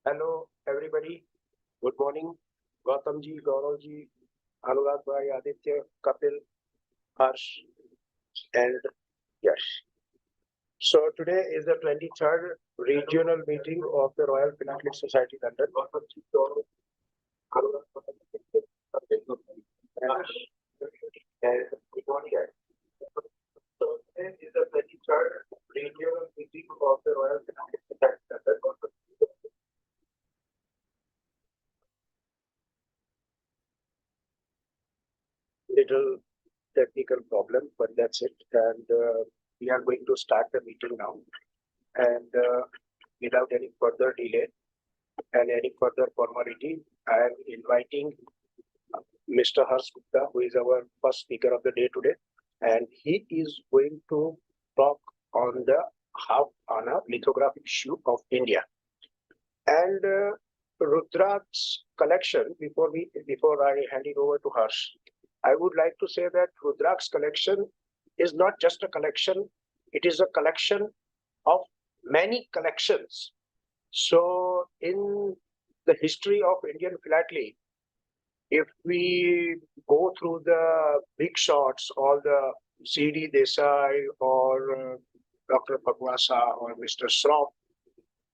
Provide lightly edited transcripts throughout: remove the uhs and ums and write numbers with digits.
Hello, everybody. Good morning. Gautam ji, Gaurav ji, Anurag bhai, Aditya, Kapil, Harsh, and Yash. So today is the 23rd regional meeting of the Royal Philatelic Society, London. Gautam ji, Gaurav, Anurag bhai, Kapil, and good morning. So today is the 23rd regional meeting of the Royal Philatelic Society, London. Little technical problem, but that's it. And we are going to start the meeting now. And without any further delay and any further formality, I am inviting Mr. Harsh Gupta, who is our first speaker of the day today. And he is going to talk on the half Anna lithograph issue of India. And Rudrak's collection, before I hand it over to Harsh, I would like to say that Rudrak's collection is not just a collection, it is a collection of many collections. So, in the history of Indian philately, if we go through the big shots, all the C.D. Desai or Dr. Bhagwasa or Mr. Shroff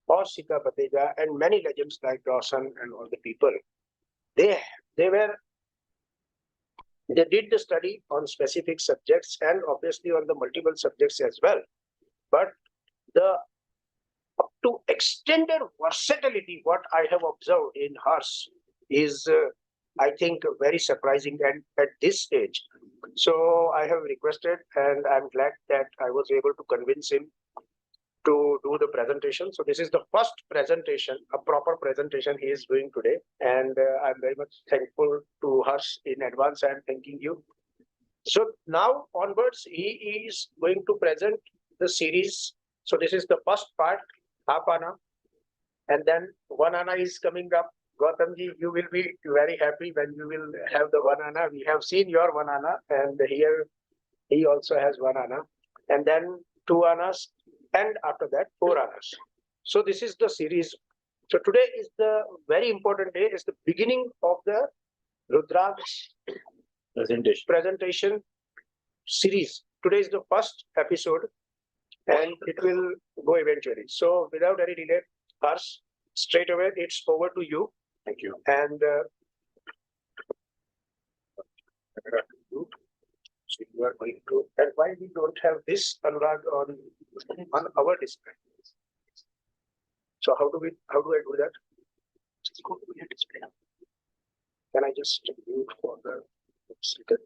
or Sita Bateja and many legends like Dawson and all the people, they they were they did the study on specific subjects and obviously on the multiple subjects as well. But the up to extended versatility, what I have observed in hers is, I think, very surprising and at this stage. So I have requested, and I'm glad that I was able to convince him to do the presentation. So this is the first presentation, a proper presentation he is doing today, and I'm very much thankful to Harsh in advance. I'm thanking you. So now onwards, he is going to present the series. So this is the first part, half Anna, and then one Anna is coming up. Gautamji, you will be very happy when you will have the one Anna. We have seen your one Anna, and here he also has one Anna, and then two Annas, and after that, four Annas. So this is the series. So today is the very important day, is the beginning of the Rudrak's presentation series. Today is the first episode and it will go eventually. So without any delay, Harsh, straight away, it's over to you. Thank you. And so you are going to, and why we don't have this Anurag on our display? So how do I do that? Just go to your display. Can I just mute for the second?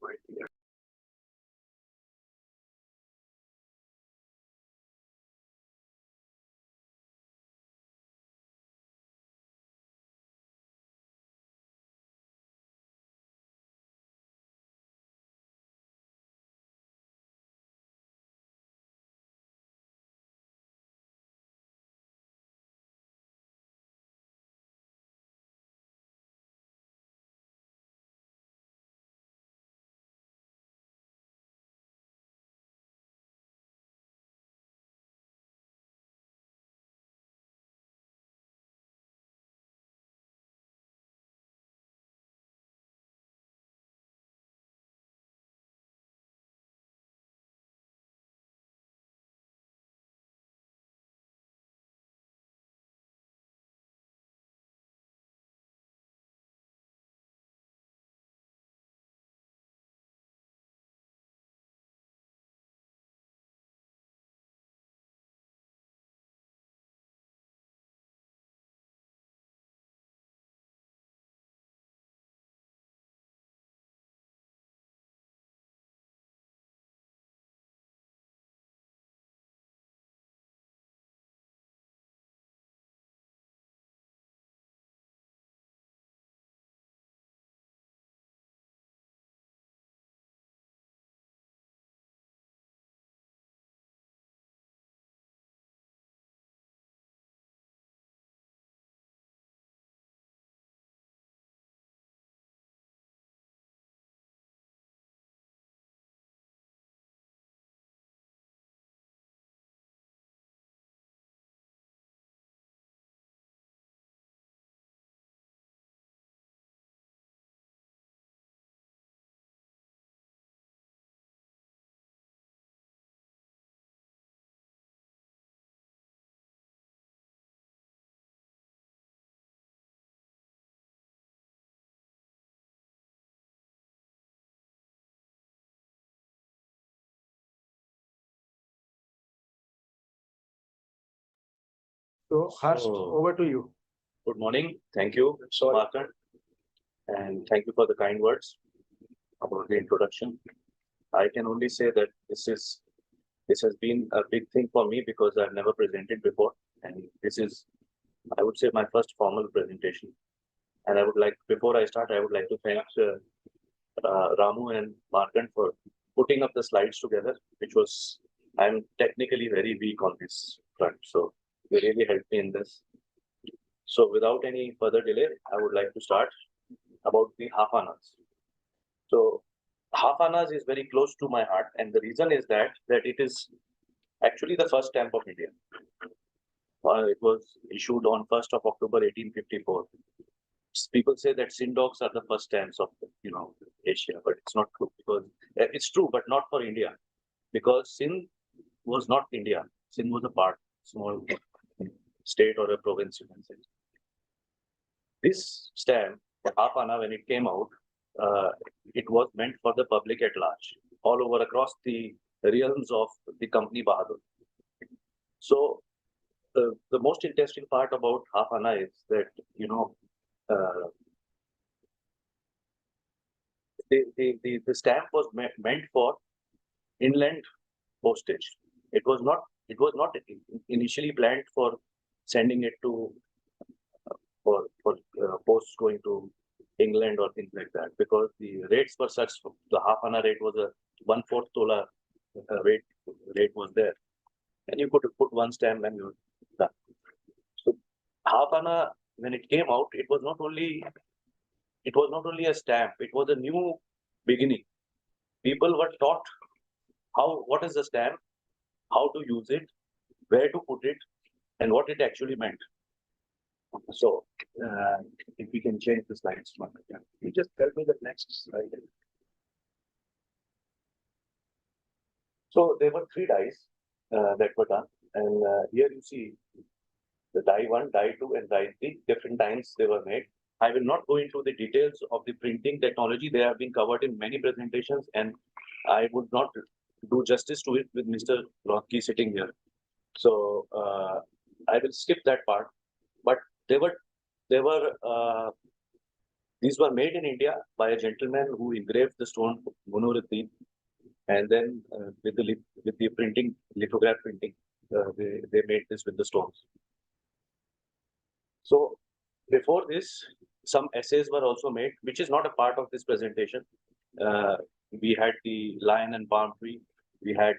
So, Harsh, So- over to you. Good morning. Thank you, Markand, and thank you for the kind words about the introduction. I can only say that this has been a big thing for me because I've never presented before, and this is, I would say, my first formal presentation. And I would like, before I start, I would like to thank Ramu and Markand for putting up the slides together, which was, I'm technically very weak on this front, so they really helped me in this. So without any further delay, I would like to start about the half annas. So half annas is very close to my heart, and the reason is that it is actually the first stamp of India. It was issued on 1st of October 1854. People say that Sindh dogs are the first stamps of Asia, but it's not true because it's true, but not for India, because Sindh was not India. Sindh was a part, small state or a province, you can say. This stamp, the half anna, when it came out, it was meant for the public at large, all over across the realms of the company Bahadur. So the most interesting part about half anna is that uh, the stamp was meant for inland postage. It was not. It was not initially planned for sending it to for posts going to England or things like that, because the rates were such. The half anna rate was a 1/4 tola rate was there, and you could put one stamp and you're done. So half anna, when it came out, it was not only a stamp; it was a new beginning. People were taught what is the stamp, how to use it, where to put it, and what it actually meant. So, if we can change the slides, you just tell me the next slide. So there were 3 dies that were done, and here you see the die 1, die 2, and die 3. Different times they were made. I will not go into the details of the printing technology. They have been covered in many presentations, and I would not do justice to it with Mr. Rocky sitting here. So I will skip that part. But these were made in India by a gentleman who engraved the stone Munuruddin, and then with the printing, lithograph printing, they made this with the stones. So before this, some essays were also made, which is not a part of this presentation. We had the lion and palm tree. We had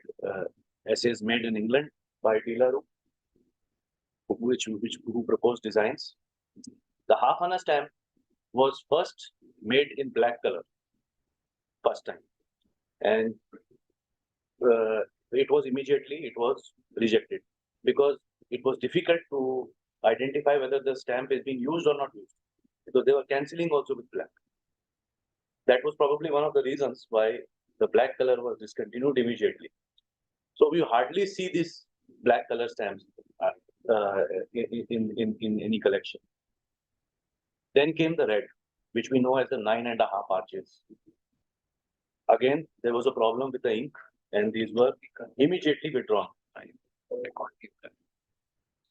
essays made in England by Taylor, who proposed designs. The half anna stamp was first made in black color, first time, and it was rejected because it was difficult to identify whether the stamp is being used or not used, because they were cancelling also with black. That was probably one of the reasons why the black color was discontinued immediately. So we hardly see these black color stamps in any collection. Then came the red, which we know as the 9.5 arches. Again, there was a problem with the ink, and these were immediately withdrawn.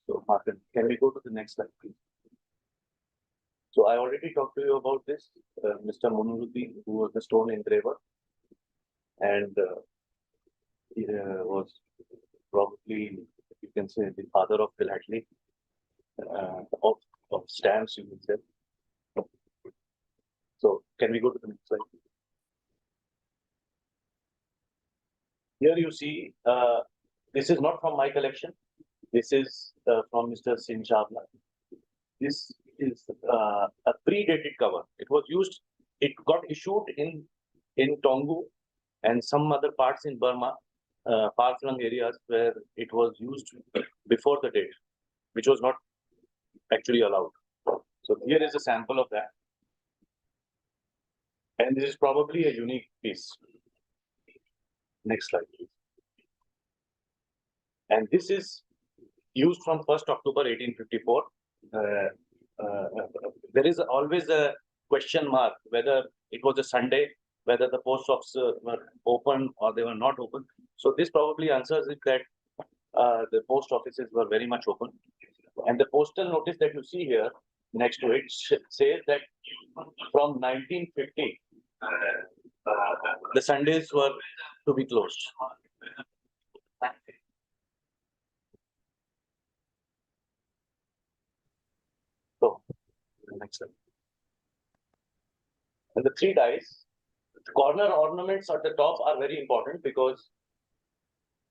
So, Markand, can we go to the next slide, please? So I already talked to you about this, Mr. Munuruddin, who was the stone engraver, and he was probably, you can say, the father of Philatelic, of stamps, you can say. So can we go to the next slide? Here you see, this is not from my collection. This is from Mr. Singh. This is a predated cover. It got issued in Tongu and some other parts in Burma, far-flung areas where it was used before the date, which was not actually allowed. So here is a sample of that. And this is probably a unique piece. Next slide, please. And this is used from 1st October 1854. There is always a question mark whether it was a Sunday, whether the post offices were open or they were not open. So this probably answers it that the post offices were very much open. And the postal notice that you see here next to it says that from 1950, the Sundays were to be closed. So, next slide. And the three dies, the corner ornaments at the top are very important because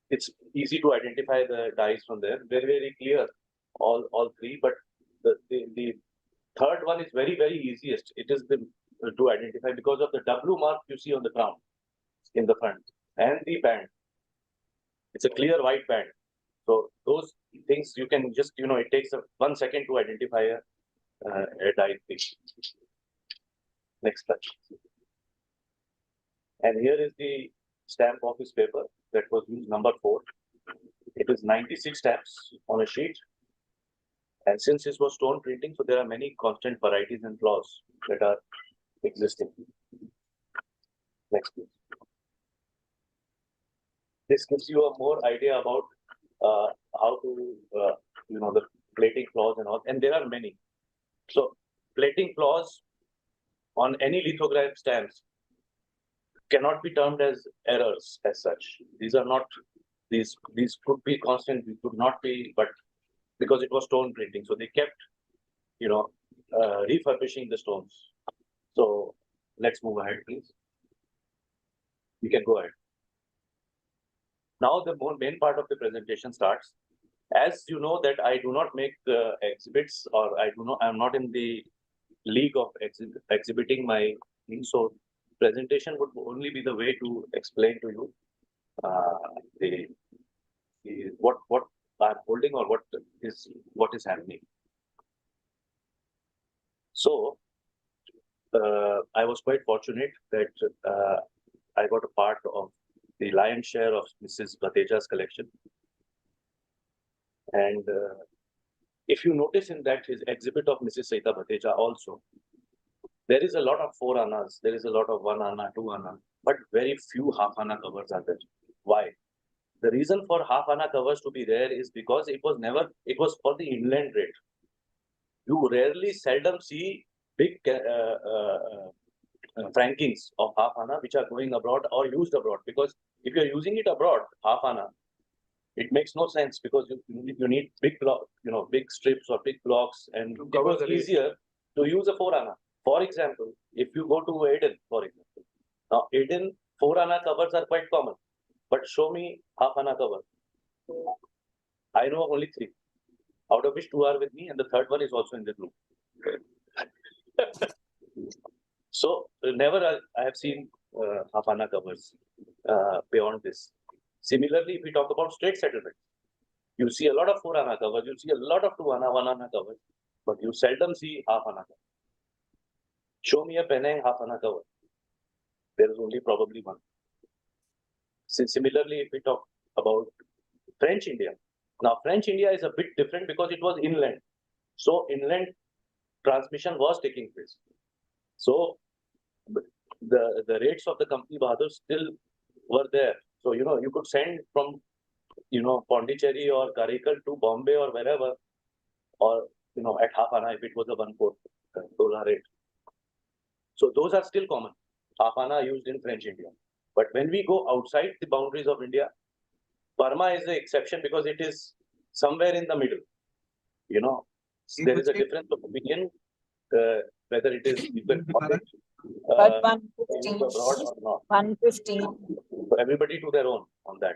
it's easy to identify the dies from there. Very, very clear, all three. But the third one is very, very easiest. It is the to identify because of the W mark you see on the ground in the front and the band. It's a clear white band. So those things you can just, it takes 1 second to identify a die piece. Next slide. And here is the stamp office paper that was used, number 4. It is 96 stamps on a sheet. And since this was stone printing, so there are many constant varieties and flaws that are existing. Next, please. This gives you a more idea about how to, the plating flaws and all. And there are many. So plating flaws on any lithograph stamps cannot be termed as errors as such. These are not, these could be constant, these could not be, but because it was stone printing. So they kept, refurbishing the stones. So let's move ahead, please. You can go ahead. Now the main part of the presentation starts. As you know that I do not make exhibits, or I'm not in the league of exhibiting my things. So presentation would only be the way to explain to you what I'm holding or what is happening. So I was quite fortunate that I got a part of the lion's share of Mrs. Bhateja's collection. And if you notice in that his exhibit of Mrs. Sita Bhateja also, there is a lot of 4 annas, there is a lot of 1 anna, 2 anna, but very few half anna covers are there. Why? The reason for half anna covers to be there is because it was for the inland trade. You seldom see big frankings of half anna which are going abroad or used abroad, because if you're using it abroad, half anna, it makes no sense because you need big block, big strips or big blocks, and it was easier to use a 4 anna. For example, if you go to Aden, for example, now Aden 4 anna covers are quite common, but show me half anna cover. I know only 3, out of which 2 are with me, and the third one is also in the group. So never I have seen half anna covers beyond this. Similarly, if we talk about straight settlement, you see a lot of 4 anna covers, you see a lot of 2 anna, 1 anna covers, but you seldom see half anna cover. Show me a Penang half anna cover. There is only probably 1. Similarly, if we talk about French India, now French India is a bit different because it was inland. So inland transmission was taking place. So the rates of the Company Bahadur still were there. So, you could send from, Pondicherry or Karikal to Bombay or wherever, or, at half anna if it was a 1/4 dollar rate. So those are still common. Half anna used in French India. But when we go outside the boundaries of India, Burma is the exception because it is somewhere in the middle. There is a difference of opinion whether it is even abroad or not. 115. So everybody to their own on that.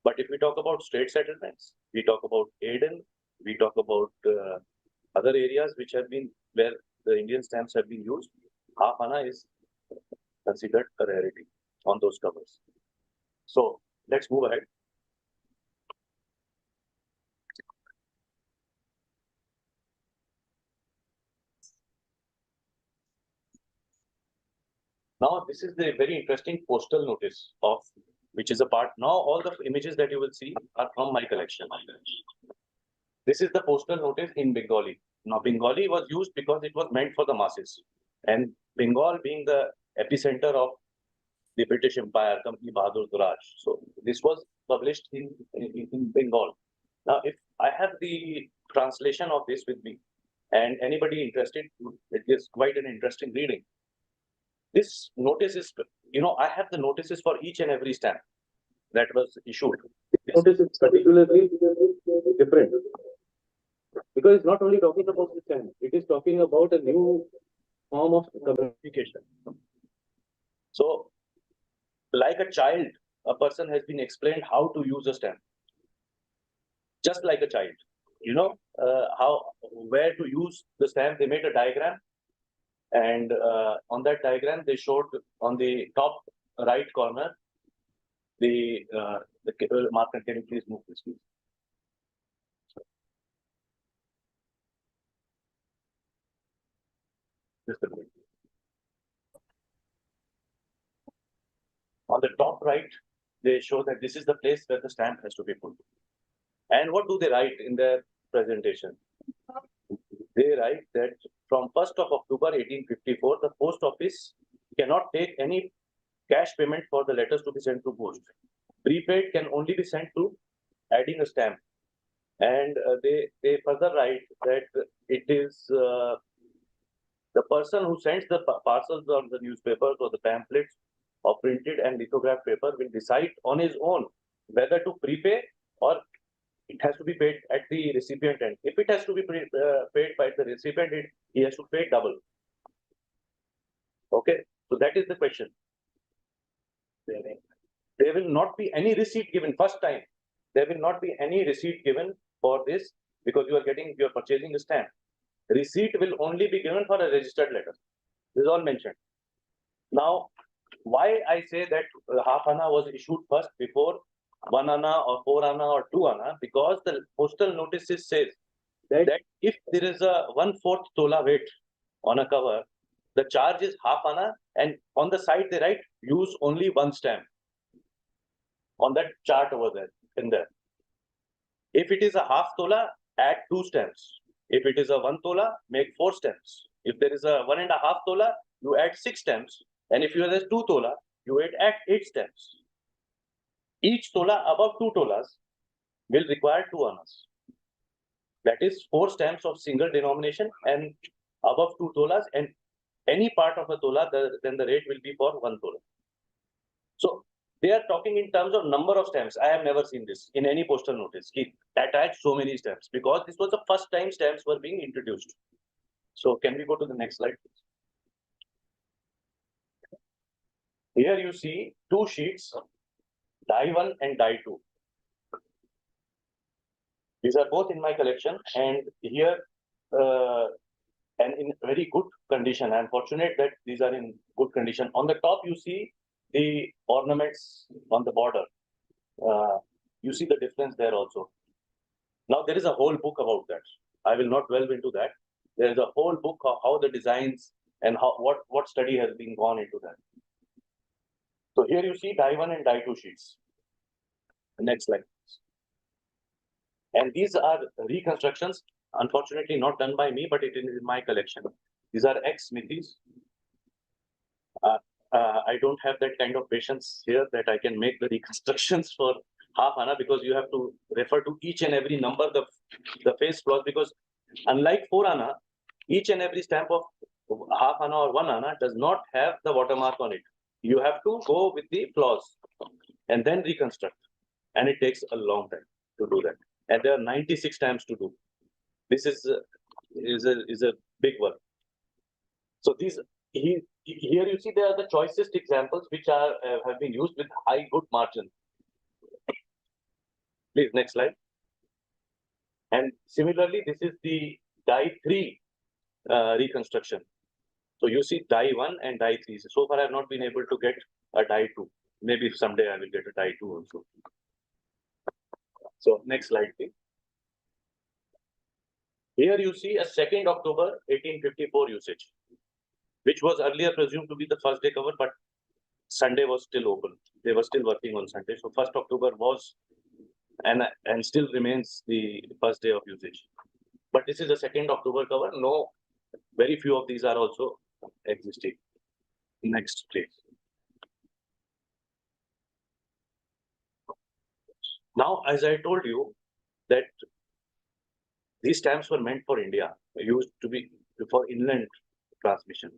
But if we talk about straight settlements, we talk about Aden, we talk about other areas which have been where the Indian stamps have been used, half anna is considered a rarity on those covers. So let's move ahead. Now, this is the very interesting postal notice of which is a part. Now, all the images that you will see are from my collection. This is the postal notice in Bengali. Now, Bengali was used because it was meant for the masses. And Bengal being the epicenter of the British Empire, Company Bahadur's Raj. So, this was published in Bengal. Now, if I have the translation of this with me. And anybody interested, it is quite an interesting reading. This notice is, I have the notices for each and every stamp that was issued. This notice is particularly different because it's not only talking about the stamp, it is talking about a new form of communication. So, like a child, a person has been explained how to use a stamp. Just like a child, where to use the stamp. They made a diagram, and on that diagram they showed on the top right corner the Markand. Can you please move this, please? Just a minute. On the top right, they show that this is the place where the stamp has to be put. And what do they write in their presentation? They write that from 1st of October 1854, the post office cannot take any cash payment for the letters to be sent through post. Prepaid can only be sent through adding a stamp. And they further write that it is the person who sends the parcels or the newspapers or the pamphlets or printed and lithographed paper will decide on his own whether to prepay or it has to be paid at the recipient end. If it has to be paid by the recipient end, he has to pay double. Okay, so that is the question. There will not be any receipt given first time. There will not be any receipt given for this because you are purchasing a stamp. Receipt will only be given for a registered letter. This is all mentioned. Now, why I say that half anna was issued first before 1 anna or 4 anna or 2 anna? Because the postal notices says that if there is a 1/4 tola weight on a cover, the charge is half anna, and on the side they write use only one stamp. On that chart over there, in there. If it is a half tola, add 2 stamps. If it is a 1 tola, make 4 stamps. If there is a 1.5 tola, you add 6 stamps. And if you have 2 tola, you add 8 stamps. Each tola above 2 tolas will require 2 annas. That is 4 stamps of single denomination and above 2 tolas, and any part of a tola, then the rate will be for 1 tola. So they are talking in terms of number of stamps. I have never seen this in any postal notice. Attach so many stamps because this was the first time stamps were being introduced. So can we go to the next slide, please? Here you see 2 sheets, die 1 and die 2. These are both in my collection, and here and in very good condition. I am fortunate that these are in good condition. On the top, you see the ornaments on the border. You see the difference there also. Now there is a whole book about that. I will not delve into that. There is a whole book of how the designs and what study has been gone into that. So here you see die 1 and die 2 sheets. Next slide. And these are reconstructions, unfortunately not done by me, but it is in my collection. These are ex-smithies. I don't have that kind of patience here that I can make the reconstructions for half anna, because you have to refer to each and every number, the face clause, because unlike 4 anna, each and every stamp of half anna or 1 anna does not have the watermark on it. You have to go with the clause and then reconstruct. And it takes a long time to do that. And there are 96 stamps to do. This is a big one. So here you see there are the choicest examples which are have been used with high good margin. Please, next slide. And similarly, this is the die 3 reconstruction. So you see die 1 and die 3. So far I have not been able to get a die 2. Maybe someday I will get a die 2 also. So next slide, please. Here you see a 2nd October 1854 usage, which was earlier presumed to be the first day cover, but Sunday was still open. They were still working on Sunday. So 1st October was and still remains the first day of usage. But this is a 2nd October cover. No, very few of these are also existing. Next, please. Now, as I told you, that These stamps were meant for India, used to be for inland transmission,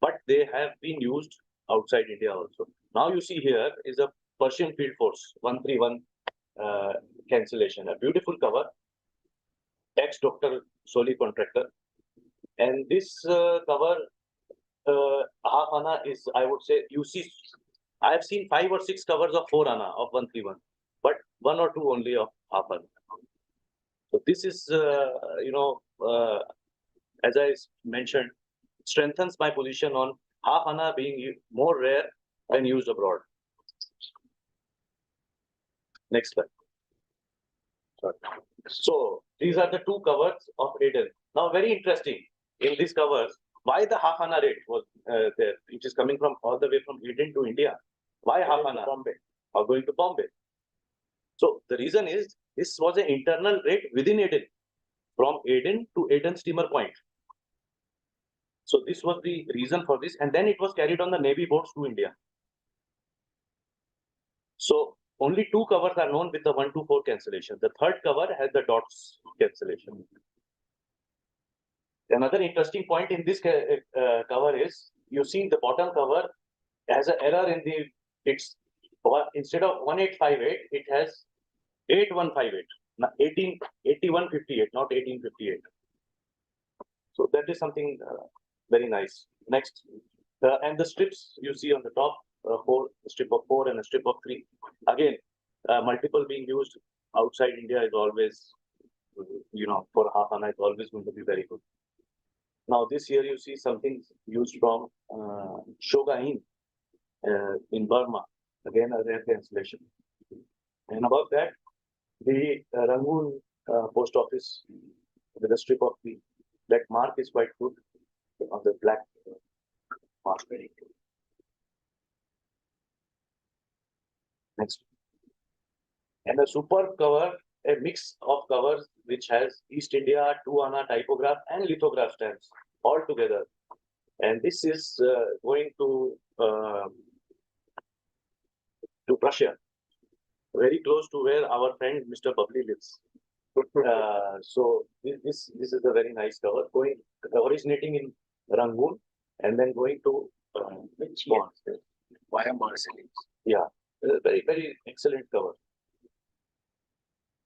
but they have been used outside India also. Now you see here is a Persian Field Force 131 cancellation, a beautiful cover, ex-Dr. Soli contractor. And this cover, half Anna is, I would say, you see, I have seen 5 or 6 covers of 4 Anna of 131, but 1 or 2 only of half Anna. So this is, as I mentioned, strengthens my position on half Anna being more rare when used abroad. Next slide. Sorry. So these are the 2 covers of Aden. Now, very interesting in these covers, why the half Anna rate was there, which is coming from all the way from Aden to India. Why half Anna? Bombay. Or going to Bombay. So the reason is this was an internal rate within Aden, from Aden to Aden steamer point. So this was the reason for this, and then it was carried on the Navy boats to India. So only 2 covers are known with the 124 cancellation. The third cover has the dots cancellation. Another interesting point in this cover is, you see the bottom cover has an error in the, it's instead of 1858, it has 8158, 8158, not 1858. So that is something very nice. Next, and the strips you see on the top, a strip of 4 and a strip of 3. Again, multiple being used outside India is always, for half Anna, it's always going to be very good. Now this here you see something used from Shogain in Burma, again a rare cancellation. And above that, the Rangoon post office with a strip of 3. That mark is quite good on the black mark. Next. And a superb cover, a mix of covers which has East India, 2 Anna typograph and lithograph stamps all together. And this is going to Prussia, very close to where our friend Mr. Bubbly lives. So this is a very nice cover, originating in Rangoon and then going to via Marseille. Yeah, very, very excellent cover.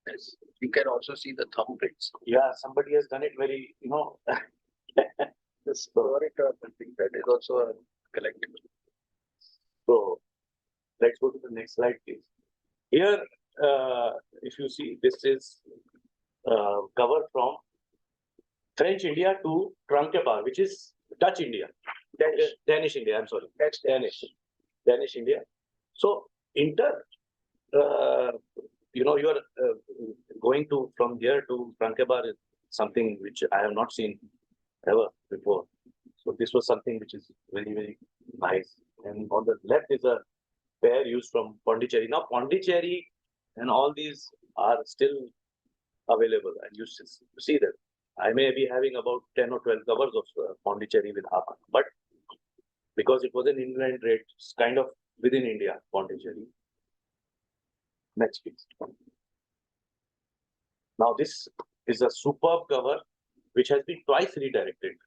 Yes. You can also see the thumbprints. Yeah, somebody has done it very, this something that is also a collectible. So let's go to the next slide, please. Here, if you see, this is cover from French India to Tranquebar, which is Dutch India, Danish India. I'm sorry, that's Danish India. So you are going to from here to Tranquebar is something which I have not seen ever before. So this was something which is very, very nice. And on the left is a pair used from Pondicherry. Now Pondicherry and all these are still available, and you see that I may be having about 10 or 12 covers of Pondicherry with half, but because it was an inland rate, it's kind of within India, Pondicherry. Next, please. Now this is a superb cover which has been twice redirected.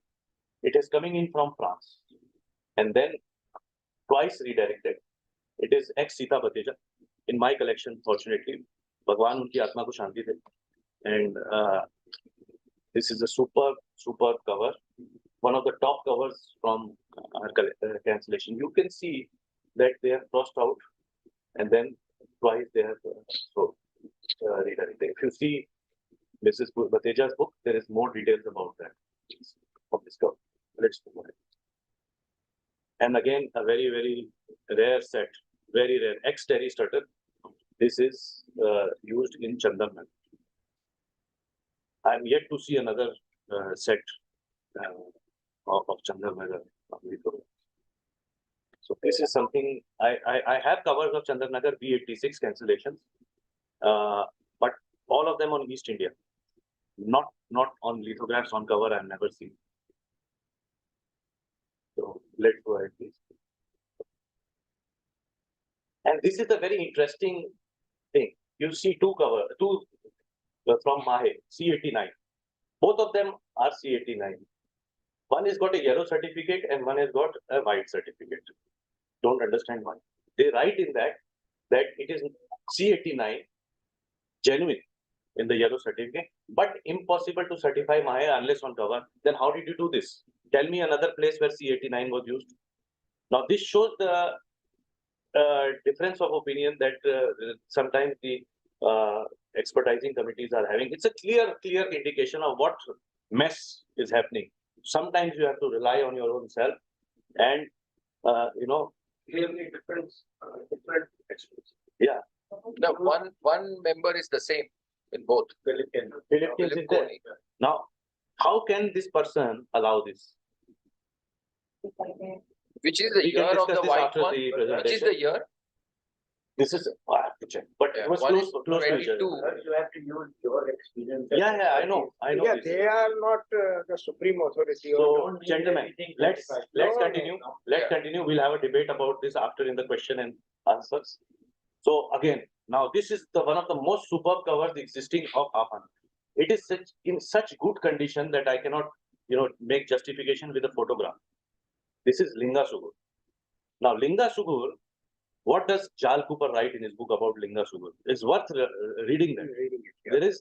It is coming in from France and then twice redirected. It is ex-Sita Bateja in my collection, fortunately. Bhagwan unki atma ko shanti de. And this is a superb cover. One of the top covers from cancellation. You can see that they have crossed out and then twice they have redirected. If you see Mrs. Bateja's book, there is more details about that of this cover. Let's move on. And again, a very, very rare set, very rare ex-Terry Stutter. This is used in Chandaman. I am yet to see another set of Chandranagar. So this is something I have covers of Chandranagar B86 cancellations, but all of them on East India, not on lithographs on cover. I've never seen. So let's go ahead, please. And this is a very interesting thing. You see two from Mahe, C89. Both of them are C89. One has got a yellow certificate and one has got a white certificate. Don't understand why. They write in that it is C89 genuine in the yellow certificate, but impossible to certify Maya unless on cover. Then how did you do this? Tell me another place where C89 was used. Now this shows the difference of opinion that sometimes the expertising committees are having. It's a clear indication of what mess is happening. Sometimes you have to rely on your own self and Clearly different experts. Yeah. No, one member is the same in both. Philippines is there. Now, how can this person allow this? Which is the We can year of discuss the this white after one? the Which is presentation. the year? This is I have to check, but it was One close is to 22. You have to use your experience. Yeah, I know. Yeah, this. they are not the supreme authority. So, gentlemen, let's No, continue. no. Let's Yeah. continue. We'll have a debate about this after in the question and answers. So again, now this is the one of the most superb covers existing of Afan. It is in such good condition that I cannot, make justification with a photograph. This is Linga Sugur. Now, Linga Sugur, what does Jal Cooper write in his book about Linga Sugur? It's worth reading that.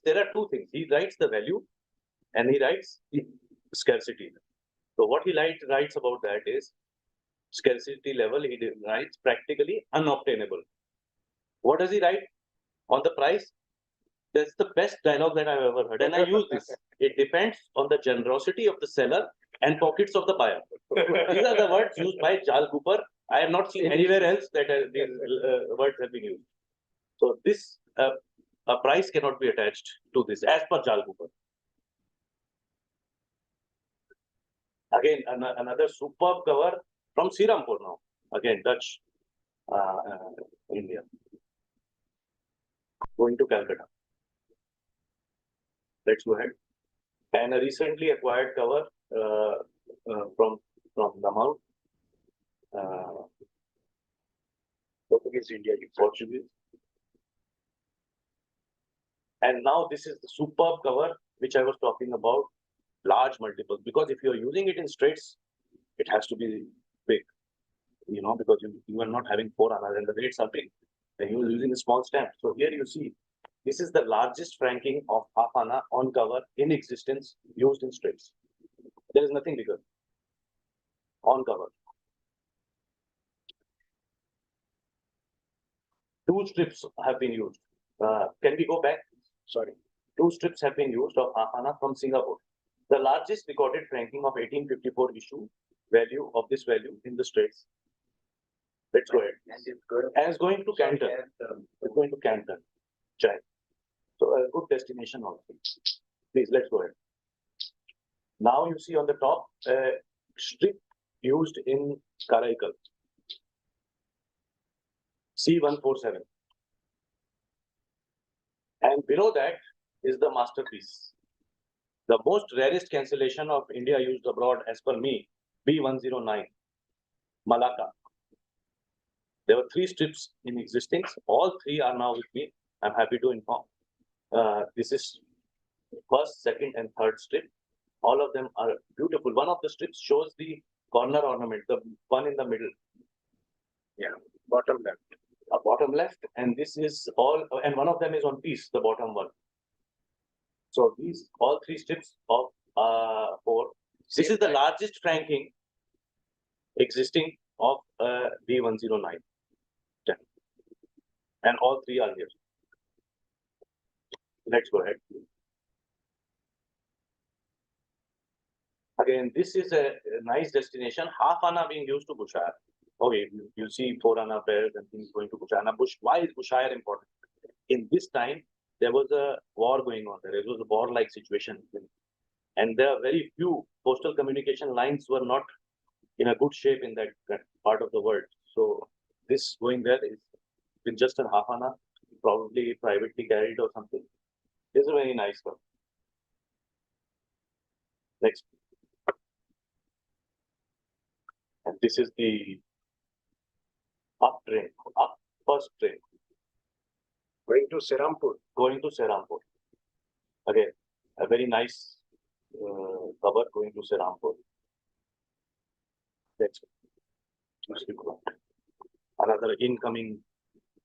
There are two things. He writes the value and he writes the scarcity. So what he writes about that is scarcity level, he writes practically unobtainable. What does he write on the price? That's the best dialogue that I've ever heard. And I use this. It depends on the generosity of the seller and pockets of the buyer. These are the words used by Jal Cooper. I have not seen anywhere else that these words have been used. So this a price cannot be attached to this as per Jal Cooper. Again, another superb cover from Srirampur now. Again, Dutch, India. Going to Calcutta. Let's go ahead. And a recently acquired cover from Namau. Portuguese India, Portuguese. And now this is the superb cover which I was talking about, large multiples. Because if you're using it in straights, it has to be big, because you are not having 4 annas and the rates are big. Then you're using a small stamp. So here you see, this is the largest franking of half anna on cover in existence used in straights. There is nothing bigger on cover. 2 strips have been used. Can we go back? Sorry. 2 strips have been used of half anna from Singapore. The largest recorded franking of 1854 issue value of this value in the straights. Let's go ahead. And it's going to Canton. It's going to Canton. China. So a good destination also. Please, let's go ahead. Now you see on the top, strip used in Karaikal. C147. And below that is the masterpiece. The most rarest cancellation of India used abroad as per me, B109, Malacca. There were 3 strips in existence. All 3 are now with me. I'm happy to inform. This is first, second, and third strip. All of them are beautiful. One of the strips shows the corner ornament, the one in the middle. Yeah, bottom left. Bottom left, and this is all, and one of them is on piece, the bottom one. So these all 3 strips of 4. This is the largest franking existing of B109. And all 3 are here. Let's go ahead. Again, this is a nice destination. Half anna being used to Bushire. Okay, you see 4 anna pairs and things going to Bushire. Now, why is Bushire important? In this time, there was a war going on there. It was a war-like situation. And there are very few postal communication lines were not in a good shape in that part of the world. So this going there is with just a half anna, probably privately carried or something. This is a very nice one. Next. And this is the up first train. Going to Srirampur. Going to Srirampur. Again, a very nice cover going to Serampur. That's another incoming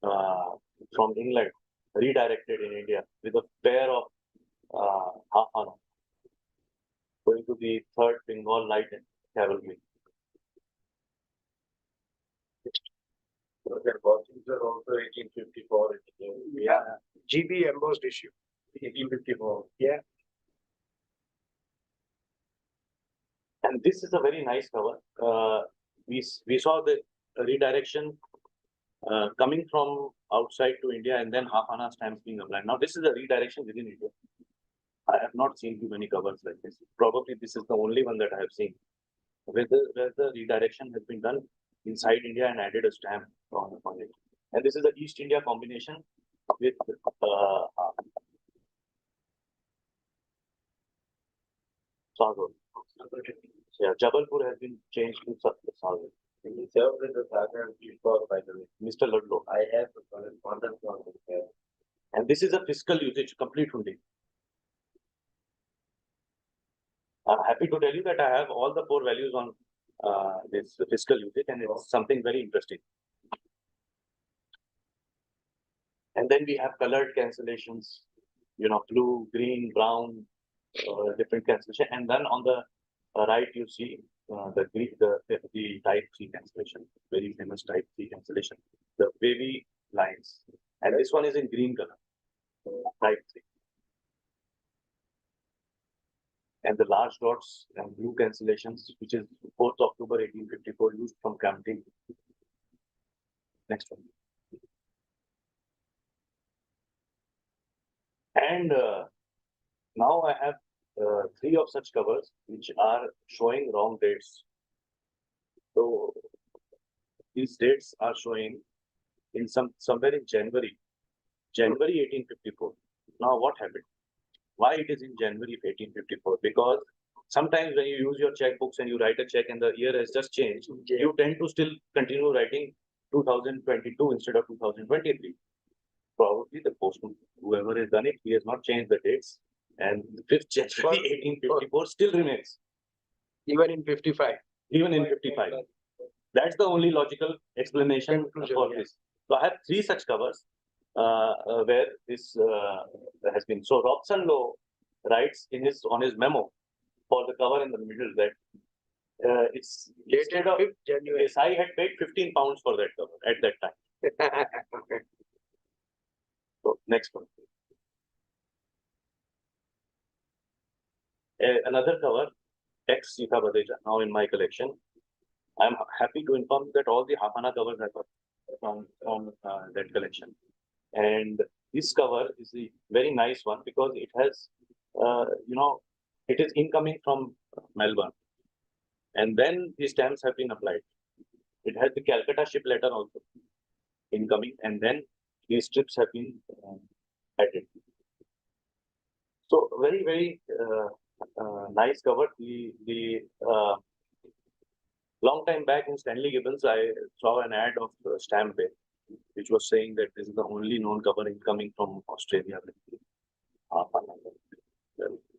from England, redirected in India with a pair of half-ana going to the 3rd Bengal Light Cavalry. Their boxings are also 1854. Yeah, GB embossed issue. 1854. Yeah. And this is a very nice cover. We saw the redirection coming from outside to India and then half-ana stamps being applied. Now this is a redirection within India. I have not seen too many covers like this. Probably this is the only one that I have seen where the redirection has been done inside India and added a stamp on it. And this is the East India combination with Sagar. Yeah, Jabalpur has been changed to Sagar. He served with the Sagar before, by the way. Mr. Ludlow. I have the correspondence on it. And this is a fiscal usage, complete hundi. I'm happy to tell you that I have all the 4 values on this fiscal usage, and it's something very interesting. And then we have colored cancellations, blue, green, brown, different cancellation. And then on the right, you see the type 3 cancellation, very famous type 3 cancellation, the wavy lines. And this one is in green color, type 3. And the large dots and blue cancellations, which is 4th October 1854, used from Camping. Next one. And now I have 3 of such covers which are showing wrong dates. So these dates are showing in somewhere in January 1854. Now what happened? Why it is in January 1854? Because sometimes when you use your checkbooks and you write a check and the year has just changed, you tend to still continue writing 2022 instead of 2023. Probably the postman, whoever has done it, he has not changed the dates. And 5th January 1854 still remains. Even in 55. Even in 55. That's the only logical explanation for this. So I have 3 such covers where this has been. So Robson Lowe writes on his memo for the cover in the middle that it's Dated 5th January. yes, I had paid 15 pounds for that cover at that time. So next one. Another cover, X Sita Badeja, now in my collection. I am happy to inform you that all the half-ana covers I got from that collection. And this cover is a very nice one because it has, it is incoming from Melbourne. And then the stamps have been applied. It has the Calcutta ship letter also incoming, and then these strips have been added. So very, very nice cover. The long time back in Stanley Gibbons, I saw an ad of Stamp Bay, which was saying that this is the only known cover incoming from Australia. Well,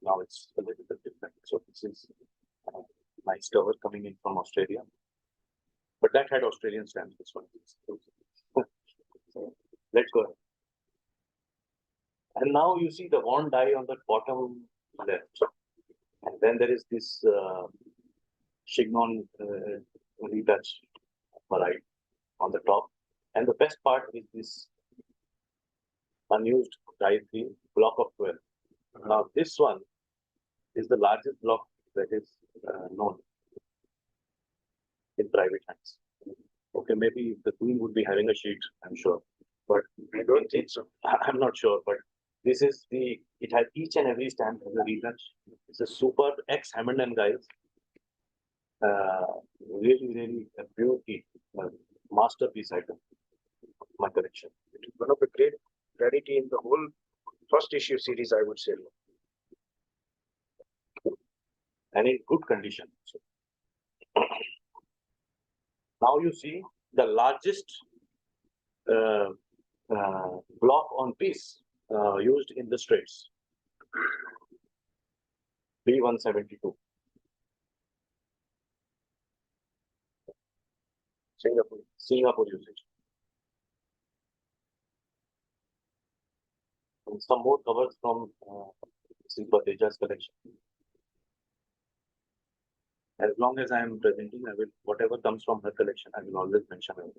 now it's a little bit different. So this is a nice cover coming in from Australia. But that had Australian stamps, this one. So, let's go ahead. And now you see the worn die on the bottom left. And then there is this Chignon retouch right on the top. And the best part is this unused die 3 block of 12. Now this one is the largest block that is known in private hands. Okay, maybe the Queen would be having a sheet, I'm sure. But I don't think so. I'm not sure, but this is it has each and every stamp as a retouch. It's a superb ex-Hammond and guys. Really, really a beauty, masterpiece item of my collection. It is one of the great rarity in the whole first issue series, I would say. And in good condition. So, now you see the largest block on piece used in the Straits. B172. Singapore usage. And some more covers from Sri Bateja's collection. As long as I am presenting, I will, whatever comes from her collection, I will always mention it.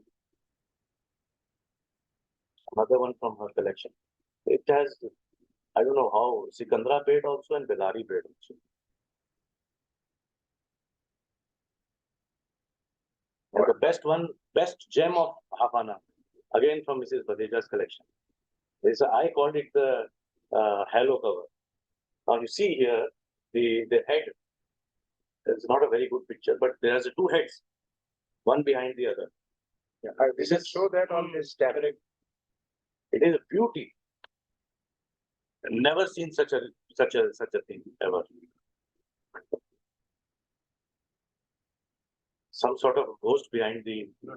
Another one from her collection. It has, I don't know how, Sikandra paid also and Bellari paid also. And the best gem of Hafana, again from Mrs. Badeja's collection. I called it the halo cover. Now you see here, the head, it's not a very good picture, but there's two heads, one behind the other. Yeah, we can show that on this tablet. It is a beauty. Never seen such a thing ever. Some sort of ghost behind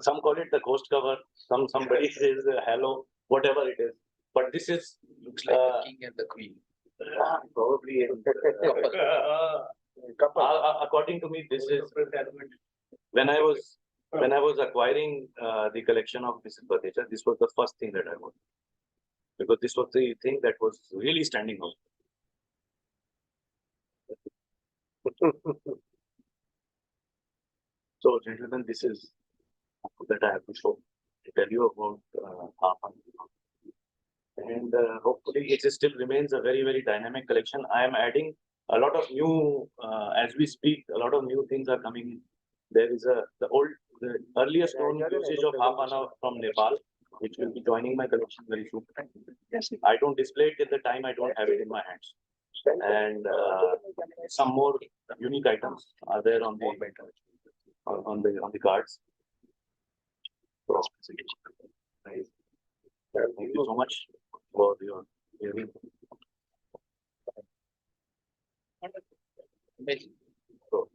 some call it the ghost cover, somebody says halo, whatever it is. But this is Looks like the king and the queen. Probably couple. According to me, this is when I was acquiring the collection of Mrs. Bateja, this was the first thing that I wanted. Because this was the thing that was really standing out. So, gentlemen, this is that I have to show, to tell you about Hafana. And hopefully it still remains a very, very dynamic collection. I am adding a lot of new, as we speak, a lot of new things are coming in. There is the earliest known usage of Hafana from Nepal, which will be joining my collection very soon. I don't display it at the time I don't have it in my hands. And some more unique items are there on the cards. So, thank you so much for your hearing. Amazing. So,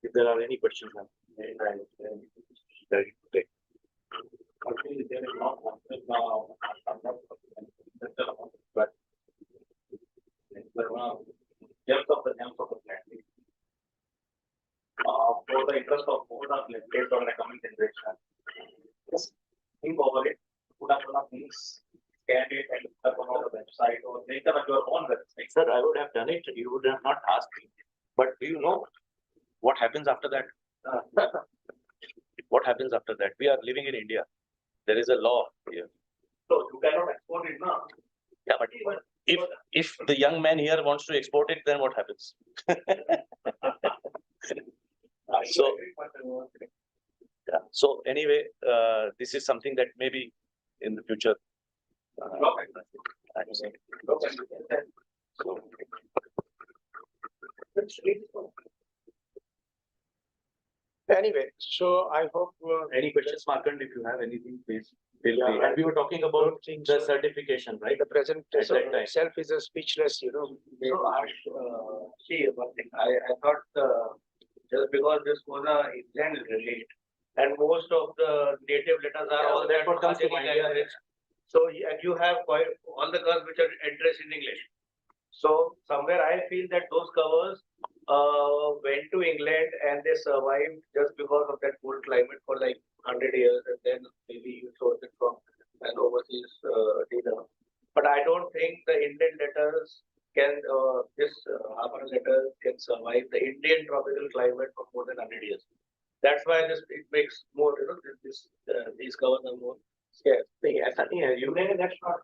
if there are any questions, I'm ready to take. But depth of the plan. For the interest of both our based on recommend generation. Just think over it, put up one of these, scan it and put up on the website or make them at your own website. Sir, I would have done it. You would have not asked me. But do you know what happens after that? What happens after that? We are living in India. There is a law here. So you cannot export it now. Yeah, but if the young man here wants to export it, then what happens? So, yeah. So anyway, this is something that maybe in the future. Anyway, so I hope. Any questions, Markand? If you have anything, please feel free. And we were talking about the certification, right? The presentation At that time. itself is a speechless, you know. So, see one thing, I thought just because this was a England relate, and most of the native letters are all that's what comes to Madhukar mind. language. So, and you have quite all the curves which are addressed in English. So somewhere I feel that those covers went to England and they survived just because of that cold climate for like 100 years, and then maybe you source it from an overseas dealer. But I don't think the Indian letters can, this Hafana letter can survive the Indian tropical climate for more than 100 years. That's why it makes more, you know, these covers are more scarce.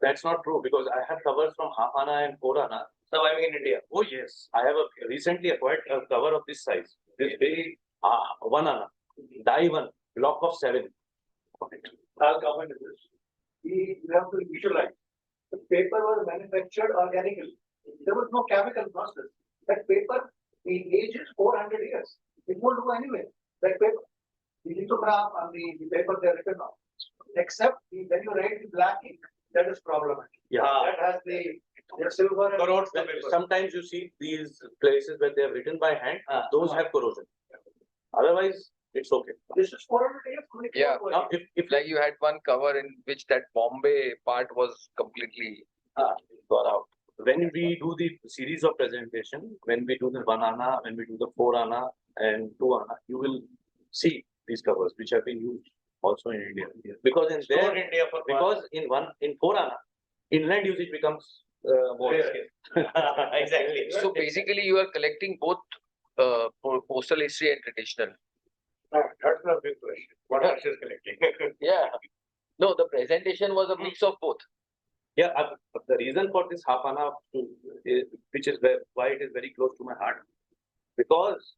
That's not true because I have covers from Hafana and Korana Surviving in India. Oh yes, I have recently acquired a cover of this size. This very one Anna, die one, block of 7. I'll comment on this. You have to visualize. The paper was manufactured organically. There was no chemical process. That paper, the age is 400 years. It won't do anyway. That paper, the lithograph on the paper they are written on. Except when you write in black ink, that is problematic. Yeah. That has the silver and corrodes the paper. Sometimes you see these places where they have written by hand, those have corrosion. Otherwise, it's okay. This is 400 years. Yeah. Now, if Like you had one cover in which that Bombay part was completely gone out. when we do the series of presentation, when we do the 1 Ana, when we do the 4 Ana and 2 Ana, you will see these covers which have been used also in India. Because in Store there, India for because in 4 Ana, inland usage becomes more Yeah. scale. Exactly. So basically you are collecting both postal history and traditional. That's the big question. What else is collecting? Yeah. No, the presentation was a mix of both. Yeah, the reason for this half Ana, which is why it is very close to my heart, because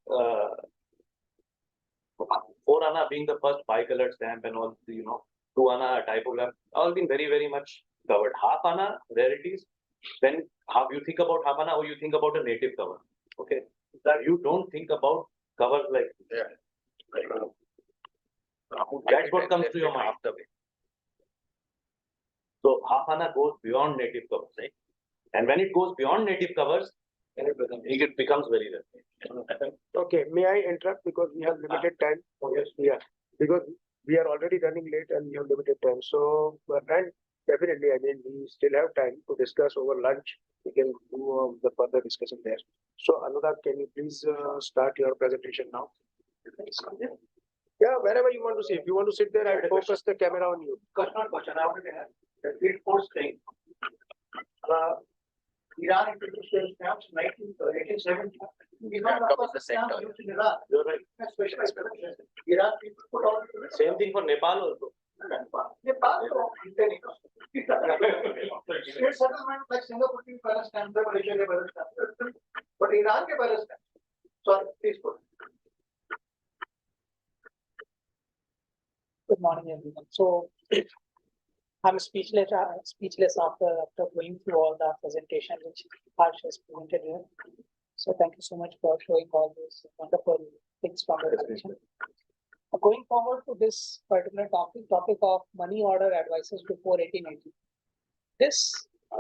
4 Ana being the first bicolored stamp and all, 2 Ana typograph, all been very much covered. Half Ana rarities, when you think about half Ana or you think about a native cover, okay? That you don't think about covers like this. That's what comes to your mind. So half Ana goes beyond native covers, right? And when it goes beyond native covers, it becomes very rare. Okay, may I interrupt because we have limited time? Oh, yes. Yeah, because we are already running late and we have limited time. So, and definitely, I mean, we still have time to discuss over lunch. We can do the further discussion there. So, Anurag, can you please start your presentation now? Yeah, wherever you want to sit. If you want to sit there, I'll focus the camera on you. Question after that. The field force thing. Iran introduced their stamps 1870. Come in the center. You're right. Iran people put all Same thing for Nepal also. Nepal. State settlement like Singapore की पहला stamp था, Malaysia के पहला stamp था, but Iran के पहला stamp. Sorry, please put. Good morning, everyone. So I'm speechless after going through all the presentation which Harsh has presented here. So thank you so much for showing all these wonderful things from the presentation. Going forward to this particular topic of money order advices before 1880.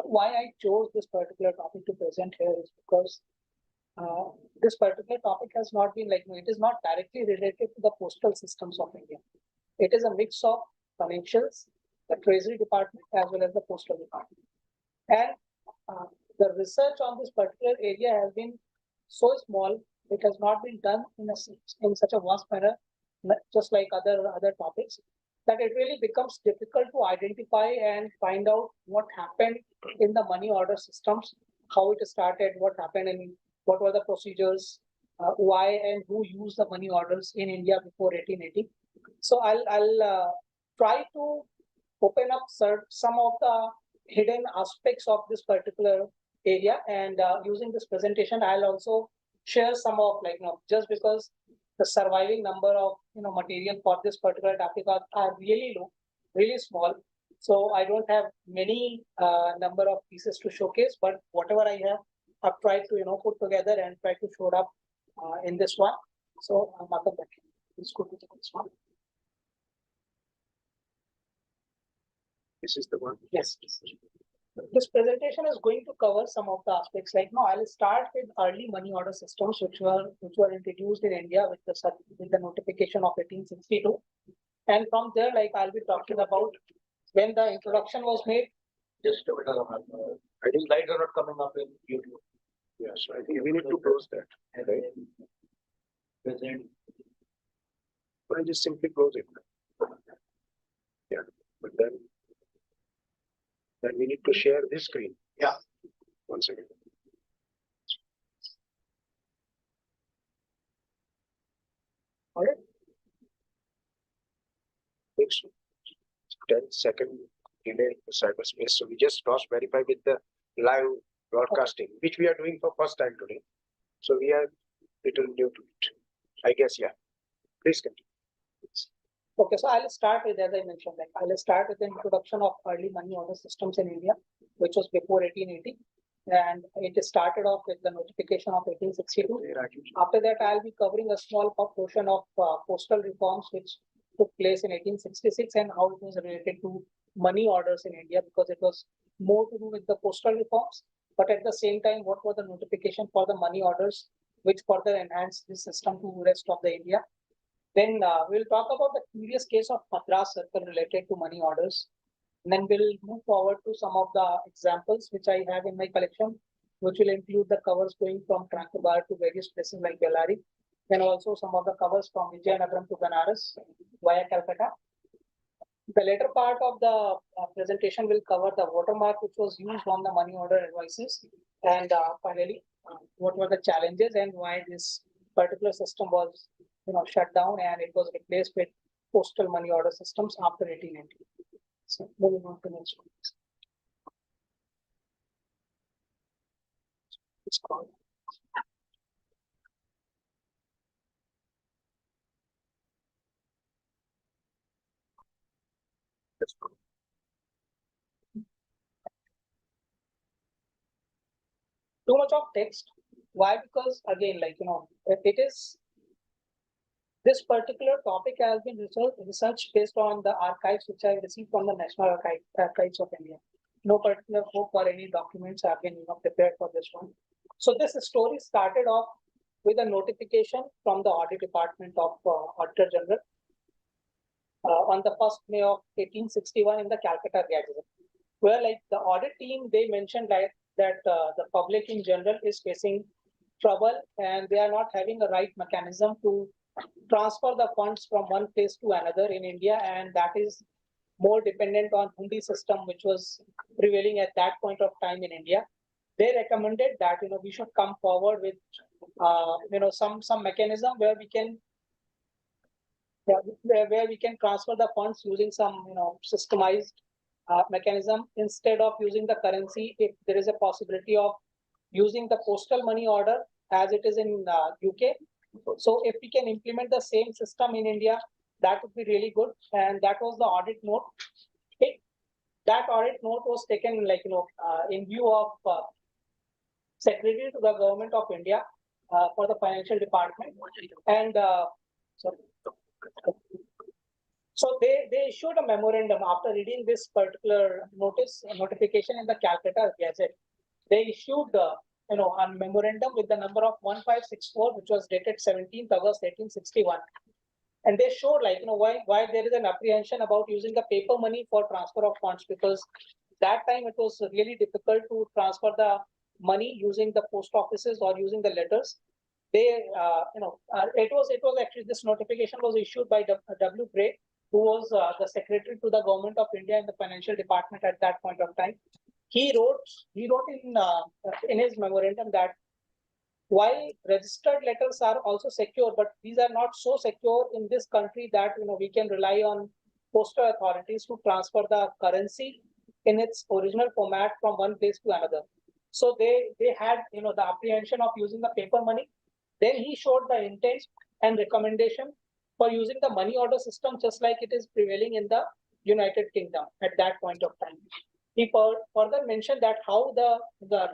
Why I chose this particular topic to present here is because this particular topic has not been it is not directly related to the postal systems of India. It is a mix of financials, the Treasury Department, as well as the Postal Department. And the research on this particular area has been so small, it has not been done in such a vast manner, just like other topics, that it really becomes difficult to identify and find out what happened in the money order systems, how it started, what happened, and what were the procedures, why and who used the money orders in India before 1880. So I'll try to open up some of the hidden aspects of this particular area, and using this presentation, I'll also share some of just because the surviving number of material for this particular topic are really low, really small. So I don't have many number of pieces to showcase, but whatever I have, I've tried to put together and try to show up in this one. So Markand, please go to the next one. This is the one. Yes. This presentation is going to cover some of the aspects. I'll start with early money order systems, which were introduced in India with the notification of 1862. And from there, I'll be talking about when the introduction was made. Just a bit of I think slides are not coming up in YouTube. Yes, I think we need to close that. Right? Present. I just simply close it. Yeah, but then we need to share this screen. Yeah. 1 second. All right. Next 10-second delay for cyberspace. So we just cross-verify with the live broadcasting, which we are doing for first time today. So we are little new to it. I guess, yeah. Please continue. Okay, so I'll start with, as I mentioned, I'll start with the introduction of early money order systems in India, which was before 1880. And it started off with the notification of 1862. After that, I'll be covering a small portion of postal reforms, which took place in 1866 and how it was related to money orders in India, because it was more to do with the postal reforms. But at the same time, what were the notification for the money orders, which further enhanced this system to the rest of the India. Then we'll talk about the curious case of Madras Circle related to money orders. And then we'll move forward to some of the examples which I have in my collection, which will include the covers going from Tranquebar to various places like Bellary, and also some of the covers from Vijayanagaram to Banaras via Calcutta. The later part of the presentation will cover the watermark which was used on the money order invoices, and finally, what were the challenges and why this particular system was, shut down and it was replaced with postal money order systems after 1890. So moving on to next one. It's called. Too much of text. Why? Because again, it is this particular topic has been researched based on the archives which I received from the National Archives of India. No particular hope or any documents have been prepared for this one. So this story started off with a notification from the Audit Department of Auditor General on the 1st May of 1861 in the Calcutta Gazette, where the audit team, they mentioned that the public in general is facing trouble and they are not having a right mechanism to transfer the funds from one place to another in India, and that is more dependent on hundi system which was prevailing at that point of time in India. They recommended that we should come forward with some mechanism where we can transfer the funds using some systemized mechanism instead of using the currency. If there is a possibility of using the postal money order as it is in UK, so if we can implement the same system in India, that would be really good. And that was the audit note. That audit note was taken in view of Secretary to the Government of India for the Financial Department, and so they issued a memorandum after reading this particular notification in the Calcutta Gazette. They issued a memorandum with the number of 1564, which was dated 17th August 1861. And they showed why there is an apprehension about using the paper money for transfer of funds, because that time it was really difficult to transfer the money using the post offices or using the letters. They, it was actually, this notification was issued by W. Gray, who was the Secretary to the Government of India in the Financial Department at that point of time. He wrote in his memorandum that while registered letters are also secure, but these are not so secure in this country that we can rely on postal authorities to transfer the currency in its original format from one place to another. So they had the apprehension of using the paper money. Then he showed the intent and recommendation for using the money order system just like it is prevailing in the United Kingdom at that point of time. He further mentioned that how the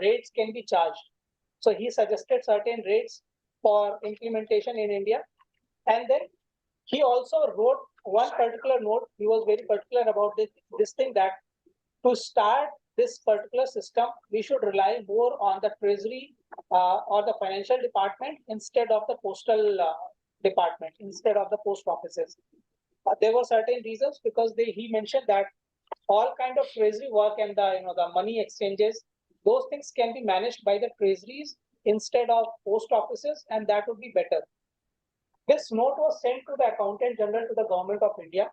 rates can be charged. So he suggested certain rates for implementation in India. And then he also wrote one particular note. He was very particular about this thing, that to start this particular system, we should rely more on the Treasury or the Financial Department instead of the Postal Department, instead of the post offices. There were certain reasons, because he mentioned that all kind of treasury work and the money exchanges, those things can be managed by the treasuries instead of post offices, and that would be better. This note was sent to the Accountant General to the Government of India,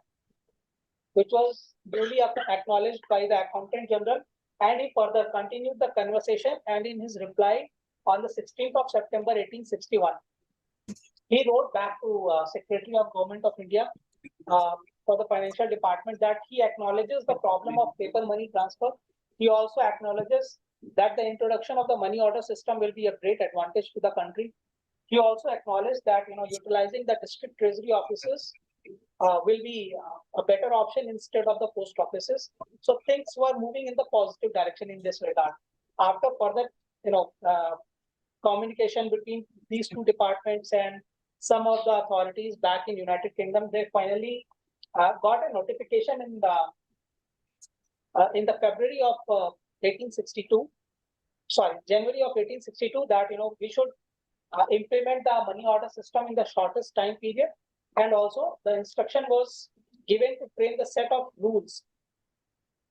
which was duly acknowledged by the Accountant General, and he further continued the conversation. And in his reply on the 16th of September 1861, he wrote back to Secretary of Government of India for the Financial Department that he acknowledges the problem of paper money transfer. He also acknowledges that the introduction of the money order system will be a great advantage to the country. He also acknowledged that utilizing the district treasury offices will be a better option instead of the post offices. So things were moving in the positive direction in this regard. After further communication between these two departments and some of the authorities back in United Kingdom, they finally got a notification in the February of 1862, January of 1862, that we should implement the money order system in the shortest time period, and also the instruction was given to frame the set of rules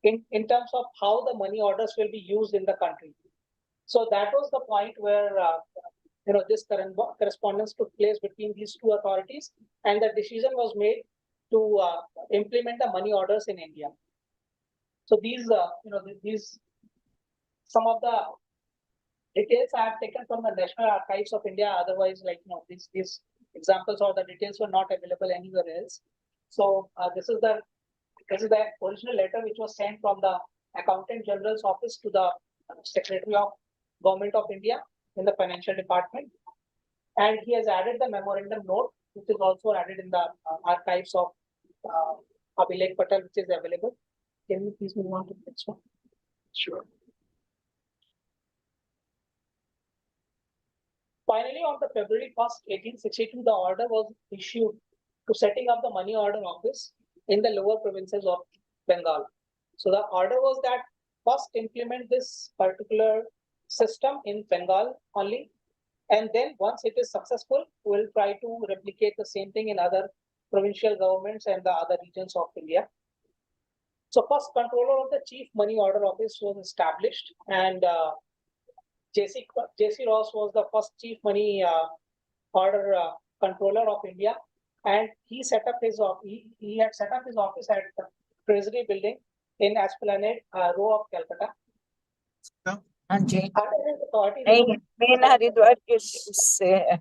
in terms of how the money orders will be used in the country. So that was the point where this correspondence took place between these two authorities, and the decision was made to implement the money orders in India. So these some of the details I have taken from the National Archives of India. Otherwise, these examples or the details were not available anywhere else. So this is the original letter which was sent from the Accountant General's office to the Secretary of Government of India in the Financial Department, and he has added the memorandum note, which is also added in the archives of Abhilekh Patel, which is available. Can you please move on to the next one? Sure. Finally, on the February 1st, 1862, the order was issued to setting up the money order office in the lower provinces of Bengal. So the order was that first implement this particular system in Bengal only, and then once it is successful, we'll try to replicate the same thing in other provincial governments and the other regions of India. So first controller of the Chief Money Order Office was established, and J.C. Ross was the first Chief Money Order Controller of India, and he had set up his office at the Treasury Building in Esplanade Row of Calcutta. हाँ जी Under his authority, नहीं main Haridwar के उससे है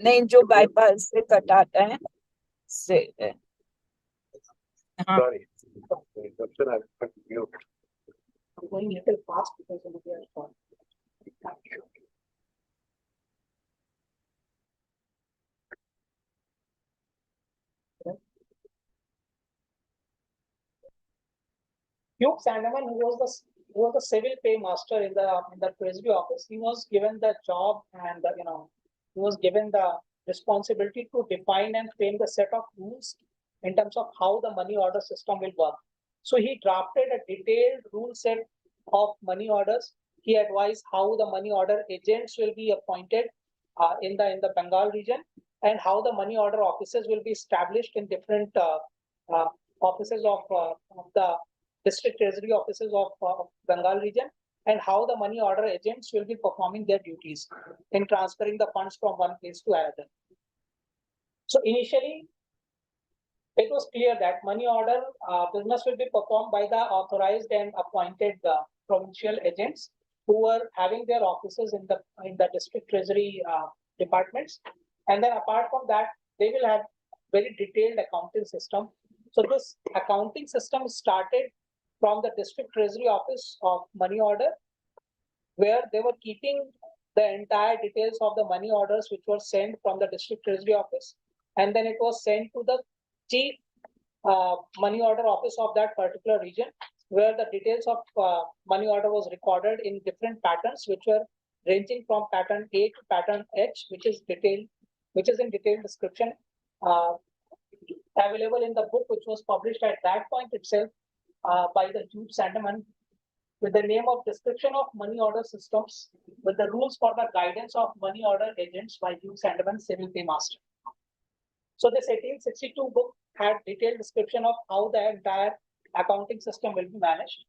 नहीं जो bypass से कटाता है से है। हाँ Sorry. Dr. I'm mute. I'm going a little fast because of the phone. Hugh Sandeman, who was the civil paymaster in the Treasury office, he was given the job and he was given the responsibility to define and frame the set of rules in terms of how the money order system will work. So he drafted a detailed rule set of money orders. He advised how the money order agents will be appointed in the Bengal region, and how the money order offices will be established in different offices of the district treasury offices of Bengal region, and how the money order agents will be performing their duties in transferring the funds from one place to another. So initially, it was clear that money order business will be performed by the authorized and appointed provincial agents who were having their offices in the district treasury departments. And then apart from that, they will have very detailed accounting system. So this accounting system started from the district treasury office of money order, where they were keeping the entire details of the money orders which were sent from the district treasury office, and then it was sent to the chief money order office of that particular region, where the details of money order was recorded in different patterns, which were ranging from pattern A to pattern H, which is in detailed description available in the book, which was published at that point itself by the Hugh Sandeman, with the name of Description of Money Order Systems with the Rules for the Guidance of Money Order Agents by Hugh Sandeman, Civil Paymaster. So this 1862 book had detailed description of how the entire accounting system will be managed.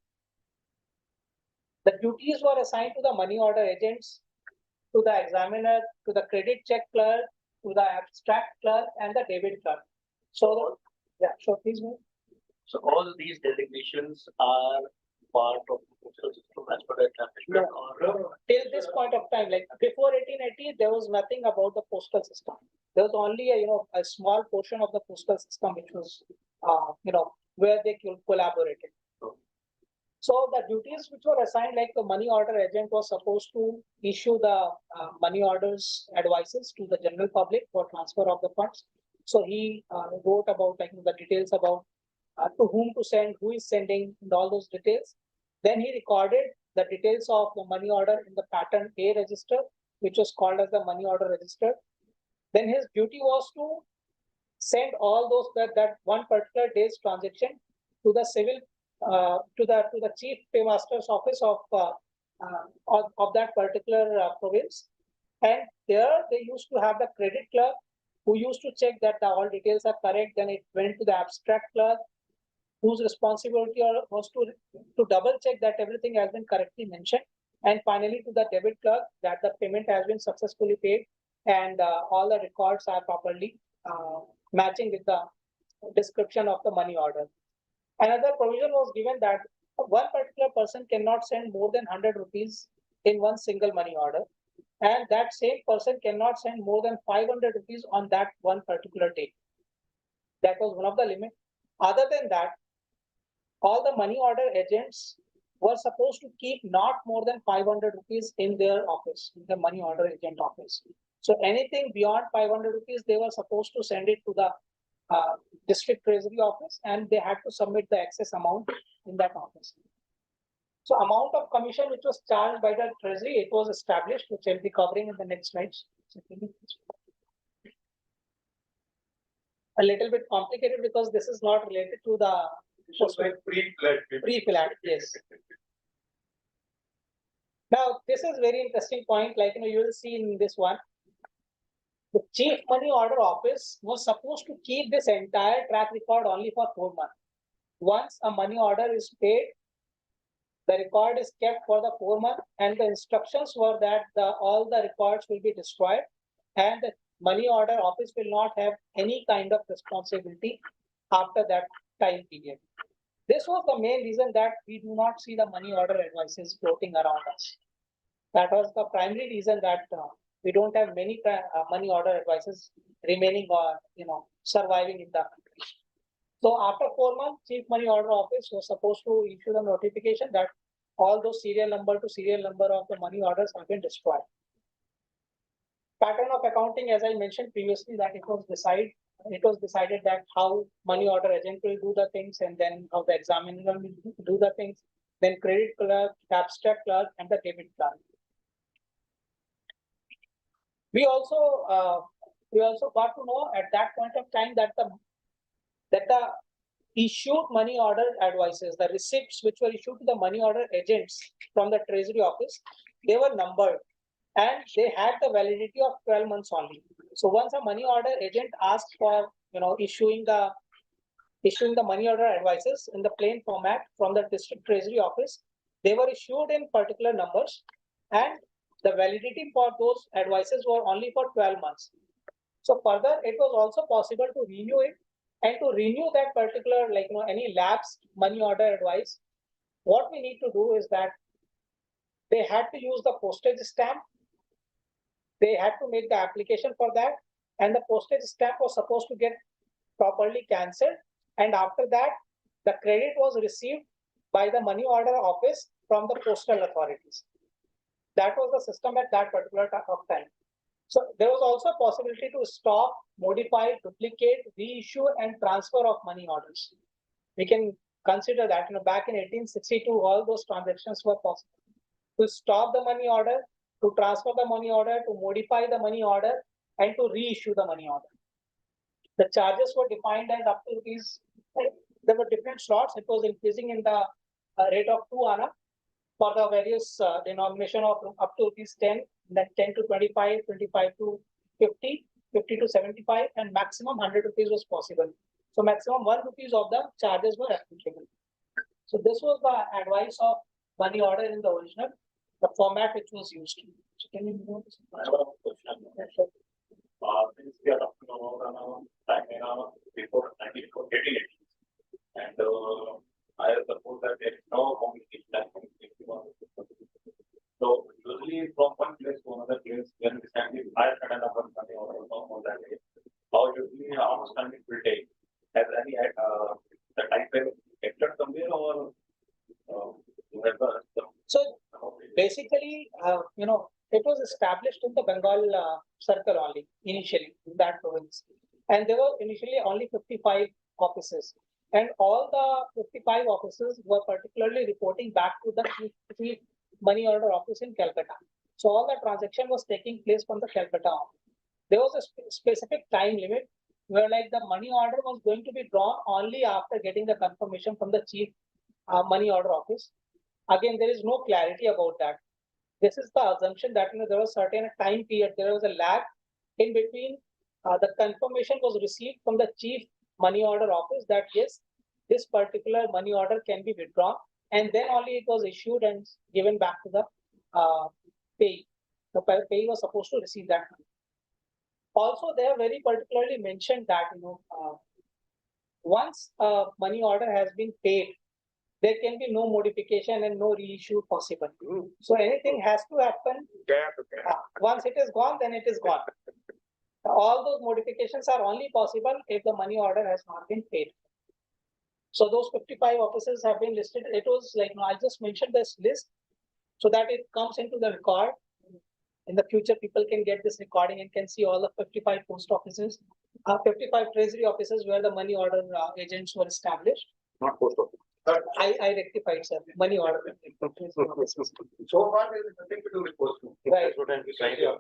The duties were assigned to the money order agents, to the examiner, to the credit check clerk, to the abstract clerk, and the debit clerk. So, please move. So all these designations are part of the postal system as per the establishment No. Till this point of time, like before 1880, there was nothing about the postal system. There was only a small portion of the postal system which was where they collaborated. So the duties which were assigned, like the money order agent was supposed to issue the money orders advices to the general public for transfer of the funds. So he wrote about the details about to whom to send, who is sending, and all those details. Then he recorded the details of the money order in the pattern A register, which was called as the money order register. Then his duty was to send all those that one particular day's transaction to the civil to the chief paymaster's office of that particular province, and there they used to have the credit clerk who used to check that all details are correct. Then it went to the abstract clerk. whose responsibility was to double check that everything has been correctly mentioned. And finally, to the debit clerk that the payment has been successfully paid and all the records are properly matching with the description of the money order. Another provision was given that one particular person cannot send more than 100 rupees in one single money order, and that same person cannot send more than 500 rupees on that one particular day. That was one of the limits. Other than that, all the money order agents were supposed to keep not more than 500 rupees in their office, in the money order agent office. So anything beyond 500 rupees, they were supposed to send it to the district treasury office, and they had to submit the excess amount in that office. So amount of commission which was charged by the treasury, it was established, which I'll be covering in the next slides. A little bit complicated because this is not related to the pre-Philatelic, yes. Now, this is very interesting point, like you will see in this one. The chief money order office was supposed to keep this entire track record only for 4 months. Once a money order is paid, the record is kept for the 4 months, and the instructions were that all the records will be destroyed, and the money order office will not have any kind of responsibility after that time period. This was the main reason that we do not see the money order advices floating around us. That was the primary reason that we don't have many money order advices remaining or surviving in the country. So after 4 months, Chief Money Order Office was supposed to issue the notification that all those serial number to serial number of the money orders have been destroyed. Pattern of accounting, as I mentioned previously, that it was decided that how money order agent will do the things, and then how the examiner will do the things, then credit clerk, abstract clerk, and the debit clerk. We also got to know at that point of time that the issued money order advices, the receipts which were issued to the money order agents from the treasury office, they were numbered and they had the validity of 12 months only. So once a money order agent asked for issuing the money order advices in the plain format from the district treasury office, they were issued in particular numbers, and the validity for those advices were only for 12 months. So further, it was also possible to renew it, and to renew that particular, any lapsed money order advice, what we need to do is that they had to use the postage stamp. They had to make the application for that, and the postage stamp was supposed to get properly cancelled. And after that, the credit was received by the money order office from the postal authorities. That was the system at that particular time. So there was also a possibility to stop, modify, duplicate, reissue, and transfer of money orders. We can consider that back in 1862, all those transactions were possible. To stop the money order, to transfer the money order, to modify the money order, and to reissue the money order. The charges were defined as up to rupees. There were different slots. It was increasing in the rate of 2 anna for the various denomination of up to rupees 10, then 10 to 25, 25 to 50, 50 to 75, and maximum 100 rupees was possible. So maximum 1 rupees of the charges were applicable. So this was the advice of money order in the original, the format which was used. So can you move this? I have a question. Yeah, sure. Since we are talking about time before 1988, and I suppose that there is no communication. So usually from one place to another place, when we stand in higher kind of money or on that day, how usually how much time it will take? Has any the time frame entered somewhere or So basically, it was established in the Bengal circle only initially in that province, and there were initially only 55 offices, and all the 55 offices were particularly reporting back to the chief money order office in Calcutta. So all the transaction was taking place from the Calcutta office. There was a specific time limit where the money order was going to be drawn only after getting the confirmation from the chief money order office. Again, there is no clarity about that. This is the assumption that there was certain time period, there was a lag in between the confirmation was received from the chief money order office that yes, this particular money order can be withdrawn, and then only it was issued and given back to the payee. The payee was supposed to receive that money. Also, they have very particularly mentioned that once a money order has been paid, there can be no modification and no reissue possible. So anything has to happen. Once it is gone, then it is gone. All those modifications are only possible if the money order has not been paid. So those 55 offices have been listed. It was like, I just mentioned this list so that it comes into the record. In the future, people can get this recording and can see all the 55 post offices, 55 treasury offices where the money order agents were established. Not post office. I rectified, sir. Money order. So far, there is nothing to do with post. Right. That's what I'm trying to.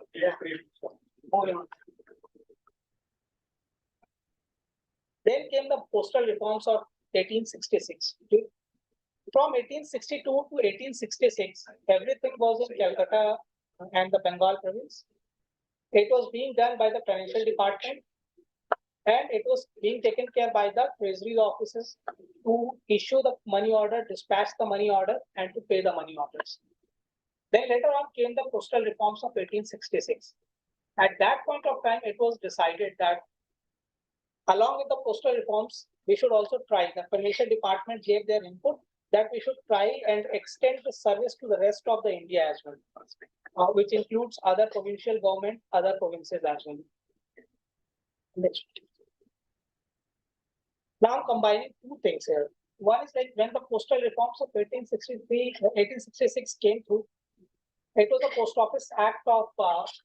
Moving on. Then came the postal reforms of 1866. From 1862 to 1866, everything was in Calcutta and the Bengal province. It was being done by the financial department, and it was being taken care by the treasury offices to issue the money order, dispatch the money order, and to pay the money orders. Then later on came the postal reforms of 1866. At that point of time, it was decided that along with the postal reforms, we should also try, the financial department gave their input that we should try and extend the service to the rest of the India as well, which includes other provincial government, other provinces as well. Next. Now I'm combining two things here. One is like when the postal reforms of 1866 came through, it was the Post Office Act of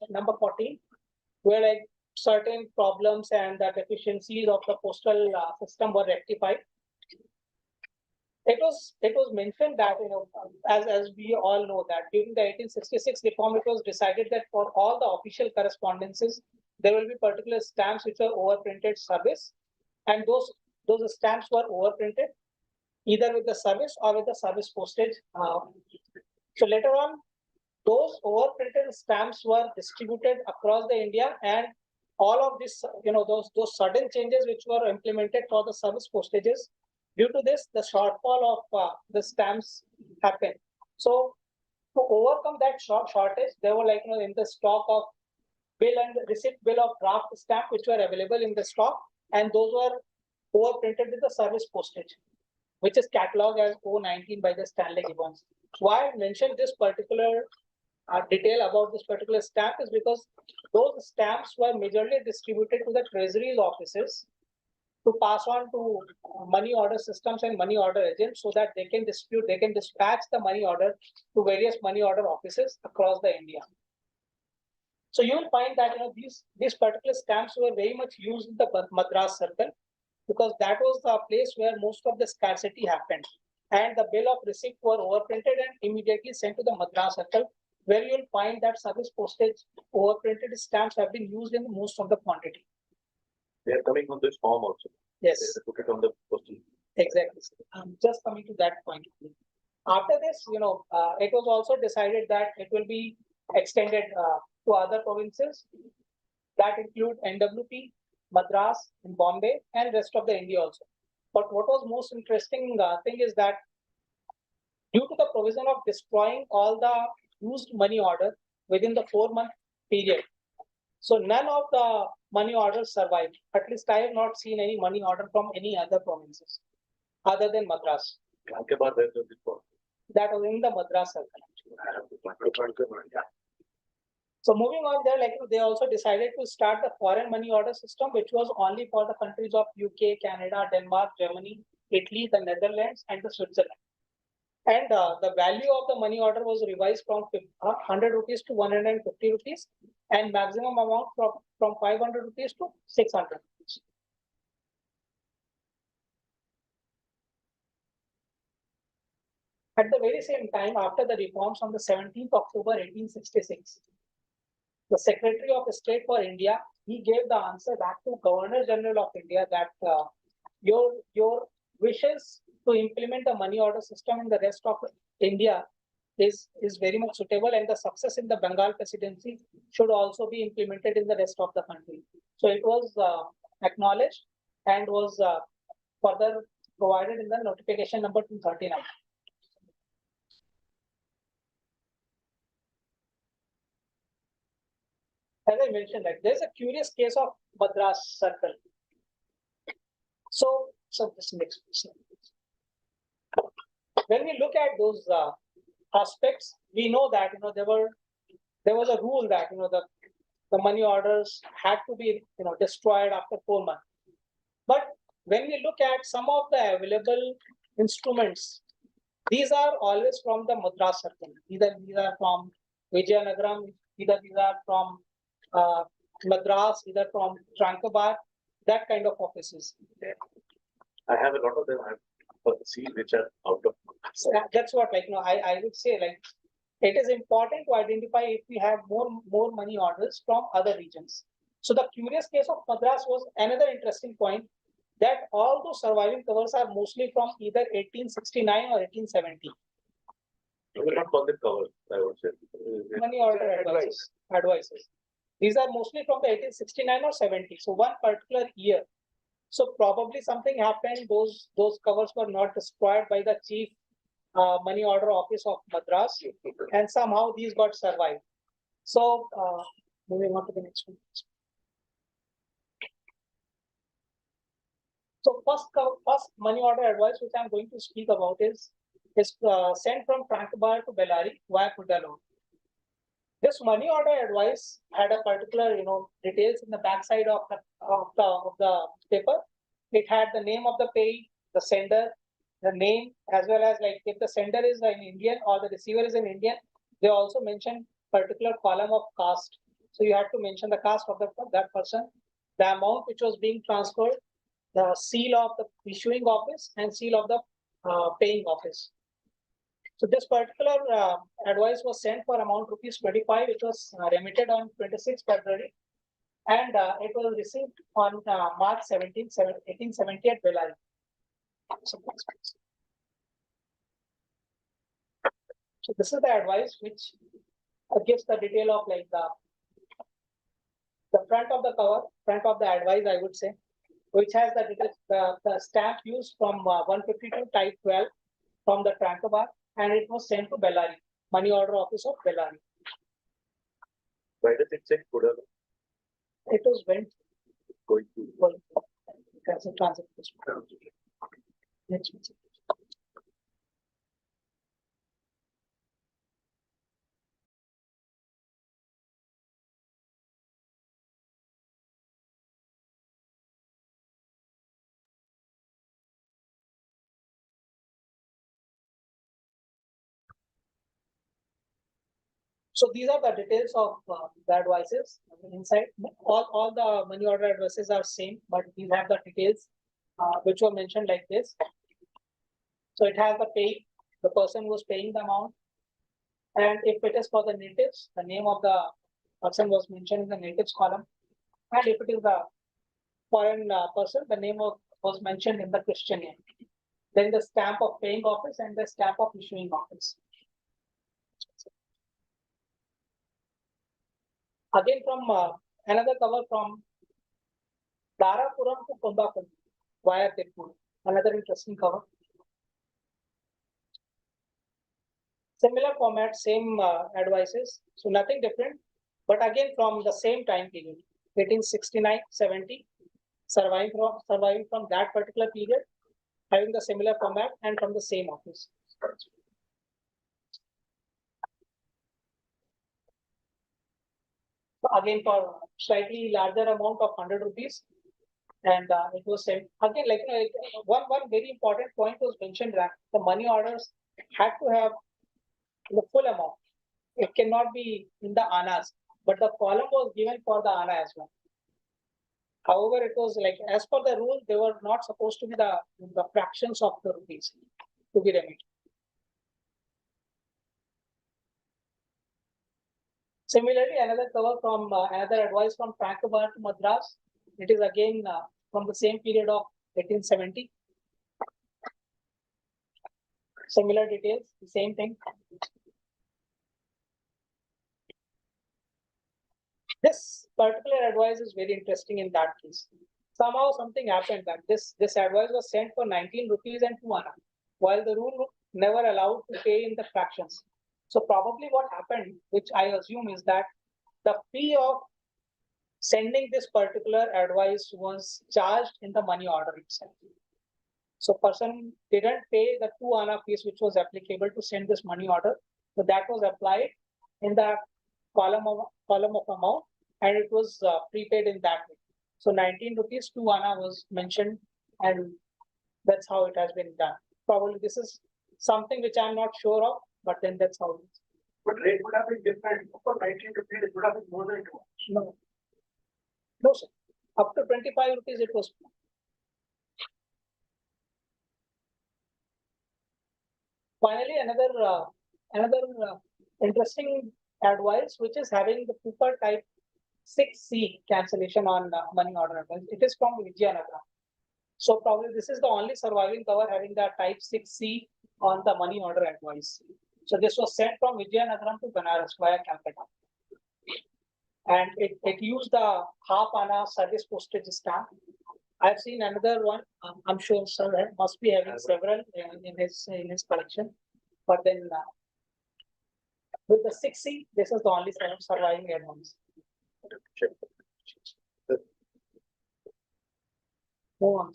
number 14, where like certain problems and the deficiencies of the postal system were rectified. It was mentioned that as we all know that during the 1866 reform, it was decided that for all the official correspondences, there will be particular stamps which are overprinted service, and those stamps were overprinted either with the service or with the service postage. So later on, those overprinted stamps were distributed across the India, and all of this, those sudden changes which were implemented for the service postages. Due to this, the shortfall of the stamps happened. So to overcome that shortage, they were like in the stock of bill and receipt bill of draft stamp which were available in the stock, and those were overprinted with the service postage, which is catalogued as 019 by the Stanley Gibbons. Why I mentioned this particular detail about this particular stamp is because those stamps were majorly distributed to the treasury offices to pass on to money order systems and money order agents so that they can dispatch the money order to various money order offices across the India. So you will find that these particular stamps were very much used in the Madras circle, because that was the place where most of the scarcity happened, and the bill of receipt were overprinted and immediately sent to the Madras circle, where you will find that service postage overprinted stamps have been used in most of the quantity. They are coming on this form also. Yes. They put it on the postal. Exactly. I'm just coming to that point. After this, it was also decided that it will be extended to other provinces that include NWP, Madras, and Bombay, and rest of the India also. But what was most interesting thing is that due to the provision of destroying all the used money order within the 4-month period, so none of the money orders survived. At least I have not seen any money order from any other provinces other than Madras. That was in the Madras circle. So moving on there, they also decided to start the foreign money order system, which was only for the countries of UK, Canada, Denmark, Germany, Italy, the Netherlands, and the Switzerland. And the value of the money order was revised from 100 rupees to 150 rupees, and maximum amount from 500 rupees to 600 rupees. At the very same time, after the reforms on the 17th October 1866, the Secretary of State for India, he gave the answer back to Governor General of India that your wishes to implement the money order system in the rest of India is very much suitable, and the success in the Bengal presidency should also be implemented in the rest of the country. So it was acknowledged and was further provided in the notification number 239. As I mentioned, that there's a curious case of Madras Circle. So this next. When we look at those aspects, we know that there was a rule that the money orders had to be destroyed after 4 months. But when we look at some of the available instruments, these are always from the Madras Circle. Either these are from Vijayanagaram, either these are from Madras, either from Tranquebar, that kind of offices. I have a lot of them. I have seen which are out of. So that's what I would say it is important to identify if we have more money orders from other regions. So the curious case of Madras was another interesting point, that all those surviving covers are mostly from either 1869 or 1870. I will not call them covers, I would say. Money order advices. These are mostly from the 1869 or 70. So one particular year. So probably something happened. Those covers were not destroyed by the chief money order office of Madras, and somehow these got survived. So moving on to the next one. So first money order advice which I'm going to speak about is sent from Tranquebar to Bellary via Kudalur. This money order advice had a particular details in the backside of the paper. It had the name of the payee, the sender, the name, as well as if the sender is an Indian or the receiver is an Indian. They also mentioned particular column of caste. So you have to mention the caste of that person, the amount which was being transferred, the seal of the issuing office, and seal of the paying office. So this particular advice was sent for amount ₹25, which was remitted on 26 February, and it was received on March 17, 1870 at Bellary. So this is the advice which gives the detail of the front of the cover, front of the advice, I would say, which has the details, the stamp used from 152 type 12 from the Tranquebar, and it was sent to Bellary, money order office of Bellary. Why does it say Kudalur? It was went Going to. as a transit. Next one. So these are the details of the advices inside. All the money order advices are same, but these have the details which were mentioned like this. So it has the pay, the person who was paying the amount, and if it is for the natives, the name of the person was mentioned in the natives column, and if it is the foreign person, the name was mentioned in the Christian name. Then the stamp of paying office and the stamp of issuing office. Again, from another cover from Darapuram to Kumbhakonda via Tirupur. Another interesting cover. Similar format, same advices, so nothing different. But again, from the same time period, 1869-70, surviving from that particular period, having the similar format and from the same office. Again, for slightly larger amount of 100 rupees, and it was sent again. One very important point was mentioned that the money orders had to have the full amount. It cannot be in the annas, but the column was given for the anna as well. However, it was as per the rule, they were not supposed to be the fractions of the rupees to be remitted. Similarly, another cover from another advice from Tranquebar to Madras. It is again from the same period of 1870. Similar details, the same thing. This particular advice is very interesting in that case. somehow something happened that this advice was sent for 19 rupees and 2 anna, while the rule never allowed to pay in the fractions. So probably what happened, which I assume, is that the fee of sending this particular advice was charged in the money order itself. So person didn't pay the 2 anna fees which was applicable to send this money order. So that was applied in the column of amount, and it was prepaid in that way. So 19 rupees 2 anna was mentioned, and that's how it has been done. Probably this is something which I'm not sure of, but then that's how it is. But rate would have been different. For 19 rupees, it would have been more than 2. No. No, sir. Up to 25 rupees it was. Finally, another interesting advice, which is having the Cooper type 6C cancellation on money order advice. It is from Vijayanagara. So probably this is the only surviving cover having the type 6C on the money order advice. So this was sent from Vijayanagara to Banaras via Calcutta. And it used the half anna service postage stamp. I've seen another one. I'm sure sir must be having several in his collection. But then with the 6C, this is the only surviving advance. Move on.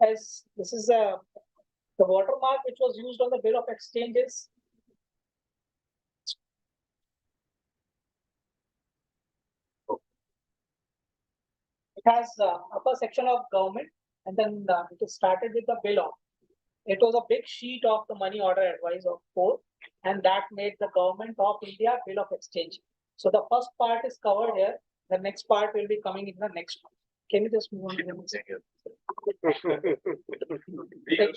As this is the watermark which was used on the bill of exchanges. It has upper section of government, and then it is started with the bill of. It was a big sheet of the money order advice of 4, and that made the government of India bill of exchange. So the first part is covered here. The next part will be coming in the next one. Can you just move on to the next?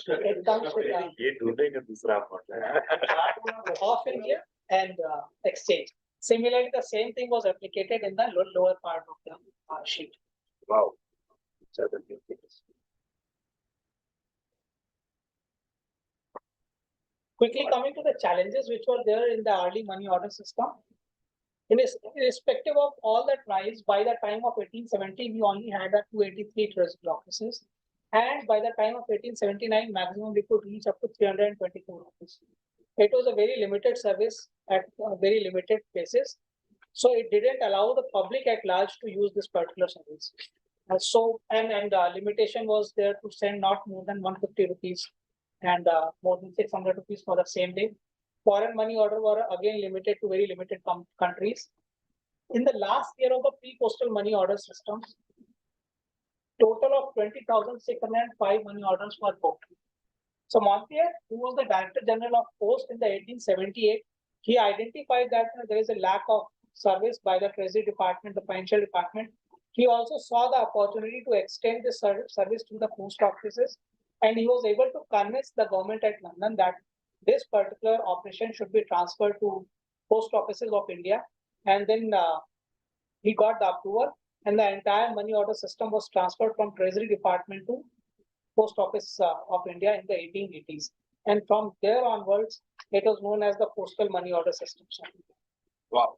It comes with of India and exchange. Similarly, the same thing was applicated in the lower part of the sheet. Wow. Quickly coming to the challenges which were there in the early money order system. Irrespective of all the trials, by the time of 1870, we only had 283 treasury offices. And by the time of 1879, maximum we could reach up to 324 offices. It was a very limited service at very limited places. So it didn't allow the public at large to use this particular service. Limitation was there to send not more than 150 rupees and more than 600 rupees for the same day. Foreign money order were again limited to very limited countries. In the last year of the pre-postal money order systems, total of 20,605 money orders were booked. So Montier, who was the Director General of Post in the 1878, he identified that there is a lack of service by the Treasury Department, the Financial Department. He also saw the opportunity to extend this service to the post offices, and he was able to convince the government at London that this particular operation should be transferred to post offices of India. And then he got the approval, and the entire money order system was transferred from Treasury Department to Post Office of India in the 1880s. And from there onwards, it was known as the postal money order system. Wow.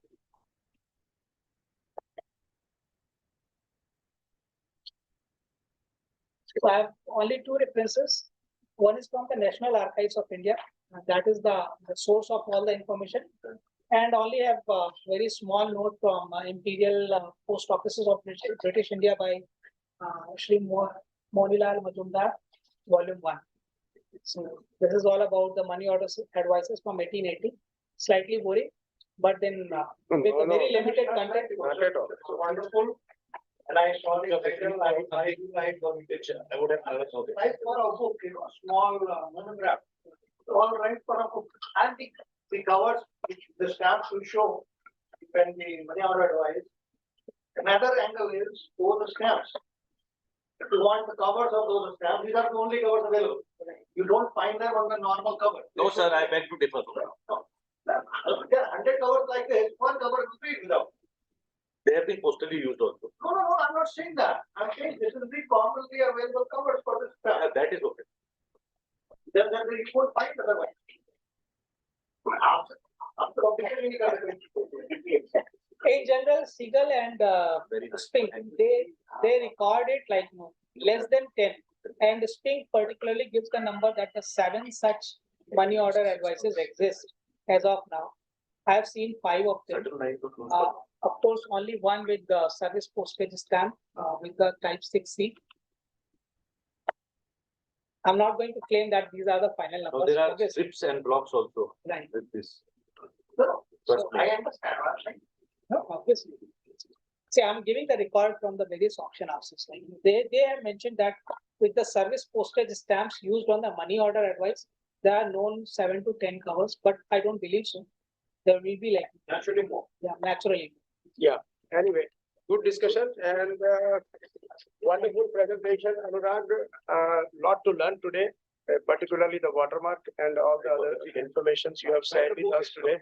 So I have only 2 references. One is from the National Archives of India. That is the source of all the information. And only have a very small note from Imperial Post Offices of British India by Sri Monilal Majumdar, Volume 1. So this is all about the money order advices from 1880. Slightly boring, but then with a very limited content. Not at all. So wonderful. And I saw the picture. I got the picture. I would have never saw it. Right for a book, small monograph. All right for a book. And the covers, the stamps will show when the money order advice. Another angle is over the stamps. If you want the covers of those stamps, these are the only covers available. You don't find them on the normal cover. No, sir, I beg to differ. No. There are 100 covers like this, one cover is free without. They have been postally used also. No, I'm not saying that. I'm saying this is the commonly available covers for this stamp. That is okay. Then you won't find otherwise. After in general, Seagull and Spink, they record it like less than 10. And Spink particularly gives the number that the 7 such money order advices exist as of now. I have seen 5 of them. Of course, only one with the service postage stamp with the type 6C. I'm not going to claim that these are the final No, numbers. there are obviously. strips and blocks also Right. with this. So I understand. No, obviously. See, I'm giving the record from the various auction houses. Like they have mentioned that with the service postage stamps used on the money order advice, there are known 7 to 10 covers, but I don't believe so. There will be like Naturally more. yeah, naturally. Anyway, good discussion and wonderful presentation, Anurag. Lot to learn today, particularly the watermark and all the other informations you have shared with us today.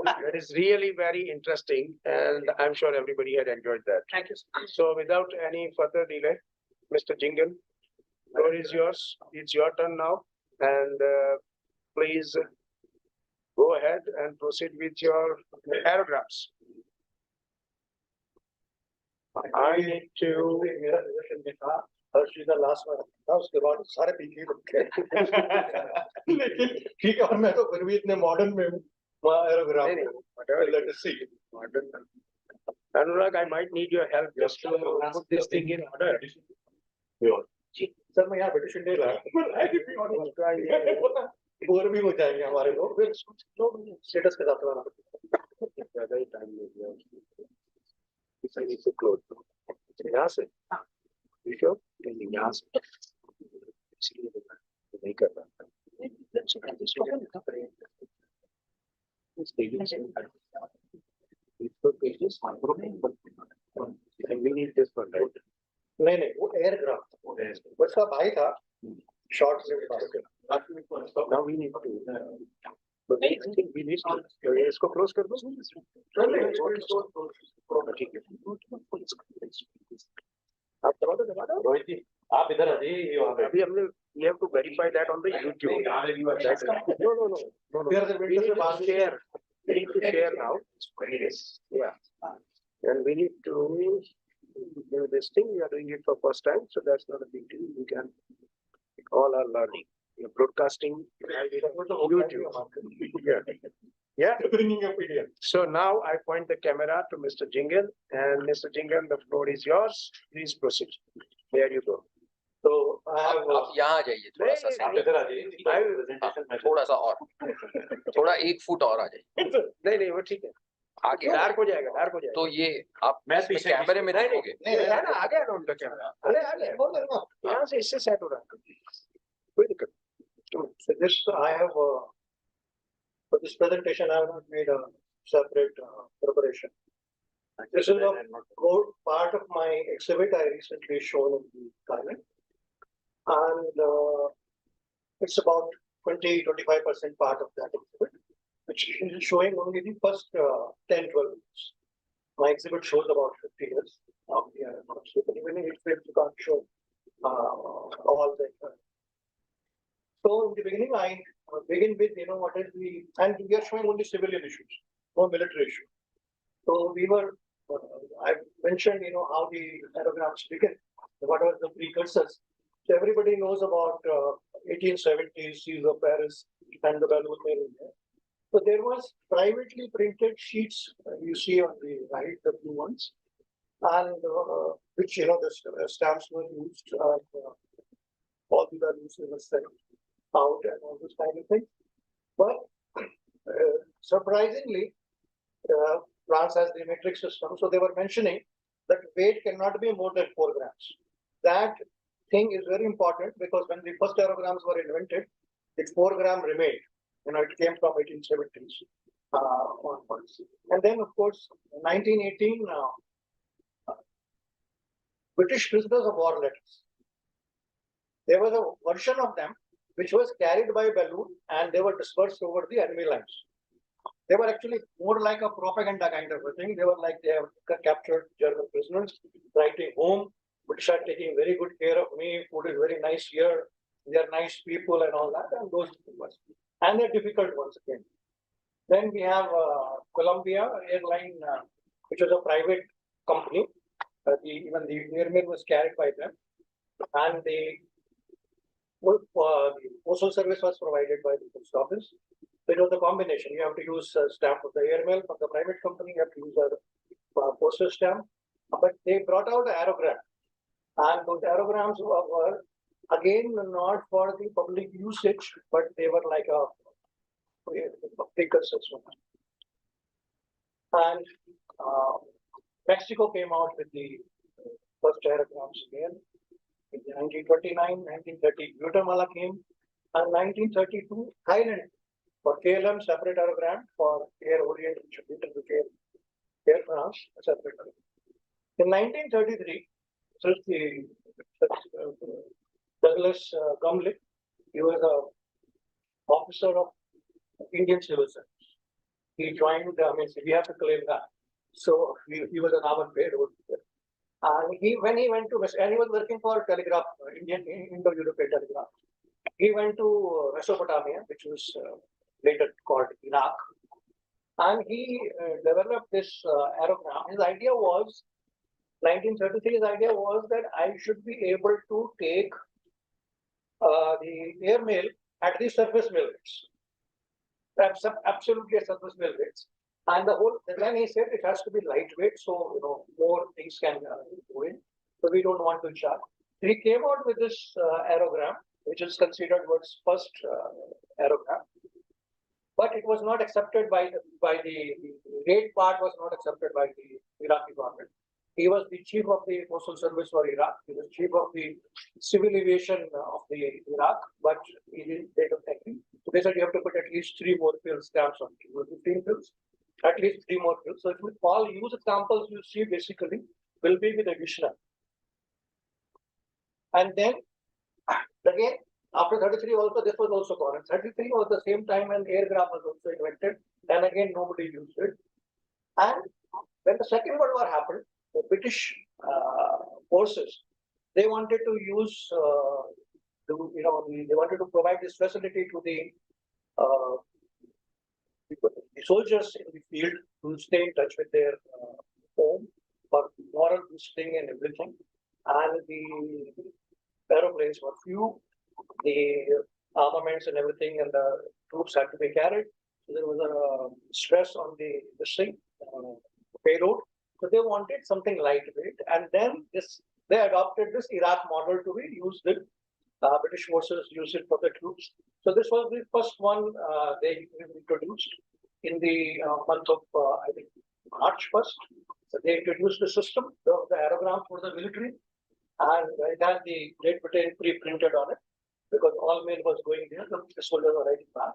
That is really very interesting, and I'm sure everybody had enjoyed that. Thank you. So without any further delay, Mr. Jhingan, floor is yours. It's your turn now, and please go ahead and proceed with your aerograms. I need to. मेरा suggestion ये था हर्षी का last में था उसके बाद सारे पीछे रखे लेकिन ठीक है और मैं तो फिर भी इतने मॉडर्न में हूँ aerograph let us see Anurag, I might need your help just to put this thing in order. Sir मैं यहाँ ब्रिटिश इंडिया लाया बोर भी हो जाएंगे हमारे लोग फिर स्टेटस के साथ वाला I need to close. यहाँ से यहाँ से इसलिए नहीं कर रहा we need this one, right? नहीं वो एयरग्राफ उसका भाई था शॉर्ट से Now we need to. But I think we need to. इसको close कर दो. ठीक है. आप दबा दो. रोहित जी, आप इधर आ जाइए वहाँ पे। अभी हमने we have to verify that on the YouTube. No. We need to share. We need to share now. Yeah. And we need to do this thing. We are doing it for first time, so that's not a big deal. We can all are learning. You're broadcasting YouTube. Yeah. bringing up PDF So now I point the camera to Mr. Jhingan, and Mr. Jhingan, the floor is yours. Please proceed. There you go. तो I have आप यहाँ आ जाइए थोड़ा सा आप इधर आ जाइए। थोड़ा सा और थोड़ा 1 फुट और आ जाइए नहीं वो ठीक है. आगे डार्क हो जाएगा. तो ये आप मैं इसमें पीछे- कैमरे में देखोगे नहीं है ना, आ गया ना उनका कैमरा. अरे आ गया. यहाँ से इससे सेट हो रहा है. कोई दिक्कत. So this I have for this presentation I have not made a separate preparation. This is a part of my exhibit I recently shown in the garden, and it's about 20-25% part of that exhibit, which is showing only the first 10-12 years. My exhibit shows about 50 years of the aerographs. So even if you can't show all the. So in the beginning, I begin with what is the, and we are showing only civilian issues, no military issue. So we were, I mentioned how the aerograms begin, what were the precursors. So everybody knows about 1870s Seas of Paris and the balloon mail. So there was privately printed sheets you see on the right, the blue ones, and which the stamps were used. All the values were sent out and all this kind of thing. But surprisingly, France has the metric system, so they were mentioning that weight cannot be more than 4 grams. That thing is very important because when the first aerograms were invented, its 4 gram remained. It came from 1870s onwards. And then, of course, 1918, British prisoners of war letters. There was a version of them which was carried by balloon and they were dispersed over the enemy lines. They were actually more like a propaganda kind of a thing. They were like they have captured German prisoners, writing home, British are taking very good care of me, food is very nice here, they are nice people and all that, and those ones. And they're difficult ones again. Then we have Columbia airline, which which was a private company. Even the airmail was carried by them, and the postal service was provided by the post office. So it was a combination. You have to use a stamp of the airmail from the private company. You have to use a postal stamp. But they brought out an aerogram, and those aerograms were again not for the public usage, but they were like a precursors. And Mexico came out with the first aerograms again. In 1929, 1930, Guatemala came, and 1932, Thailand for KLM separate aerogram, for Air Orient, which is Air France, a separate aerogram. In 1933, so the Douglas Gumlick, he was an officer of Indian Civil Service. He joined, we have to claim that. So he was an hour paid. And when he went to, and he was working for Telegraph, Indo-European Telegraph. He went to Mesopotamia, which was later called Iraq. And he developed this aerogram. His idea was, 1933, his idea was that I should be able to take the airmail at the surface mail rates. Absolutely at surface mail rates. And then he said it has to be lightweight, so more things can go in. So we don't want to charge. He came out with this aerogram, which is considered was first aerogram, but it was not accepted by the rate part was not accepted by the Iraqi government. He was the chief of the postal service for Iraq. He was chief of the civil aviation of the Iraq, but he didn't take a agree. So they said you have to put at least 3 more fill stamps on it. 15 fills. At least 3 more fills. So if you all use examples, you see basically will be with additional. And then again, after 33 also, this was also common. 33 was the same time when Aerogrammes was also invented. Then again, nobody used it. And when the Second World War happened, the British forces, they wanted to use, they wanted to provide this facility to the soldiers in the field to stay in touch with their home for moral boosting and everything. And the aeroplanes were few, the armaments and everything, and the troops had to be carried. So there was a stress on the payload. So they wanted something lightweight, and then they adopted this Iraq model to be used. The British forces used it for the troops. So this was the first one they introduced in the month of I think March 1st. So they introduced the system of the aerogram for the military, and it had the Great Britain pre-printed on it because all mail was going there. The soldiers were writing back,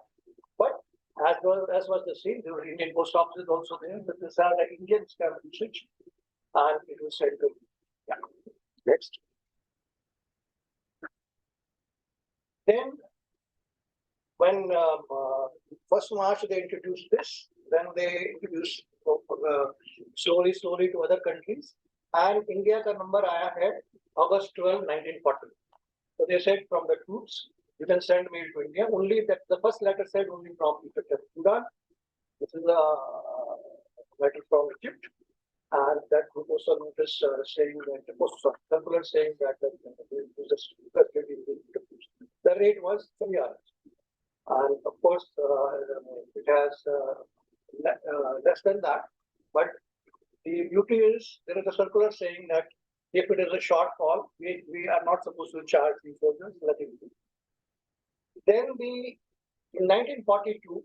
but as was the same, there were Indian post offices also there, but this had an Indian stamp usage, and it was sent to, yeah. Next. Then, when 1st March they introduced this, then they introduced slowly to other countries, and India ka number aaya hai August 12, 1940. So they said from the troops, you can send mail to India. Only that the first letter said only from Sudan. This is a letter from Egypt, and that proposal notice saying that circular saying that the rate was 3 hours, and of course it has less than that. But the beauty is there is a circular saying that if it is a short call, we are not supposed to charge the soldiers. Nothing. Then in 1942,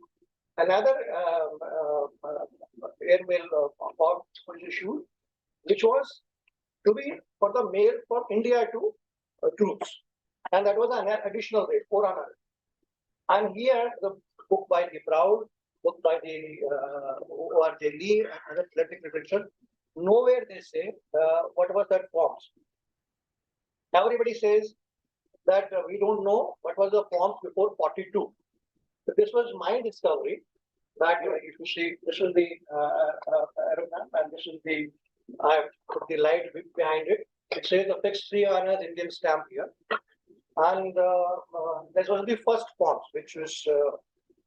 another airmail was issued, which was to be for the mail from India to troops, and that was an additional rate, 400. And here the book by the Proud, book by the O.R.J. Lee, and other Philatelic literature, nowhere they say what was that forms. Everybody says that we don't know what was the forms before 42. So this was my discovery that if you see, this is the aerogram, and this is the, I have put the light behind it. It says the fixed 3 hours Indian stamp here. And this was the first forms, which was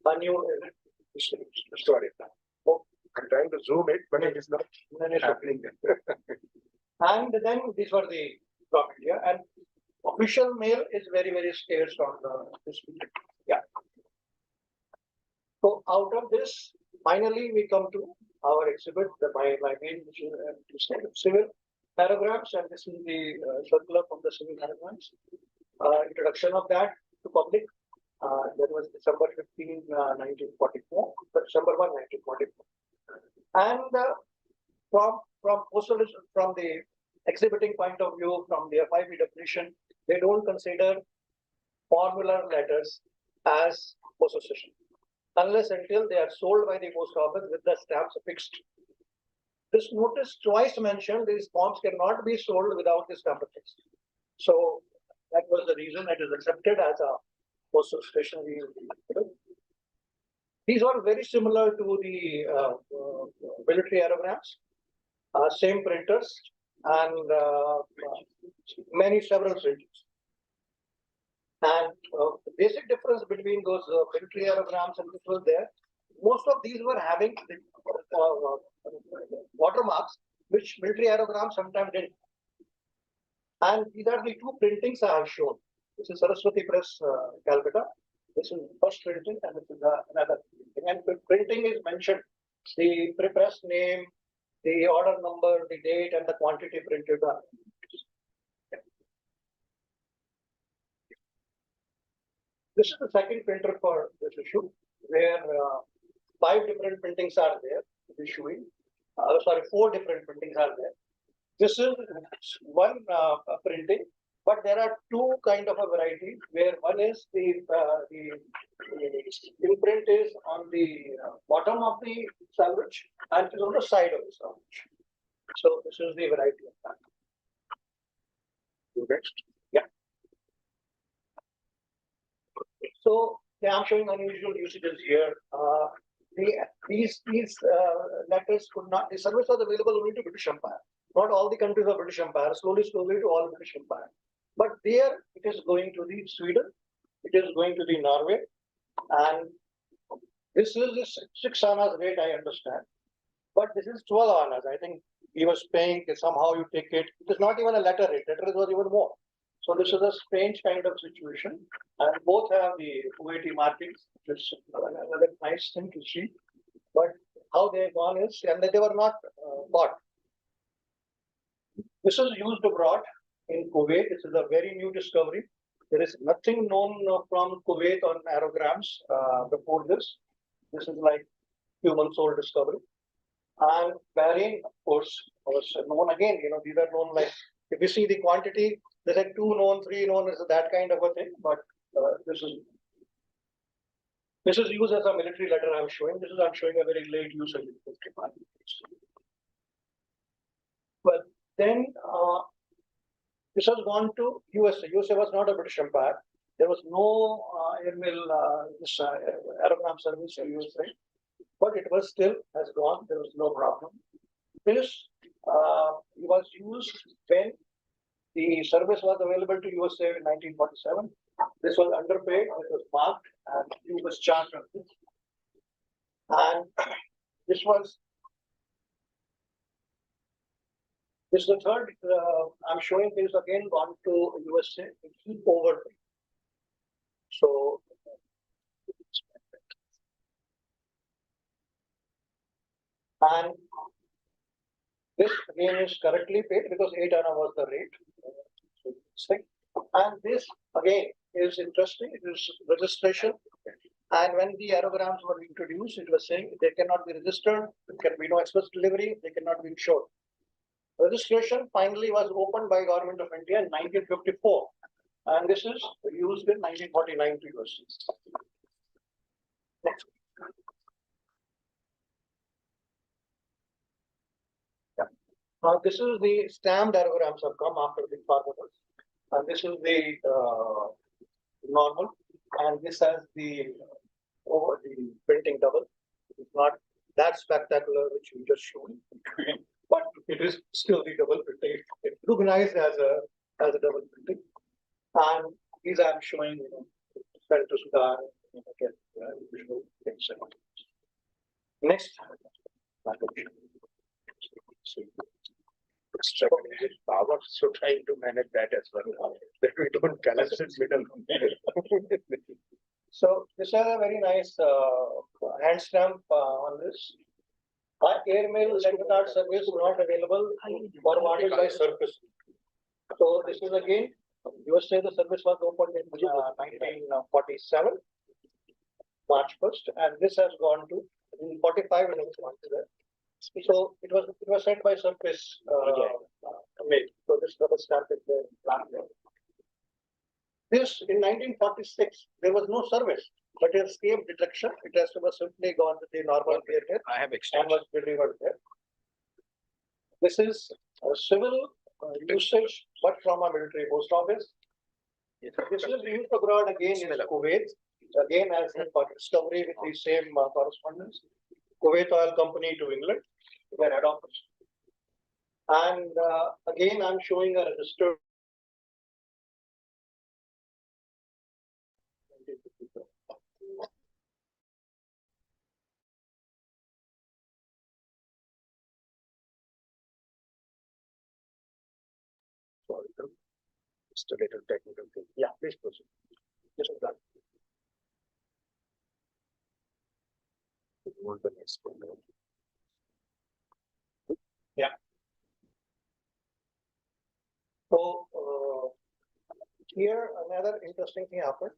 a new story. I'm trying to zoom it, but it is not happening. And then these were the raw media, and official mail is very, very scarce on this meeting. Yeah. So out of this, finally we come to our exhibit, my main, which is civil Aerogrammes, and this is the circular from the civil Aerogrammes. Introduction of that to public. That was December 15, 1944, December 1, 1944. And from the exhibiting point of view, from the FIB definition, they don't consider formular letters as possession, unless until they are sold by the post office with the stamps affixed. This notice twice mentioned these forms cannot be sold without the stamp affixed. So that was the reason it is accepted as a postal stationery. These are very similar to the military aerograms, same printers and several printers. And the basic difference between those military aerograms and this was there, most of these were having watermarks, which military aerograms sometimes didn't. And these are the two printings I have shown. This is Saraswati Press, Calcutta. This is the first printing, and this is another printing. And the printing is mentioned, the press name, the order number, the date, and the quantity printed. This is the second printer for this issue, where 5 different printings are there issuing. 4 different printings are there. This is one printing, but there are 2 kind of a variety, where one is the imprint is on the bottom of the salvage and it is on the side of the salvage. So this is the variety of that. Next. Yeah. So yeah, I'm showing unusual usages here. These letters could not. The service was available only to British Empire. Not all the countries of British Empire. Slowly to all British Empire. But there it is going to the Sweden. It is going to the Norway, and this is 6 annas rate, I understand. But this is 12 annas. I think he was paying somehow you take it. It is not even a letter rate. Letter rate was even more. So this is a strange kind of situation, and both have the Kuwaiti markings, which is another nice thing to see. But how they have gone is, and they were not bought. This is used abroad in Kuwait. This is a very new discovery. There is nothing known from Kuwait on aerograms before this. This is like few months old discovery. And Bahrain, of course, was known again. These are known like, if you see the quantity, there's like 2 known, 3 known, is that kind of a thing. But this is used as a military letter I'm showing. I'm showing a very late use of it. Well, then this has gone to USA. USA was not a British Empire. There was no airmail aerogram service in USA, but it was still has gone. There was no problem. This was used when the service was available to USA in 1947. This was underpaid. It was marked, and it was charged on this. And this is the third. I'm showing this again gone to USA. Keep over. So and this again is correctly paid because 8 anna was the rate. And this again is interesting. It is registration. And when the aerograms were introduced, it was saying they cannot be registered. There can be no express delivery. They cannot be insured. Registration finally was opened by Government of India in 1954, and this is used in 1949 to US. Next. Yeah. Now this is the stamped aerograms have come after the formulas, and this is the normal, and this has the printing double. It's not that spectacular which we just showed. But it is still the double printing. It's recognized as a double printing. And these I'm showing, sent to Sudan, visual things. Next. Struggling with power, so trying to manage that as well, that we don't collapse in middle. So this is a very nice hand stamp on this. Airmail letter card service not available, forwarded by surface. So this is again, you say the service was opened in 1947, March 1st, and this has gone to in 45 and it's gone to there. So it was sent by surface mail. So this rubber stamp is there. This in 1946 there was no service, but it escaped detection. It has to have simply gone to the normal period I have and extension. was delivered there. This is a civil usage, but from a military post office. This is used abroad again in Kuwait, again as for discovery with the same correspondence. Kuwait Oil Company to England, their head office. And again, I'm showing a registered. Sorry, just a little technical thing. Yeah, please proceed. This is done. Want the next one. So here another interesting thing happened.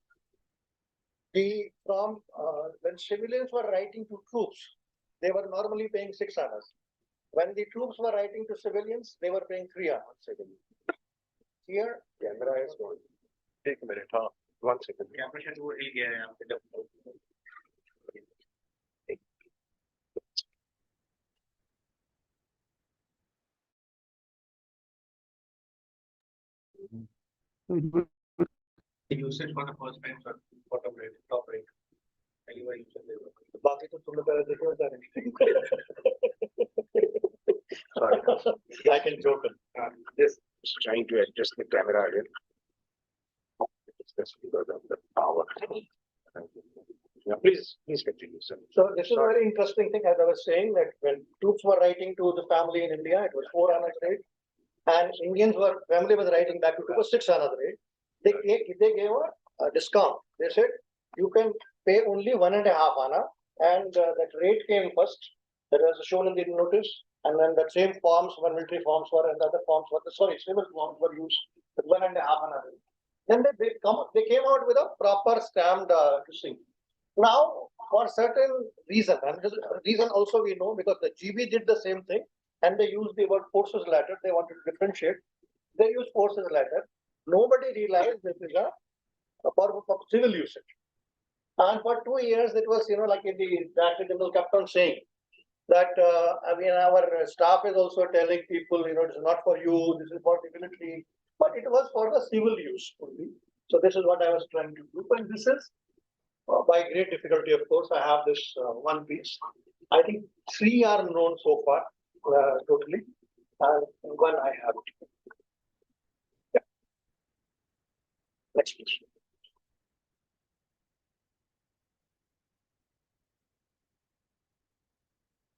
When civilians were writing to troops, they were normally paying 6 annas. When the troops were writing to civilians, they were paying 3 annas. Here, Camera is going. Take a minute, huh? 1 second. The usage for the first time, sir, bottom rate, top rate. Anyway, you said they were. बाकी तो तुमने पहले देखा होता है। Sorry. I can joke. Just trying to adjust the camera again. It's just because of the power. Yeah, please continue, sir. So this is a very interesting thing, as I was saying, that when troops were writing to the family in India, it was 4 annas rate, and family was writing back to it was 6 annas rate. They gave a discount. They said you can pay only 1.5 anna, and that rate came first. That was shown in the notice, and then the same forms, military forms were, and the other forms were, civil forms were used with 1.5 anna rate. Then they came out with a proper stamped thing. Now, for certain reason, and this reason also we know because the GB did the same thing, and they used the word forces letter. They wanted to differentiate. They used forces letter. Nobody realized this is a form of civil usage. And for 2 years, it was, like the Director General kept on saying that, our staff is also telling people, it's not for you, this is for the military, but it was for the civil use only. So this is what I was trying to do. And this is, by great difficulty, of course, I have this one piece. I think 3 are known so far, totally. And one I have. Yeah. Next piece.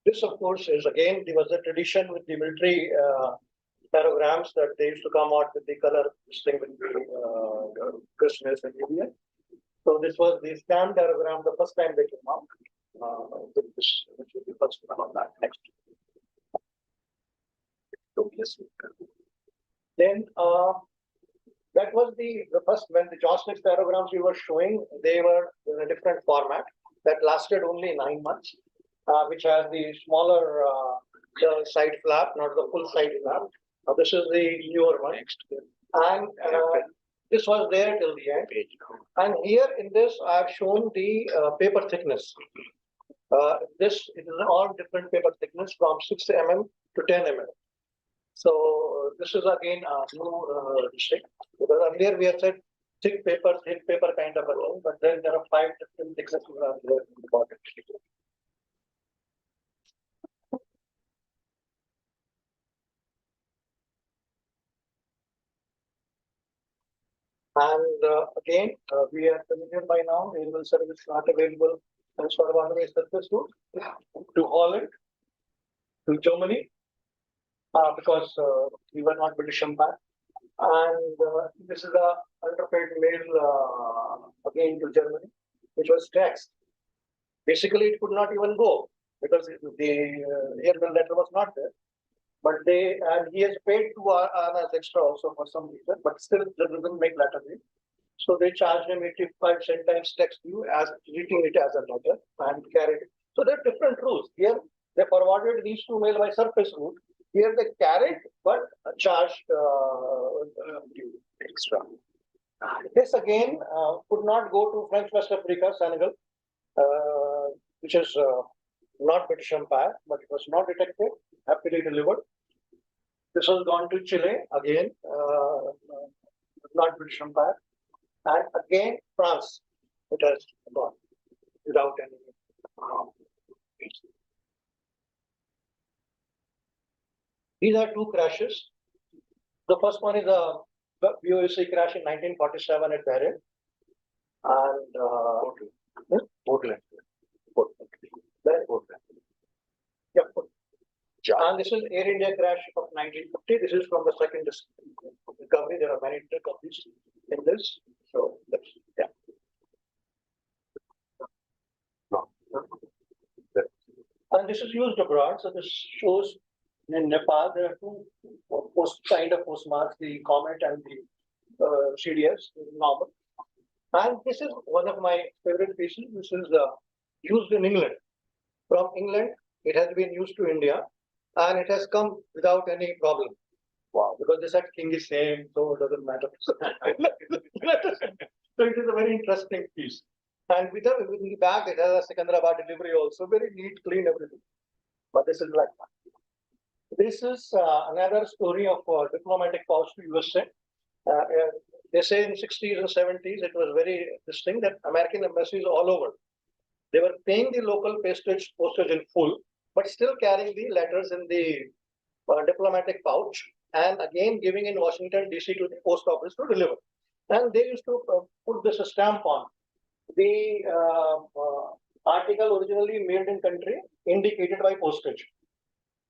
This, of course, is again, there was a tradition with the military aerogrammes that they used to come out with the color thing with the Christmas and New Year. So this was the stamped aerogram the first time they came out. Which will be first one on that next. So, yes. Then that was the first when the joysticks aerograms we were showing, they were in a different format that lasted only 9 months. Which has the smaller the side flap, not the full side flap. This is the newer one. And this was there till the end. And here in this, I have shown the paper thickness. This it is all different paper thickness from 6 mm to 10 mm. So this is again a new stick. Because earlier we have said thick paper kind of a thing, but then there are 5 different thicknesses there in the bottom. And again, we are familiar by now, aerial service not available as far as surface to Holland. to Germany because we were not British Empire. And this is a underpaid mail again to Germany, which was taxed. Basically, it could not even go because the airmail letter was not there. But he has paid to as extra also for some reason, but still that doesn't make letter rate. So they charged him 85 cent times tax due as treating it as a letter and carried it. So there are different rules. Here they forwarded these two mail by surface route. Here they carried but charged due extra. This again could not go to French West Africa, Senegal, which is not British Empire, but it was not detected, happily delivered. This has gone to Chile, again, not British Empire. And again, France, it has gone without any harm. These are two crashes. The first one is a VOC crash in 1947 at Bahrain. And Portland. Yeah. And this is Air India crash of 1950. This is from the second recovery. There are many recoveries in this. So that's And this is used abroad. So this shows in Nepal there are two kind of postmarks, the Comet and the CDS, normal. And this is one of my favorite pieces. This is used in England. From England, it has been used to India, and it has come without any problem. Wow! Because they said king is same, so it doesn't matter. So it is a very interesting piece. And with the back, it has a Secunderabad delivery also, very neat, clean, everything. But this is like that. This is another story of diplomatic pouch to USA. They say in 60s and 70s, it was very this thing that American embassies all over. They were paying the local postage in full, but still carrying the letters in the diplomatic pouch and again giving in Washington, D.C. to the post office to deliver. And they used to put this stamp on. The article originally made in country indicated by postage.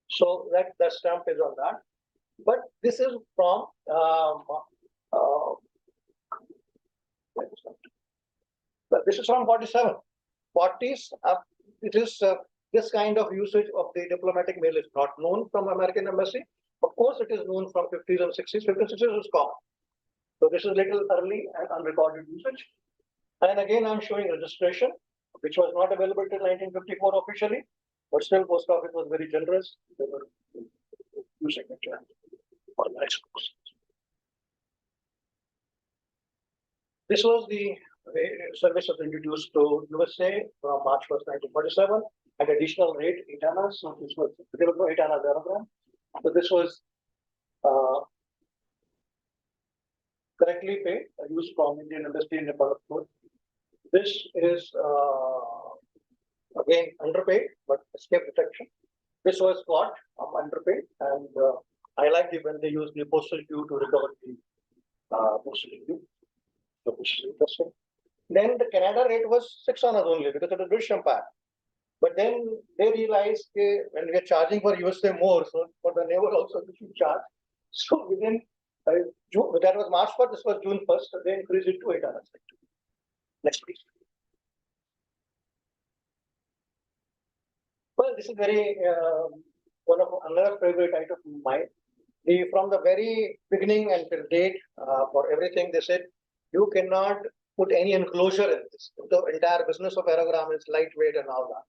So that the stamp is on that. But this is from this is from 47. 40s, it is this kind of usage of the diplomatic mail is not known from American embassy. Of course, it is known from 50s and 60s. 50s and 60s is common. So this is little early and unrecorded usage. And again, I'm showing registration, which was not available till 1954 officially, but still post office was very generous. They were using it for nice books. This was the service was introduced to USA from March 1st, 1947 at additional rate 8 annas. So this was there was no 8 annas aerogram. So this was correctly paid, used from Indian Embassy in Nepal. This is again underpaid, but escape detection. This was caught underpaid, and I like it when they use the postal due to recover the postal due. So this is interesting. Then the Canada rate was 6 annas only because of the British Empire. But then they realized when we are charging for USA more, so for the naval also we should charge. So within June, that was March 1st, this was June 1st, so they increased it to 8 annas. Next please. Well, this is very one of another favorite item of mine. From the very beginning until date, for everything they said, you cannot put any enclosure in this. The entire business of aerogram is lightweight and all that.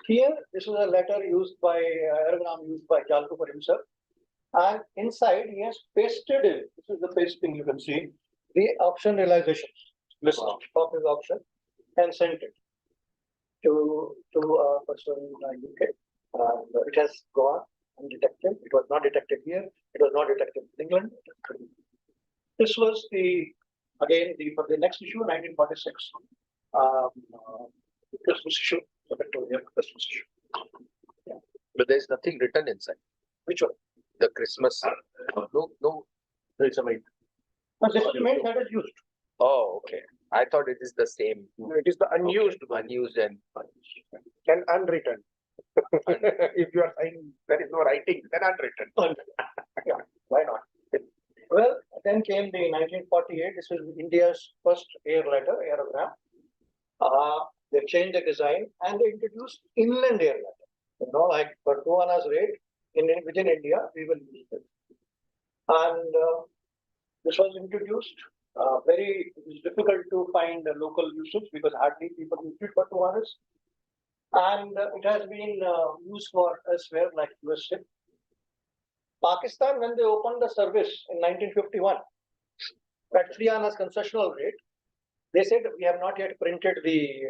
Here, this is a letter used by aerogram used by Jalku for himself. And inside, he has pasted in, this is the pasting you can see, the auction realizations list of his auction and sent it to a person in UK. It has gone undetected. It was not detected here. It was not detected in England. This was again for the next issue, 1946. Christmas issue. Christmas issue. Yeah. But there's nothing written inside. Which one? The Christmas. No. It's a mate. No, this is the main that is used. Oh, okay. I thought it is the same. It is the unused, Unused and and unwritten. If you are saying there is no writing, then unwritten. Yeah, why not? Well, then came the 1948. This was India's first air letter, aerogram. They changed the design and they introduced inland air letter. You know, like for 2 annas rate within India, we will use it. And this was introduced. It was difficult to find local usage because hardly people use it for 2 annas. And it has been used for elsewhere like USA. Pakistan, when they opened the service in 1951, at 3 annas concessional rate, they said we have not yet printed the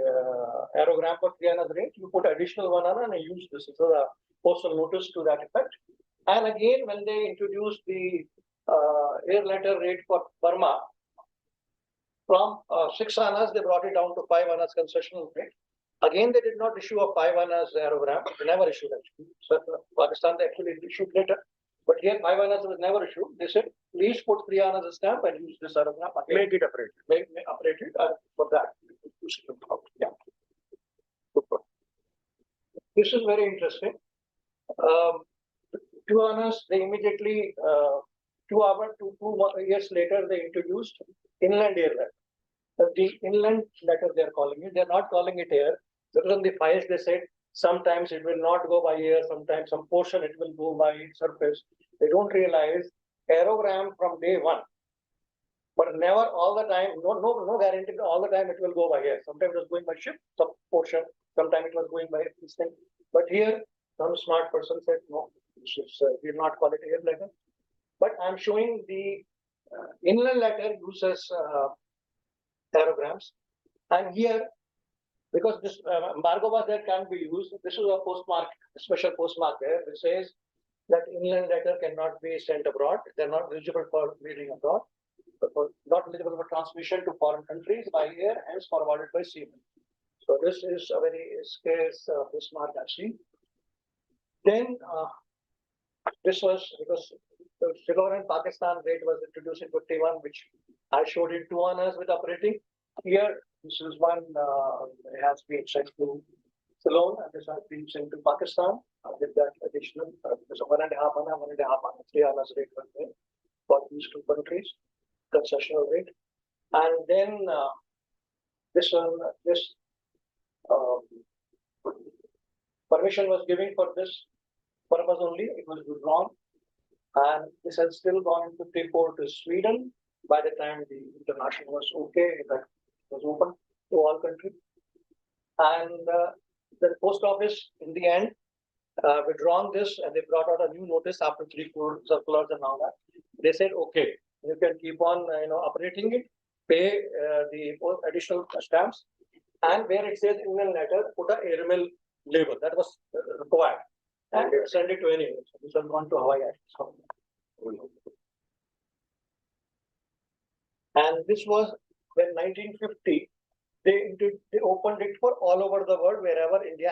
aerogram for 3 annas rate. You put additional 1 anna and use this. So the postal notice to that effect. And again, when they introduced the air letter rate for Burma, from 6 annas, they brought it down to 5 annas concessional rate. Again, they did not issue a 5 annas aerogram. They never issued actually. So Pakistan, they actually issued later. But here, 5 annas was never issued. They said, please put 3 annas stamp and use this aerogram. Make it operate. Make operate it for that. Yeah. Super. This is very interesting. 2 annas, they immediately, 2 years later, they introduced inland air letter. The inland letter they are calling it. They are not calling it air. Because on the files they said sometimes it will not go by air, sometimes some portion it will go by surface. They don't realize aerogram from day one, but never all the time. No guarantee that all the time it will go by air. Sometimes it was going by ship, some portion. Sometimes it was going by this thing. But here, some smart person said no. We will not call it air letter. But I'm showing the inland letter uses aerograms, and here, because this embargo was there can't be used, this is a postmark, a special postmark there, which says that inland letter cannot be sent abroad. They're not eligible for reading abroad, not eligible for transmission to foreign countries by air, hence forwarded by seamen. So this is a very scarce postmark actually. Then this was because the Singapore and Pakistan rate was introduced in 51, which I showed in 2 annas with operating. Here, this is one has been sent to Ceylon and this has been sent to Pakistan with that additional 1.5 anna, 1.5 anna, 3 annas rate was there for these 2 countries, concessional rate. And then this permission was given for this purpose only, it was withdrawn. And this has still gone into report to Sweden by the time the international was okay, that was open to all countries. And the post office in the end withdrawn this and they brought out a new notice after 3-4 circulars and all that. They said, okay, you can keep on operating it, pay the additional stamps, and where it says inland letter, put a airmail label. That was required. And send it to anyone. So this has gone to Hawaii. And this was when 1950, they opened it for all over the world, wherever India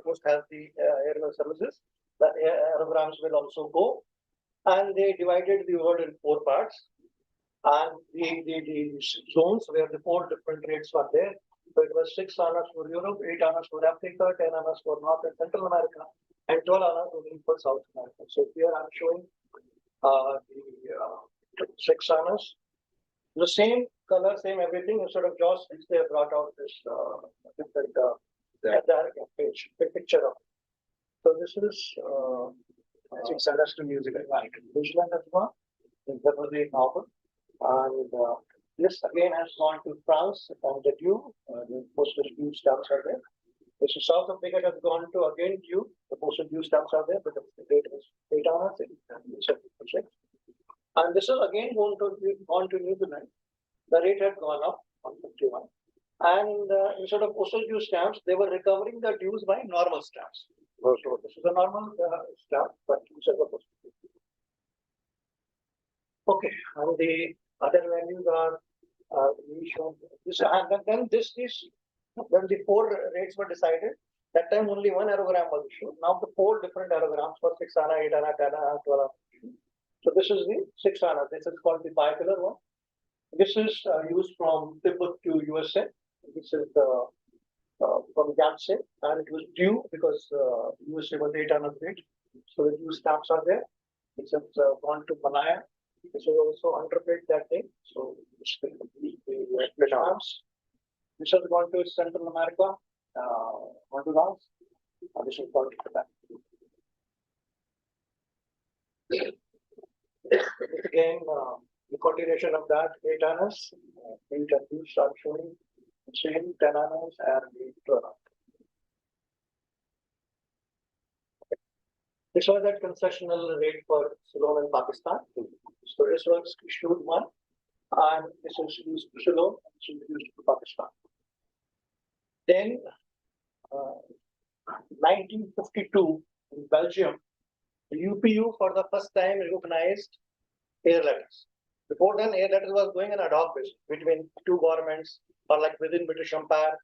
Post has the airmail services. The aerograms will also go. And they divided the world in 4 parts. And the zones where the 4 different rates were there. So it was 6 annas for Europe, 8 annas for Africa, 10 annas for North and Central America, and 12 annas only for South America. So here I'm showing the 6 annas. The same color, same everything. Instead of jaws, they have brought out this different page, the picture of it. So this is 6 annas to New Zealand. New Zealand as well. That was the novel. And this again has gone to France and the due. The postal due stamps are there. This is South Africa has gone to again due. The postal due stamps are there, but the date is 8 annas. And this is again gone to New Zealand. The rate had gone up on 51. And instead of postal due stamps, they were recovering the dues by normal stamps. So this is a normal stamp, but instead of postal due. Okay, and the other values are we shown this, and then when the 4 rates were decided, that time only 1 aerogram was issued. Now the 4 different aerograms for 6 anna, 8 anna, 10 anna, 12 anna. So this is the 6 anna. This is called the bipolar one. This is used from Tibet to USA. This is the from Yamse, and it was due because USA was 800 rate. So the due stamps are there. It's gone to Malaya. This was also underpaid that day. So the stamps. This has gone to Central America, Honduras. This is gone to that. Again, the continuation of that 8 annas, interviews are showing the same 10 annas and the 12 annas. This was that concessional rate for Ceylon and Pakistan. So this was issued one, and this is used to Ceylon, and this is used to Pakistan. Then, 1952 in Belgium, the UPU for the first time recognized air letters. Before then, air letters was going on ad hoc basis between two governments or like within British Empire.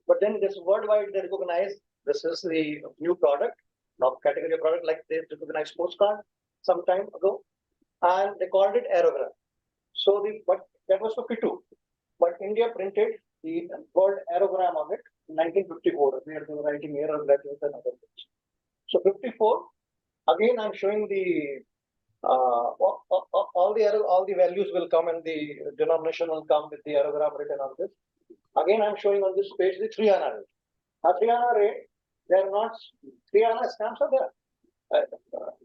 But then this worldwide they recognized this is the new product, of category of product, like they recognized postcard some time ago, and they called it Aerogram. So but that was 52. But India printed the word Aerogram on it in 1954. They were writing air letters and other things. So 54. Again, I'm showing the all the values will come and the denomination will come with the aerogram written on this. Again, I'm showing on this page the 3 anna rate. Now 3 anna rate, they are not 3 anna stamps are there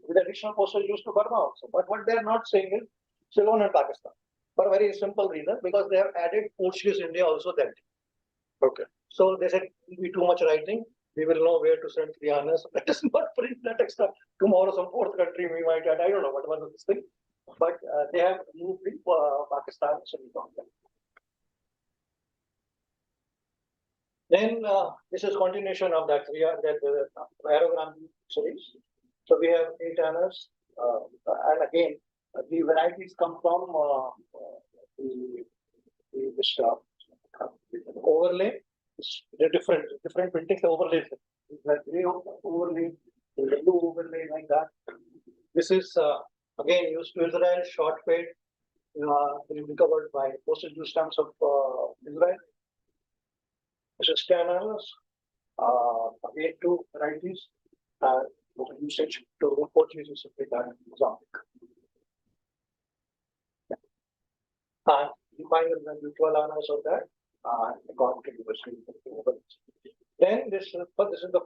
with additional postage used to Burma also. But what they are not saying is Ceylon and Pakistan for a very simple reason, because they have added Portuguese India also that day. Okay. So they said it will be too much writing. We will know where to send 3 annas. Let us not print that extra. Tomorrow, some fourth country we might add. I don't know what was this thing. But they have moved to Pakistan. So we found them. Then this is continuation of that aerogram series. So we have 8 annas. And again, the varieties come from this overlay. They're different printings, overlays. Like gray overlay, blue overlay, like that. This is again used to Israel, short paid, recovered by postage due stamps of Israel. This is 10 annas, again 2 varieties, usage to Portuguese is simply done in Mozambique. And you find the 12 annas of that. Then this is the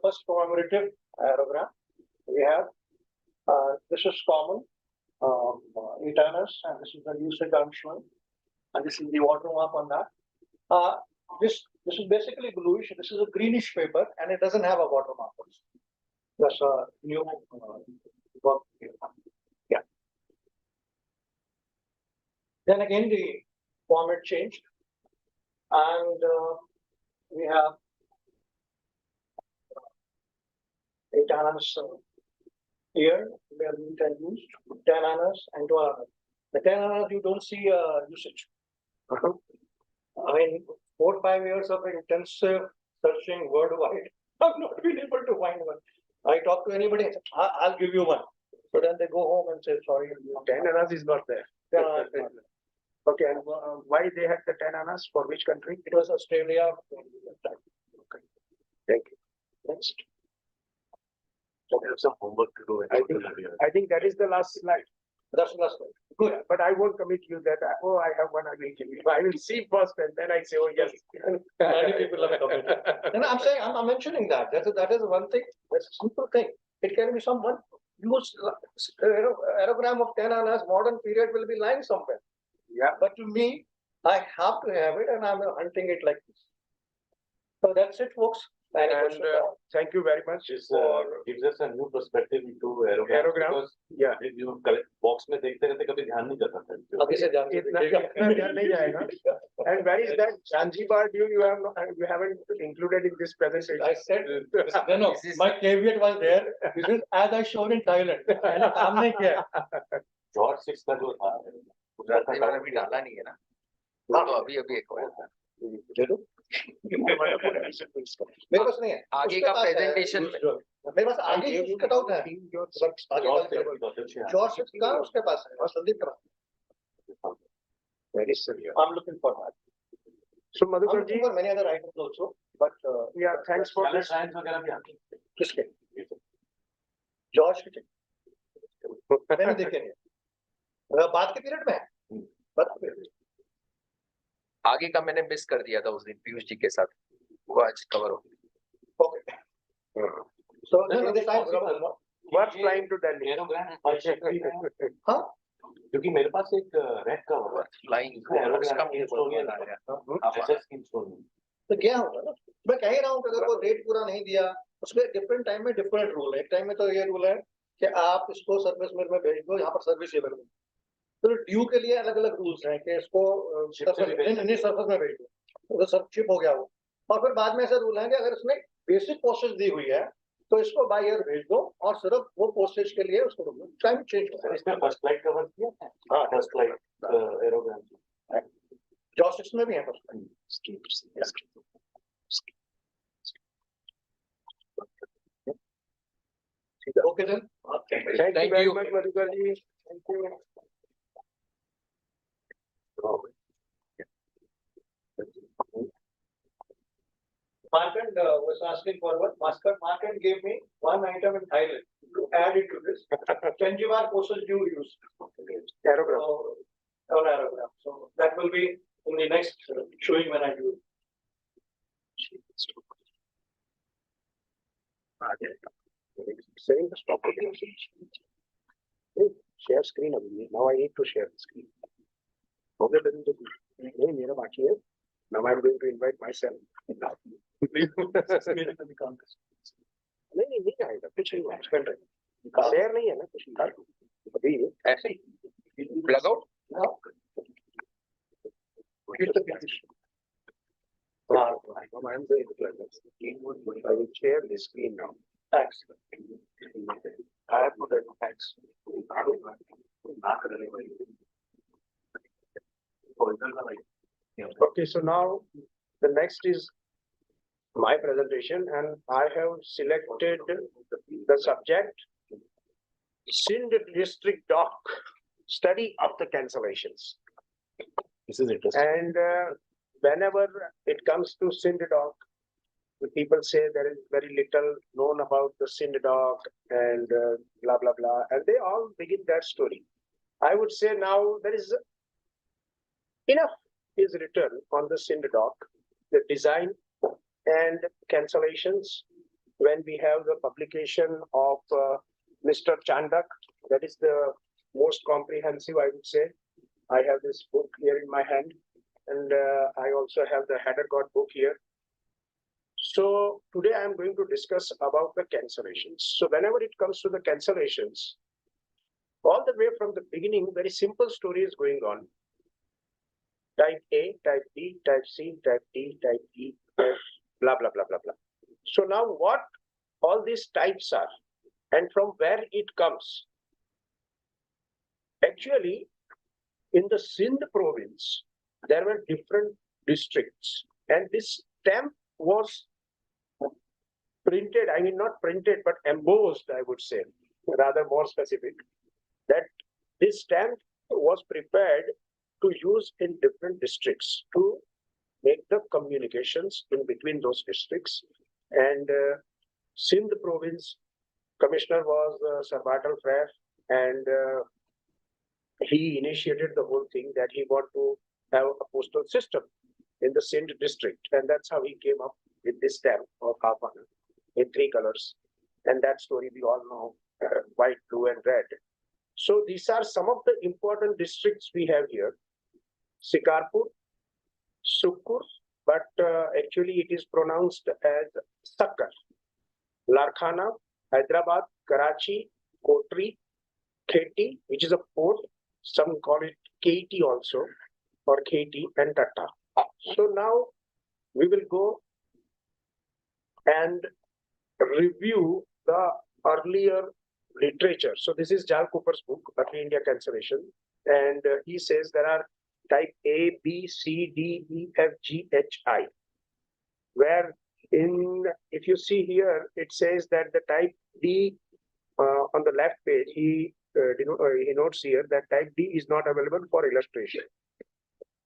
first commemorative aerogram we have. This is common, 8 annas, and this is the usage I'm showing, and this is the watermark on that. This is basically bluish. This is a greenish paper, and it doesn't have a watermark. That's a new work here. Yeah. Then again the format changed. And we have 8 annas here, we have used 10 annas and 12 annas. The 10 annas you don't see usage. I mean, 4 or 5 years of intensive searching worldwide, I've not been able to find one. I talk to anybody, I'll give you one. So then they go home and say, sorry, 10 annas is not there. 10 annas is not there. Okay, and why they had the 10 annas? For which country? It was Australia. Okay. Thank you. Next. So we have some homework to do. I think that is the last slide. That's the last one. Good, but I won't commit you that, I have one again. I will see first and then I say, oh, yes. Many people have committed. And I'm saying, I'm mentioning that. That is one thing. That's a simple thing. It can be someone use aerogram of 10 annas, modern period will be lying somewhere. Yeah. But to me, I have to have it and I'm hunting it like this. So that's it, folks. And thank you very much for gives us a new perspective into aerogram. Aerograms. Yeah. If you collect box में देखते रहते कभी ध्यान नहीं करता था. अभी से ध्यान नहीं जाएगा. And where is that Zanzibar due you haven't included in this presentation? I said, no, my caveat was there. This is as I showed in Thailand. मैंने काम नहीं किया. George VI का जो था. गुजराती वाला भी डाला नहीं है ना. वो तो अभी एक हुआ था. मेरे पास नहीं है. आगे का प्रेजेंटेशन मेरे पास आगे कट आउट है. जॉर्ज VI का उसके पास है और संदीप का. Very severe. I'm looking for that. So I'm Madhukar looking ji, for many other items also, but yeah, thanks for this. किसके? जॉर्ज के मैंने देखे नहीं। बाद के पीरियड में है? बाद के period में। आगे का मैंने मिस कर दिया था उस दिन पीयूष जी के साथ, वो आज कवर हो Okay. So in this time, What's flying to Delhi? हाँ? क्योंकि मेरे पास एक रेड का हुआ फ्लाइंग तो क्या होगा ना? मैं कह ही रहा हूँ कि अगर वो रेट पूरा नहीं दिया, उसमें डिफरेंट टाइम में डिफरेंट रूल है। एक टाइम में तो ये रूल है कि आप इसको सर्विस में भेज दो, यहाँ पर सर्विस अवेलेबल। तो ड्यू के लिए अलग अलग रूल्स हैं कि इसको सर्विस में भेज दो, तो सब शिप हो गया वो। और फिर बाद में ऐसा रूल है कि अगर इसमें बेसिक पोस्टेज दी हुई है तो इसको बाय एयर भेज दो और सिर्फ वो पोस्टेज के लिए उसको टाइम चेंज करो। इसमें फर्स्ट फ्लाइट कवर किया था। हाँ, फर्स्ट फ्लाइट एरोग्राम जॉब में भी है first. Okay sir, Thank you very much, Madhukar ji. Thank you. Markand was asking for what? Markand gave me one item in Thailand to add it to this. Chanjivar postage you use. Aerogram. On Aerogram. So that will be in the next showing when I do it. Saying the stop. Share screen अभी now I need to share the screen. Okay, then नहीं मेरा बाकी है. Now I'm going to invite myself. नहीं आएगा कुछ नहीं है. Share नहीं है ना कुछ नहीं. अभी ऐसे ही plug out I'm going to plug this. I will share the screen now. Thanks. I have put it thanks. Okay, so now the next is my presentation and I have selected the subject Scinde District Dawk, study of the cancellations. This is interesting. And whenever it comes to Scinde Dawk, the people say there is very little known about the Scinde Dawk and blah, blah, blah. And they all begin that story. I would say now there is enough is written on the Scinde Dawk, the design and cancellations. When we have the publication of Mr. Chandak, that is the most comprehensive, I would say. I have this book here in my hand, and I also have the Headergott book here. So today I am going to discuss about the cancellations. So whenever it comes to the cancellations, all the way from the beginning, very simple story is going on. Type A, type B, type C, type D, type E, blah, blah, blah, blah, blah. So now what all these types are and from where it comes. Actually, in the Sindh province, there were different districts and this stamp was printed, I mean not printed, but embossed, I would say, rather more specific, that this stamp was prepared to use in different districts to make the communications in between those districts. And Sindh province commissioner was Sarbatal Frere, and he initiated the whole thing that he wanted to have a postal system in the Sindh district. And that's how he came up with this stamp of half honor in 3 colors. And that story we all know, white, blue, and red. So these are some of the important districts we have here. Sikarpur, Sukkur, but actually it is pronounced as Sakkar. Larkhana, Hyderabad, Karachi, Kotri, Kheti, which is a port. Some call it Katy also, or Kheti, and Tata. So now we will go and review the earlier literature. So this is Jal Cooper's book, Early India Cancellation, and he says there are type A, B, C, D, E, F, G, H, I. Where if you see here, it says that the type D on the left page, he notes here that type D is not available for illustration.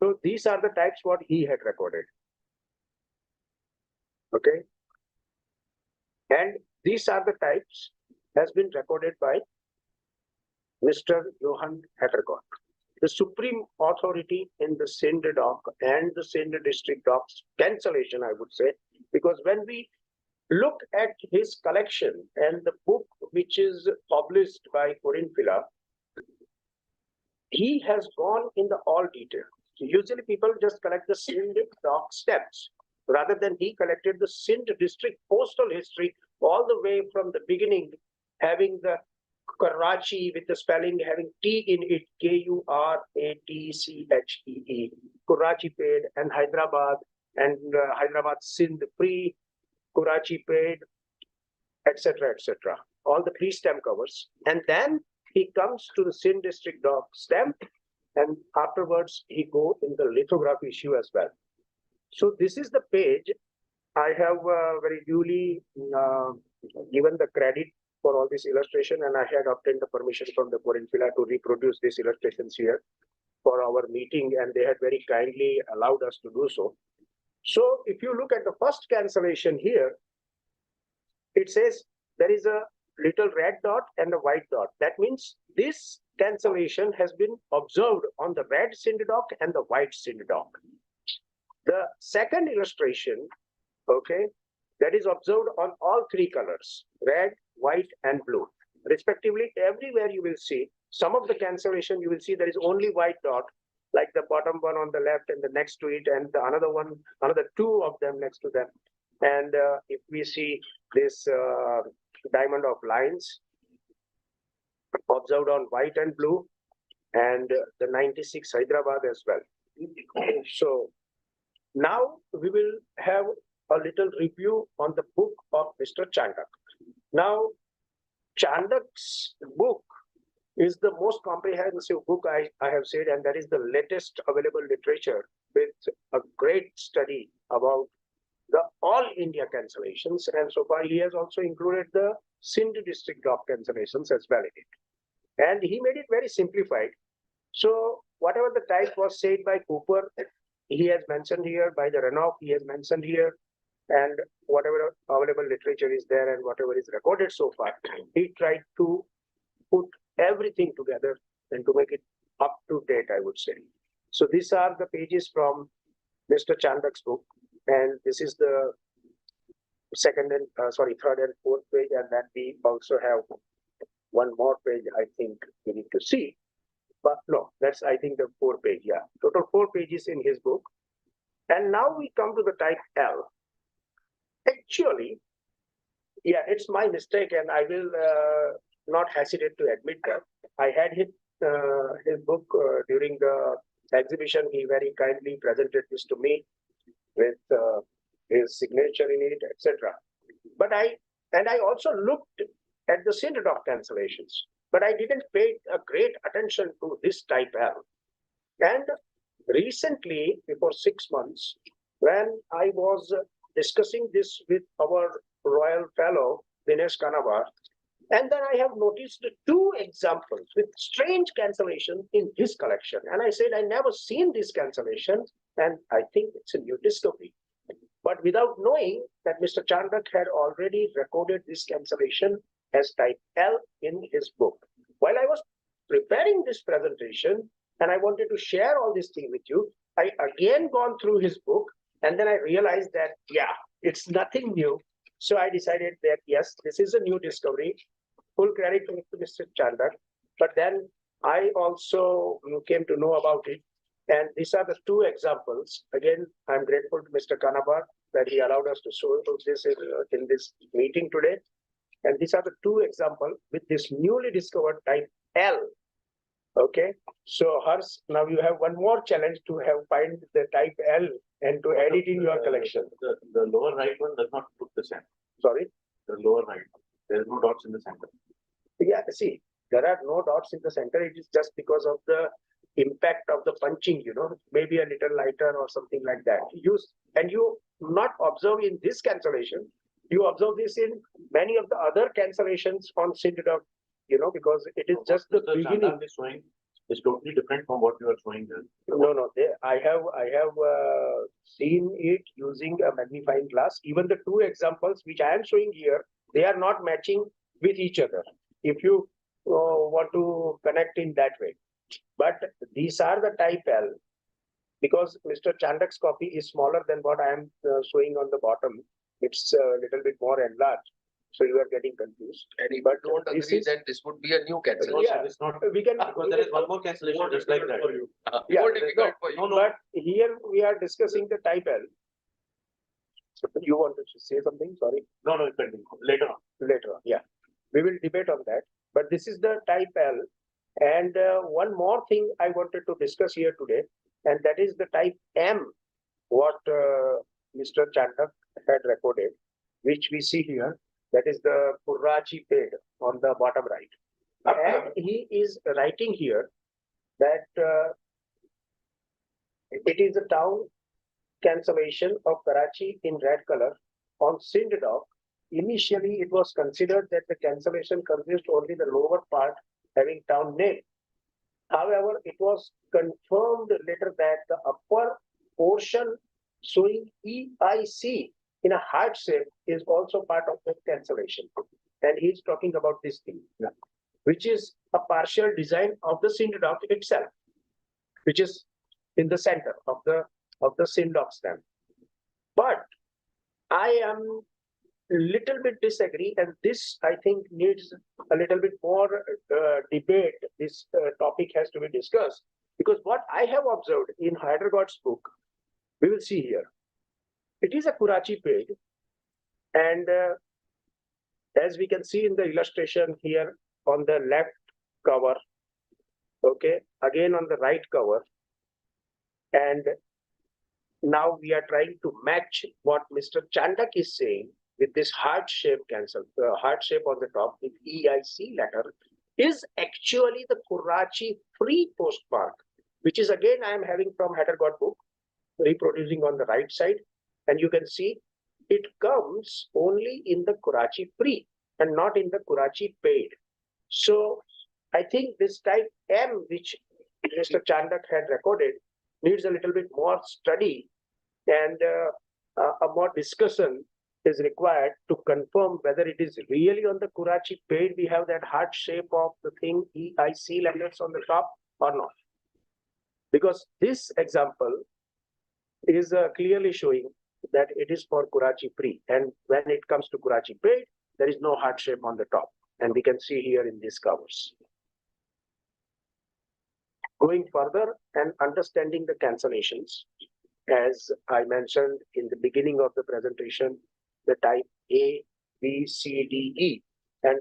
So these are the types what he had recorded. Okay. And these are the types has been recorded by Mr. Johann Hettergott, the supreme authority in the Scinde Dawk and the Scinde district Dawk's cancellation, I would say, because when we look at his collection and the book which is published by Corinthila, he has gone in the all detail. Usually people just collect the Scinde Dawk steps, rather than he collected the Scinde district postal history all the way from the beginning, having the Karachi with the spelling having T in it, Kuratchee, Karachi paid, and Hyderabad, and Hyderabad Sindh pre, Karachi paid, etc., etc. All the pre-stamp covers. And then he comes to the Sindh district Dawk stamp, and afterwards he go in the lithograph issue as well. So this is the page. I have very duly given the credit for all this illustration, and I had obtained the permission from the Corinthila to reproduce these illustrations here for our meeting, and they had very kindly allowed us to do so. So if you look at the first cancellation here, it says there is a little red dot and a white dot. That means this cancellation has been observed on the red Scinde Dawk and the white Scinde Dawk. The second illustration, okay, that is observed on all three colors, red, white, and blue. Respectively, everywhere you will see, some of the cancellation, you will see there is only white dot, like the bottom one on the left and the next to it, and the another one, another two of them next to them. And if we see this diamond of lines observed on white and blue, and the 96 Hyderabad as well. So now we will have a little review on the book of Mr. Chandak. Now, Chandak's book is the most comprehensive book I have said, and that is the latest available literature with a great study about the all India cancellations. And so far, he has also included the Scinde district Dawk cancellations as well in it. And he made it very simplified. So whatever the type was said by Cooper, he has mentioned here, by the Renouf, he has mentioned here, and whatever available literature is there and whatever is recorded so far, he tried to put everything together and to make it up to date, I would say. So these are the pages from Mr. Chandak's book, and this is the third and fourth page, and then we also have one more page I think we need to see. But no, that's I think the 4 page, yeah. Total 4 pages in his book. And now we come to the type L. Actually, yeah, it's my mistake, and I will not hesitate to admit that. I had his book during the exhibition. He very kindly presented this to me with his signature in it, etc. But I also looked at the Scinde Dawk cancellations, but I didn't pay a great attention to this type L. And recently, before 6 months, when I was discussing this with our royal fellow, Dinesh Kanabar, and then I have noticed 2 examples with strange cancellation in his collection. And I said, I never seen this cancellation, and I think it's a new discovery. But without knowing that Mr. Chandak had already recorded this cancellation as type L in his book. While I was preparing this presentation, and I wanted to share all this thing with you, I again gone through his book, and then I realized that, yeah, it's nothing new. So I decided that, yes, this is a new discovery. Full credit to Mr. Chandak. But then I also came to know about it. And these are the 2 examples. Again, I'm grateful to Mr. Kanabar that he allowed us to show this in this meeting today. And these are the 2 examples with this newly discovered type L. Okay, so Hers, now you have one more challenge to find the type L and to add it in your collection. The lower right one does not put the center. Sorry? The lower right one. There is no dots in the center. Yeah, see, there are no dots in the center. It is just because of the impact of the punching, maybe a little lighter or something like that. You not observe in this cancellation, you observe this in many of the other cancellations on Scinde Dawk, because it is just the beginning. Is showing is totally different from what you are showing there. No, I have seen it using a magnifying glass. Even the two examples which I am showing here, they are not matching with each other. If you want to connect in that way, but these are the type L, because Mr. Chandak's copy is smaller than what I am showing on the bottom. It's a little bit more enlarged, so you are getting confused. And if But you don't this agree, is- then this would be a new cancellation. Yeah, It's not, we can. because there is one more cancellation just like that. Yeah, More difficult for you. No, no, But here we are discussing the type L. You wanted to say something? Sorry. no, no, pending. Later on. Later on, yeah. We will debate on that. But this is the type L. And one more thing I wanted to discuss here today, and that is the type M, what Mr. Chandak had recorded, which we see here. That is the Kurachi paid on the bottom right. And he is writing here that it is a town cancellation of Karachi in red color on Scinde Dawk. Initially, it was considered that the cancellation consist only the lower part having town name. However, it was confirmed later that the upper portion showing EIC in a heart shape is also part of the cancellation. And he's talking about this thing, which is a partial design of the Scinde Dawk itself, which is in the center of the Scinde Dawk stamp. But I am a little bit disagree, and this I think needs a little bit more debate. This topic has to be discussed, because what I have observed in Hyderabad's book, we will see here. It is a Kurachi page, and as we can see in the illustration here on the left cover, okay, again on the right cover, and now we are trying to match what Mr. Chandak is saying with this heart shape heart shape on the top with EIC letter is actually the Kurachi free postmark, which is again I am having from Hyderabad book, reproducing on the right side, and you can see it comes only in the Kurachi free and not in the Kurachi paid. So I think this type M, which Mr. Chandak had recorded, needs a little bit more study, and a more discussion is required to confirm whether it is really on the Kurachi paid. We have that heart shape of the thing, EIC letters on the top or not. Because this example is clearly showing that it is for Kurachi free. And when it comes to Kurachi paid, there is no heart shape on the top. And we can see here in these covers. Going further and understanding the cancellations, as I mentioned in the beginning of the presentation, the type A, B, C, D, E. And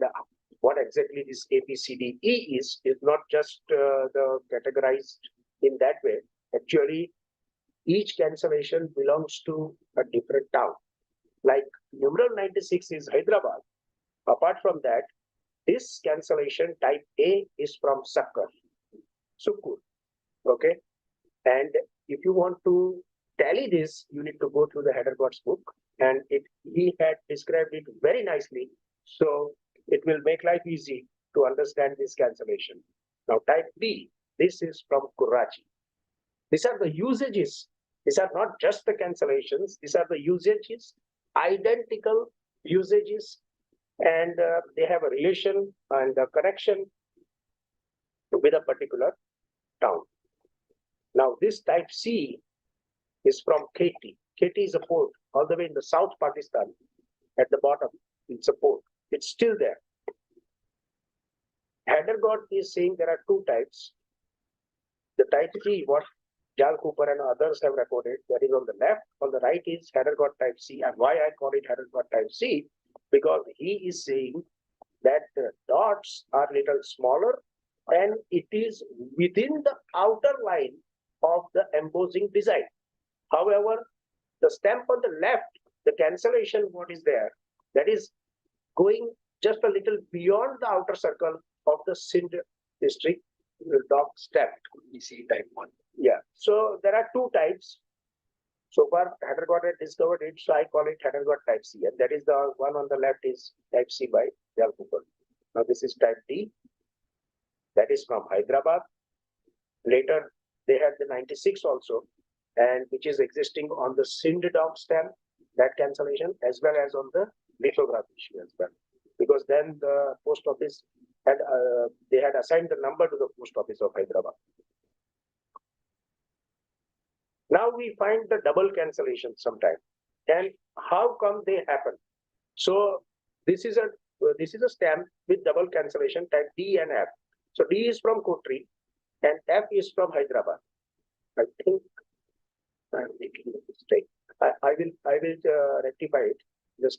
what exactly this A, B, C, D, E is not just the categorized in that way. Actually, each cancellation belongs to a different town. Like numeral 96 is Hyderabad. Apart from that, this cancellation type A is from Sakkar, Sukkur. Okay. And if you want to tally this, you need to go through the Hyderabad's book, and he had described it very nicely. So it will make life easy to understand this cancellation. Now type B, this is from Kurachi. These are the usages. These are not just the cancellations. These are the usages, identical usages, and they have a relation and a connection with a particular town. Now this type C is from Kheti. Kheti is a port all the way in the South Pakistan. At the bottom, it's a port. It's still there. Hyderabad is saying there are two types. The type C, what Jal Cooper and others have recorded, that is on the left. On the right is Hyderabad type C. And why I call it Hyderabad type C? Because he is saying that the dots are little smaller and it is within the outer line of the embossing design. However, the stamp on the left, the cancellation, what is there, that is going just a little beyond the outer circle of the Scinde district Dawk stamp. EC type 1. Yeah. So there are two types. So far, Hyderabad had discovered it, so I call it Hyderabad type C. And that is the one on the left is type C by Jal Cooper. Now this is type D. That is from Hyderabad. Later, they had the 96 also, and which is existing on the Scinde Dawk stamp, that cancellation, as well as on the lithograph issue as well. Because then the post office had, they had assigned the number to the post office of Hyderabad. Now we find the double cancellation sometime. And how come they happen? So this is a stamp with double cancellation type D and F. So D is from Kotri and F is from Hyderabad. I think I'm making a mistake. I will rectify it. Just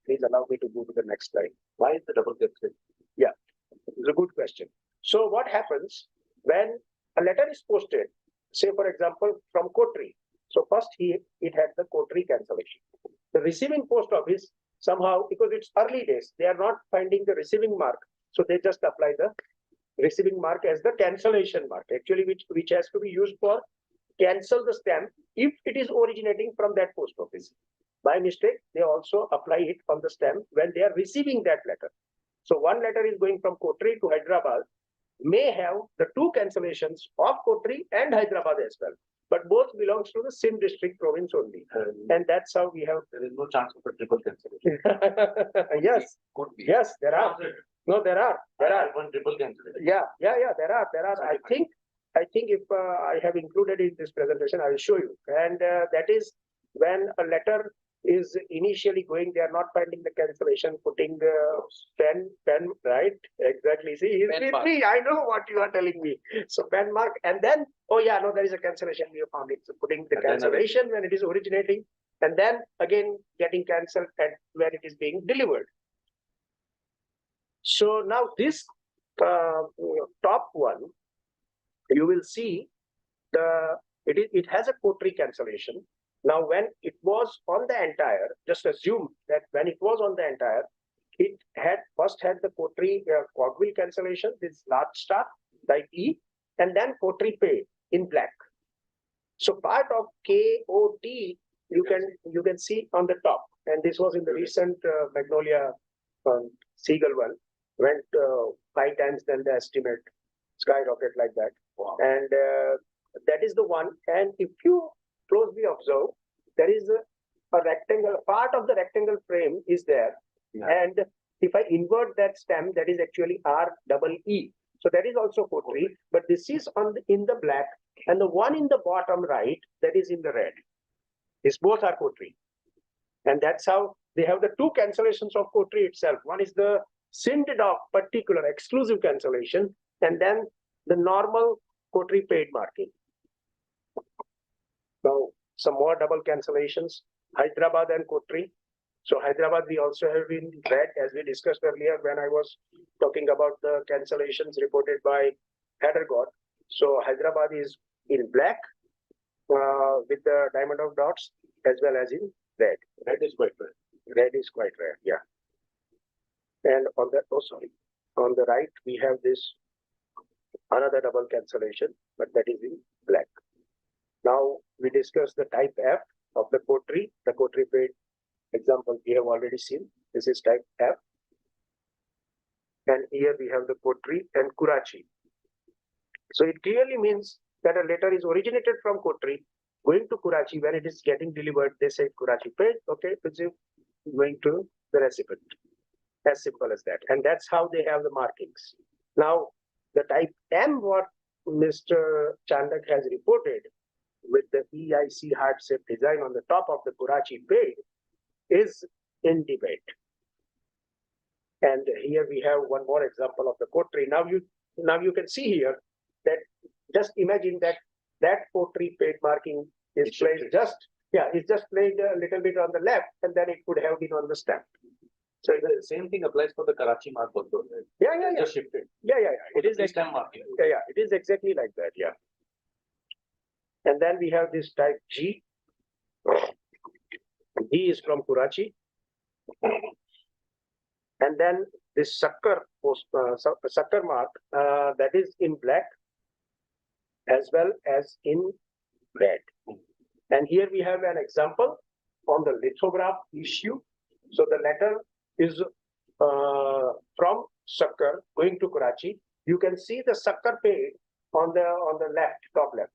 please allow me to go to the next slide. Why is the double cancellation? Yeah, it's a good question. So what happens when a letter is posted, say for example from Kotri. So first it had the Kotri cancellation. The receiving post office somehow, because it's early days, they are not finding the receiving mark. So they just apply the receiving mark as the cancellation mark, actually which has to be used for cancel the stamp if it is originating from that post office. By mistake, they also apply it on the stamp when they are receiving that letter. So one letter is going from Kotri to Hyderabad, may have the two cancellations of Kotri and Hyderabad as well. But both belongs to the same district province only. And that's how we have. There is no chance of a triple cancellation. Yes, Could be. yes, there are. No, there are. There are. One triple cancellation. Yeah, there are. I think if I have included in this presentation, I will show you. And that is when a letter is initially going, they are not finding the cancellation, putting the pen, right? Exactly. See, he's with me. I know what you are telling me. So pen mark, and then, oh yeah, no, there is a cancellation. We have found it. So putting the cancellation when it is originating, and then again getting cancelled at when it is being delivered. So now this top one, you will see it has a Kotri cancellation. Now, when it was on the entire, just assume that when it was on the entire, it had first had the Kotri cogwheel cancellation, this large star like E, and then Kotri paid in black. So part of KOT you can see on the top, and this was in the recent Magnolia Seagull one, went 5 times than the estimate, skyrocket like that. Wow. And that is the one. And if you closely observe, there is a rectangle, part of the rectangle frame is there. Yeah. And if I invert that stem, that is actually REE. So that is also Kotri, but this is in the black, and the one in the bottom right, that is in the red. These both are Kotri. And that's how they have the two cancellations of Kotri itself. One is the Scinde Dawk particular exclusive cancellation, and then the normal Kotri paid marking. Now, some more double cancellations, Hyderabad and Kotri. So Hyderabad, we also have in red, as we discussed earlier when I was talking about the cancellations reported by Hyderabad. So Hyderabad is in black with the diamond of dots, as well as in red. Red is quite rare. Red is quite rare, yeah. And on the right, we have this another double cancellation, but that is in black. Now we discuss the type F of the Kotri paid example we have already seen. This is type F. And here we have the Kotri and Karachi. So it clearly means that a letter is originated from Kotri, going to Karachi. When it is getting delivered, they say Karachi paid, okay, it's going to the recipient. As simple as that. And that's how they have the markings. Now, the type M, what Mr. Chandak has reported with the EIC heart-shaped design on the top of the Karachi paid, is in debate. And here we have one more example of the Kotri. Now you can see here that just imagine that Kotri paid marking is placed it's just placed a little bit on the left, and then it could have been on the stamp. So the same thing applies for the Karachi mark also. Right? Yeah. Just shifted. Yeah. It is the stamp marking. Yeah. It is exactly like that. Yeah. And then we have this type G. G is from Karachi. And then this sucker mark that is in black as well as in red. And here we have an example on the lithograph issue. So the letter is from Sucker going to Karachi. You can see the Sucker paid on the left, top left,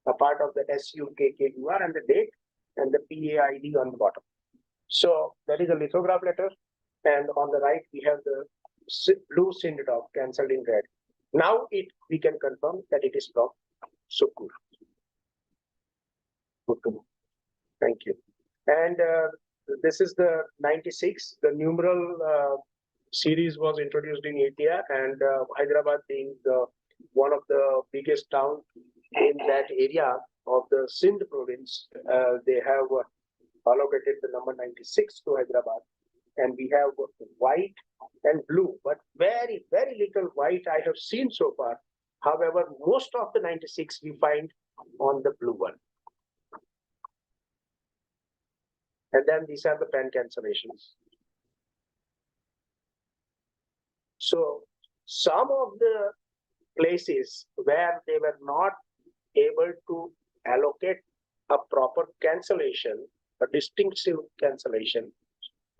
a part of the SUKKUR and the date and the PAID on the bottom. So that is a lithograph letter, and on the right we have the blue Scinde Dawk cancelled in red. Now we can confirm that it is from Sukkur. Good to know. Thank you. And this is the 96. The numeral series was introduced in India, and Hyderabad being one of the biggest town in that area of the Sindh province, they have allocated the number 96 to Hyderabad, and we have white and blue, but very, very little white I have seen so far. However, most of the 96 we find on the blue one. And then these are the pen cancellations. So some of the places where they were not able to allocate a proper cancellation, a distinctive cancellation,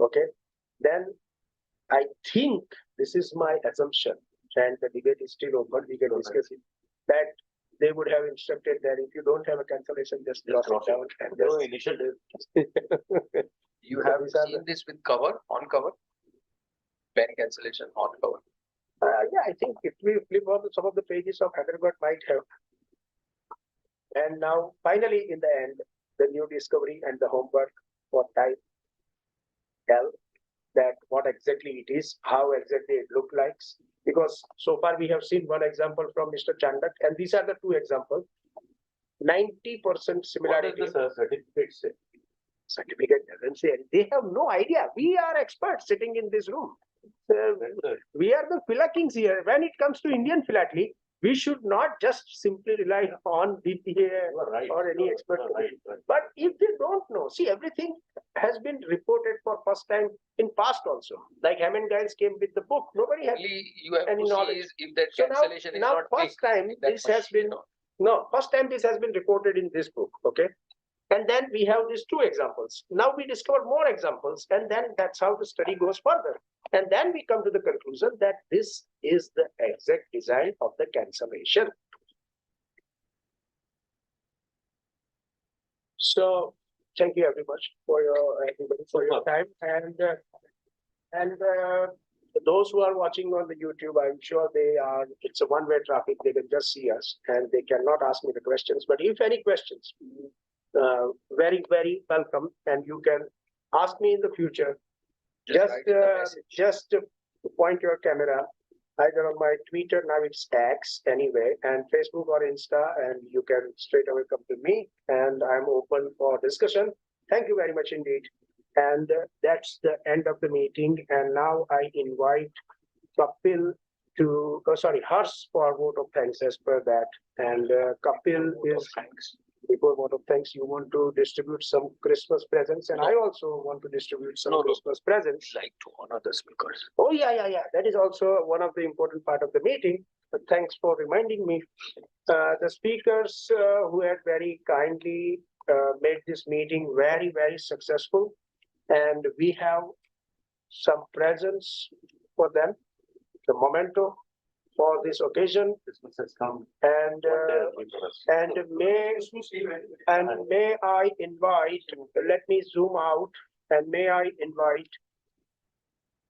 okay, then I think, this is my assumption, and the debate is still open, we can discuss it, that they would have instructed that if you don't have a cancellation, just cross it down. And No initiative. You have seen this with cover, on cover? Pen cancellation on cover. Yeah, I think if we flip over some of the pages of Hyderabad might have. And now, finally, in the end, the new discovery and the homework for type L, that what exactly it is, how exactly it looks like. Because so far we have seen one example from Mr. Chandak, and these are the two examples. 90% similarity. What does the certificate say? Certificate doesn't say, they have no idea. We are experts sitting in this room. We are the Phila-kings here. When it comes to Indian philately, we should not just simply rely on BPA or any expert. But if they don't know, see, everything has been reported for first time in past also. Like Hammond Giles came with the book. Nobody has Only you have any to see knowledge. is if that So cancellation is now not first big, time that this has much, been, no, first time this has been reported in this book, okay? And then we have these two examples. Now we discover more examples, and then that's how the study goes further. And then we come to the conclusion that this is the exact design of the cancellation. So thank you very much for your time, and those who are watching on the YouTube, I'm sure it's a one-way traffic. They can just see us and they cannot ask me the questions. But if any questions, very, very welcome, and you can ask me in the future. Just point your camera either on my Twitter, now it's X anyway, and Facebook or Insta, and you can straight away come to me, and I'm open for discussion. Thank you very much indeed. And that's the end of the meeting. And now I invite Kapil to, Hers for vote of thanks as per that. And Kapil is, before vote of thanks, you want to distribute some Christmas presents, and I also want to distribute some Christmas presents. Like to honor the speakers. Oh, yeah. That is also one of the important part of the meeting. But thanks for reminding me. The speakers who had very kindly made this meeting very, very successful. And we have some presents for them, the memento for this occasion. Christmas has come. And may I invite, let me zoom out, and may I invite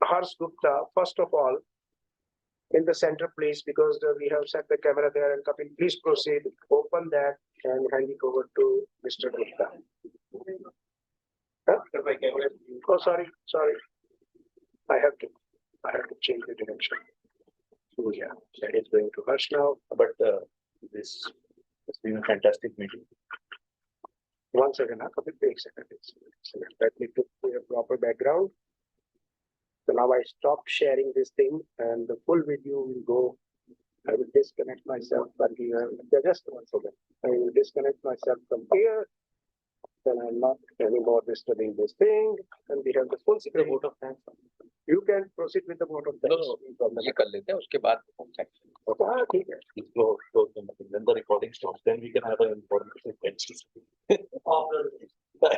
Hers Gupta, first of all, in the center, please, because we have set the camera there. And Kapil, please proceed, open that and hand it over to Mr. Gupta. Huh? Oh, sorry. I have to change the direction. Oh, yeah, that is going to Harsh now. But this has been a fantastic meeting. 1 second, Kapil, wait a second. Let me put a proper background. So now I stop sharing this thing, and the full video will go. I will disconnect myself from here. Just 1 second. I will disconnect myself from here. Then I'm not anymore disturbing this thing. And we have the full screen. Vote of thanks. You can proceed with the vote of thanks. ये कर लेते हैं उसके बाद Okay, ठीक है. Then the recording stops. Then we can have an important question.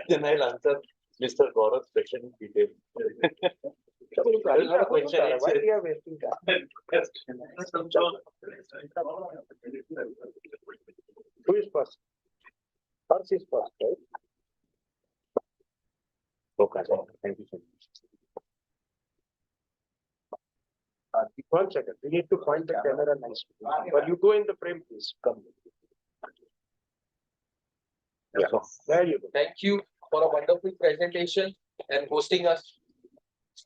Then I'll answer Mr. Gaurav's question in detail. Why we are wasting time? Who is first? Hers is first, right? Okay, thank you so much. One second, we need to point the camera nicely. But you go in the frame, please. Come. Yeah, there you go. Thank you for a wonderful presentation and hosting us.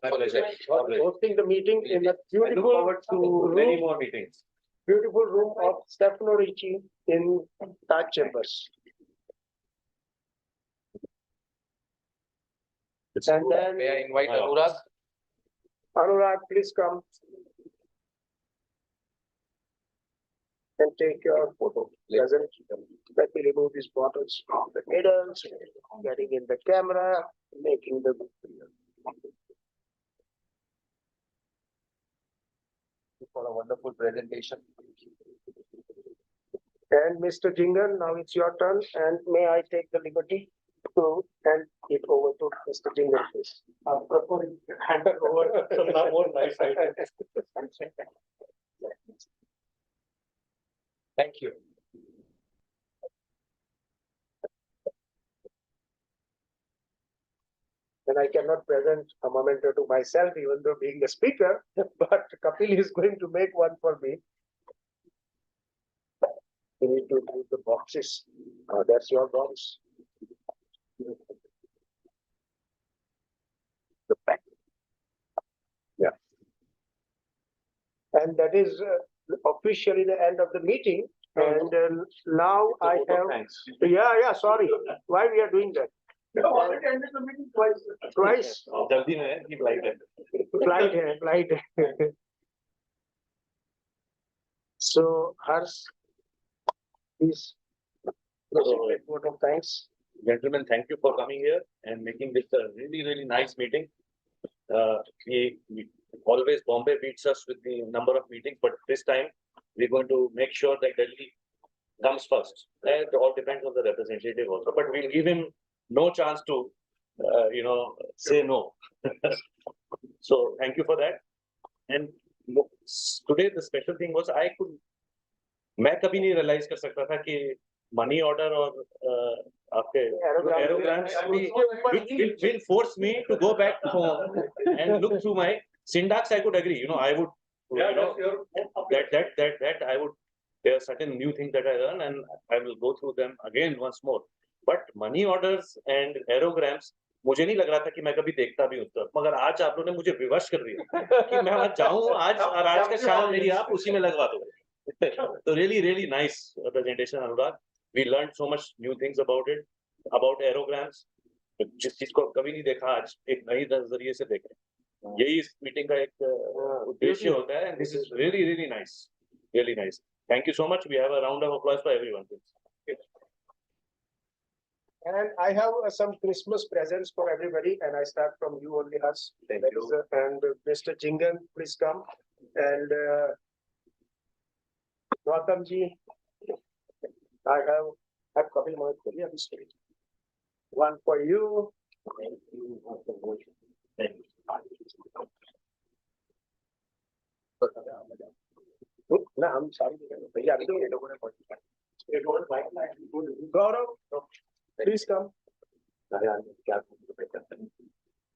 Pleasure. Hosting the meeting in a I look beautiful, forward to many more meetings. beautiful room of Stefano Ricci in Taj Chambers. And then May I invite Anurag? Anurag, please come. And take your photo. Present. Let me remove these bottles from the needles, getting in the camera, making the. For a wonderful presentation. And Mr. Jhingan, now it's your turn, and may I take the liberty to hand it over to Mr. Jhingan, please. I'm proposing hand over some more nice items. Thank you. And I cannot present a memento to myself, even though being the speaker, but Kapil is going to make one for me. We need to move the boxes. That's your box. The pack. Yeah. And that is officially the end of the meeting. And now I have. Thanks. Yeah, sorry. Why we are doing that? Already ended the meeting twice. Twice. जल्दी में है कि flight है? Flight. So, hers is vote of thanks. Gentlemen, thank you for coming here and making this a really, really nice meeting. We always Bombay beats us with the number of meetings, but this time we're going to make sure that Delhi comes first. And it all depends on the representative also, but we'll give him no chance to, say no. So thank you for that. And today the special thing was मैं कभी नहीं realize कर सकता था कि money order और आपके aerograms will force me to go back home and look through my syntax. I could agree, I would, that I would, there are certain new things that I learn and I will go through them again once more. But money orders and aerograms मुझे नहीं लग रहा था कि मैं कभी देखता भी हूँ तब, मगर आज आप लोगों ने मुझे विवश कर दिया कि मैं वहां जाऊं आज और आज का शाम मेरी आप उसी में लगवा दो. So really nice presentation, Anurag. We learned so much new things about it, about aerograms. जिस चीज को कभी नहीं देखा आज एक नई नजरिए से देखें. यही इस मीटिंग का एक उद्देश्य होता है. And this is really nice, really nice. Thank you so much. We have a round of applause for everyone. And I have some Christmas presents for everybody, and I start from you only, Hers. Thank you. And Mr. Jhingan, please come. And Gautam ji, I have Kapil Mohit Kohli on the stage. One for you. Thank you. Thank you. No, I'm sorry. Gaurav, please come.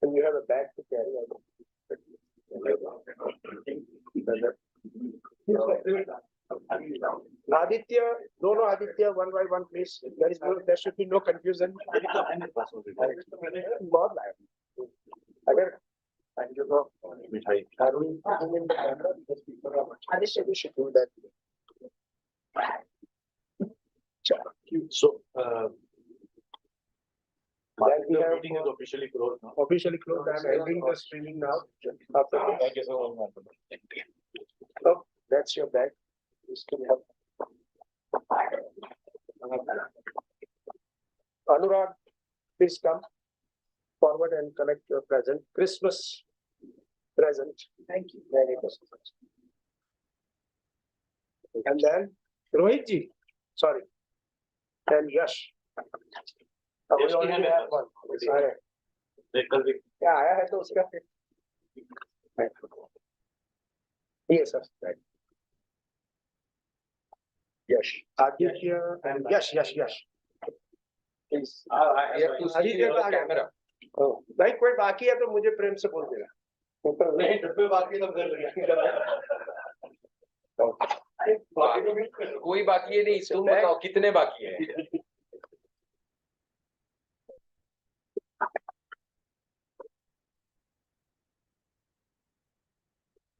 And you have a bag to carry. Aditya, no, Aditya, one by one, please. There should be no confusion. Thank you, bro. Aditya, we should do that. So, the meeting is officially closed now. Officially closed. I'm ending the streaming now. Thank you so much. Oh, that's your bag. You still have. Anurag, please come forward and collect your present, Christmas present. Thank you very much. And then Rohit ji, sorry, and Yash. We already have one. Sorry. Yeah, I had those. Yes, sir. Right. Yes, Aditya and yes. Please. I have to see your camera. भाई कोई बाकी है तो मुझे प्रेम से बोल देना। नहीं डब्बे बाकी तो कर कोई बाकी है नहीं, तुम बताओ कितने बाकी है?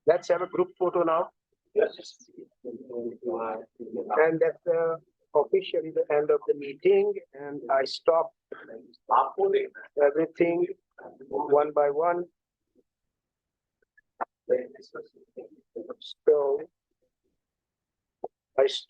Let's have a group photo now. And that's officially the end of the meeting, and I stop everything one by one. So I stop.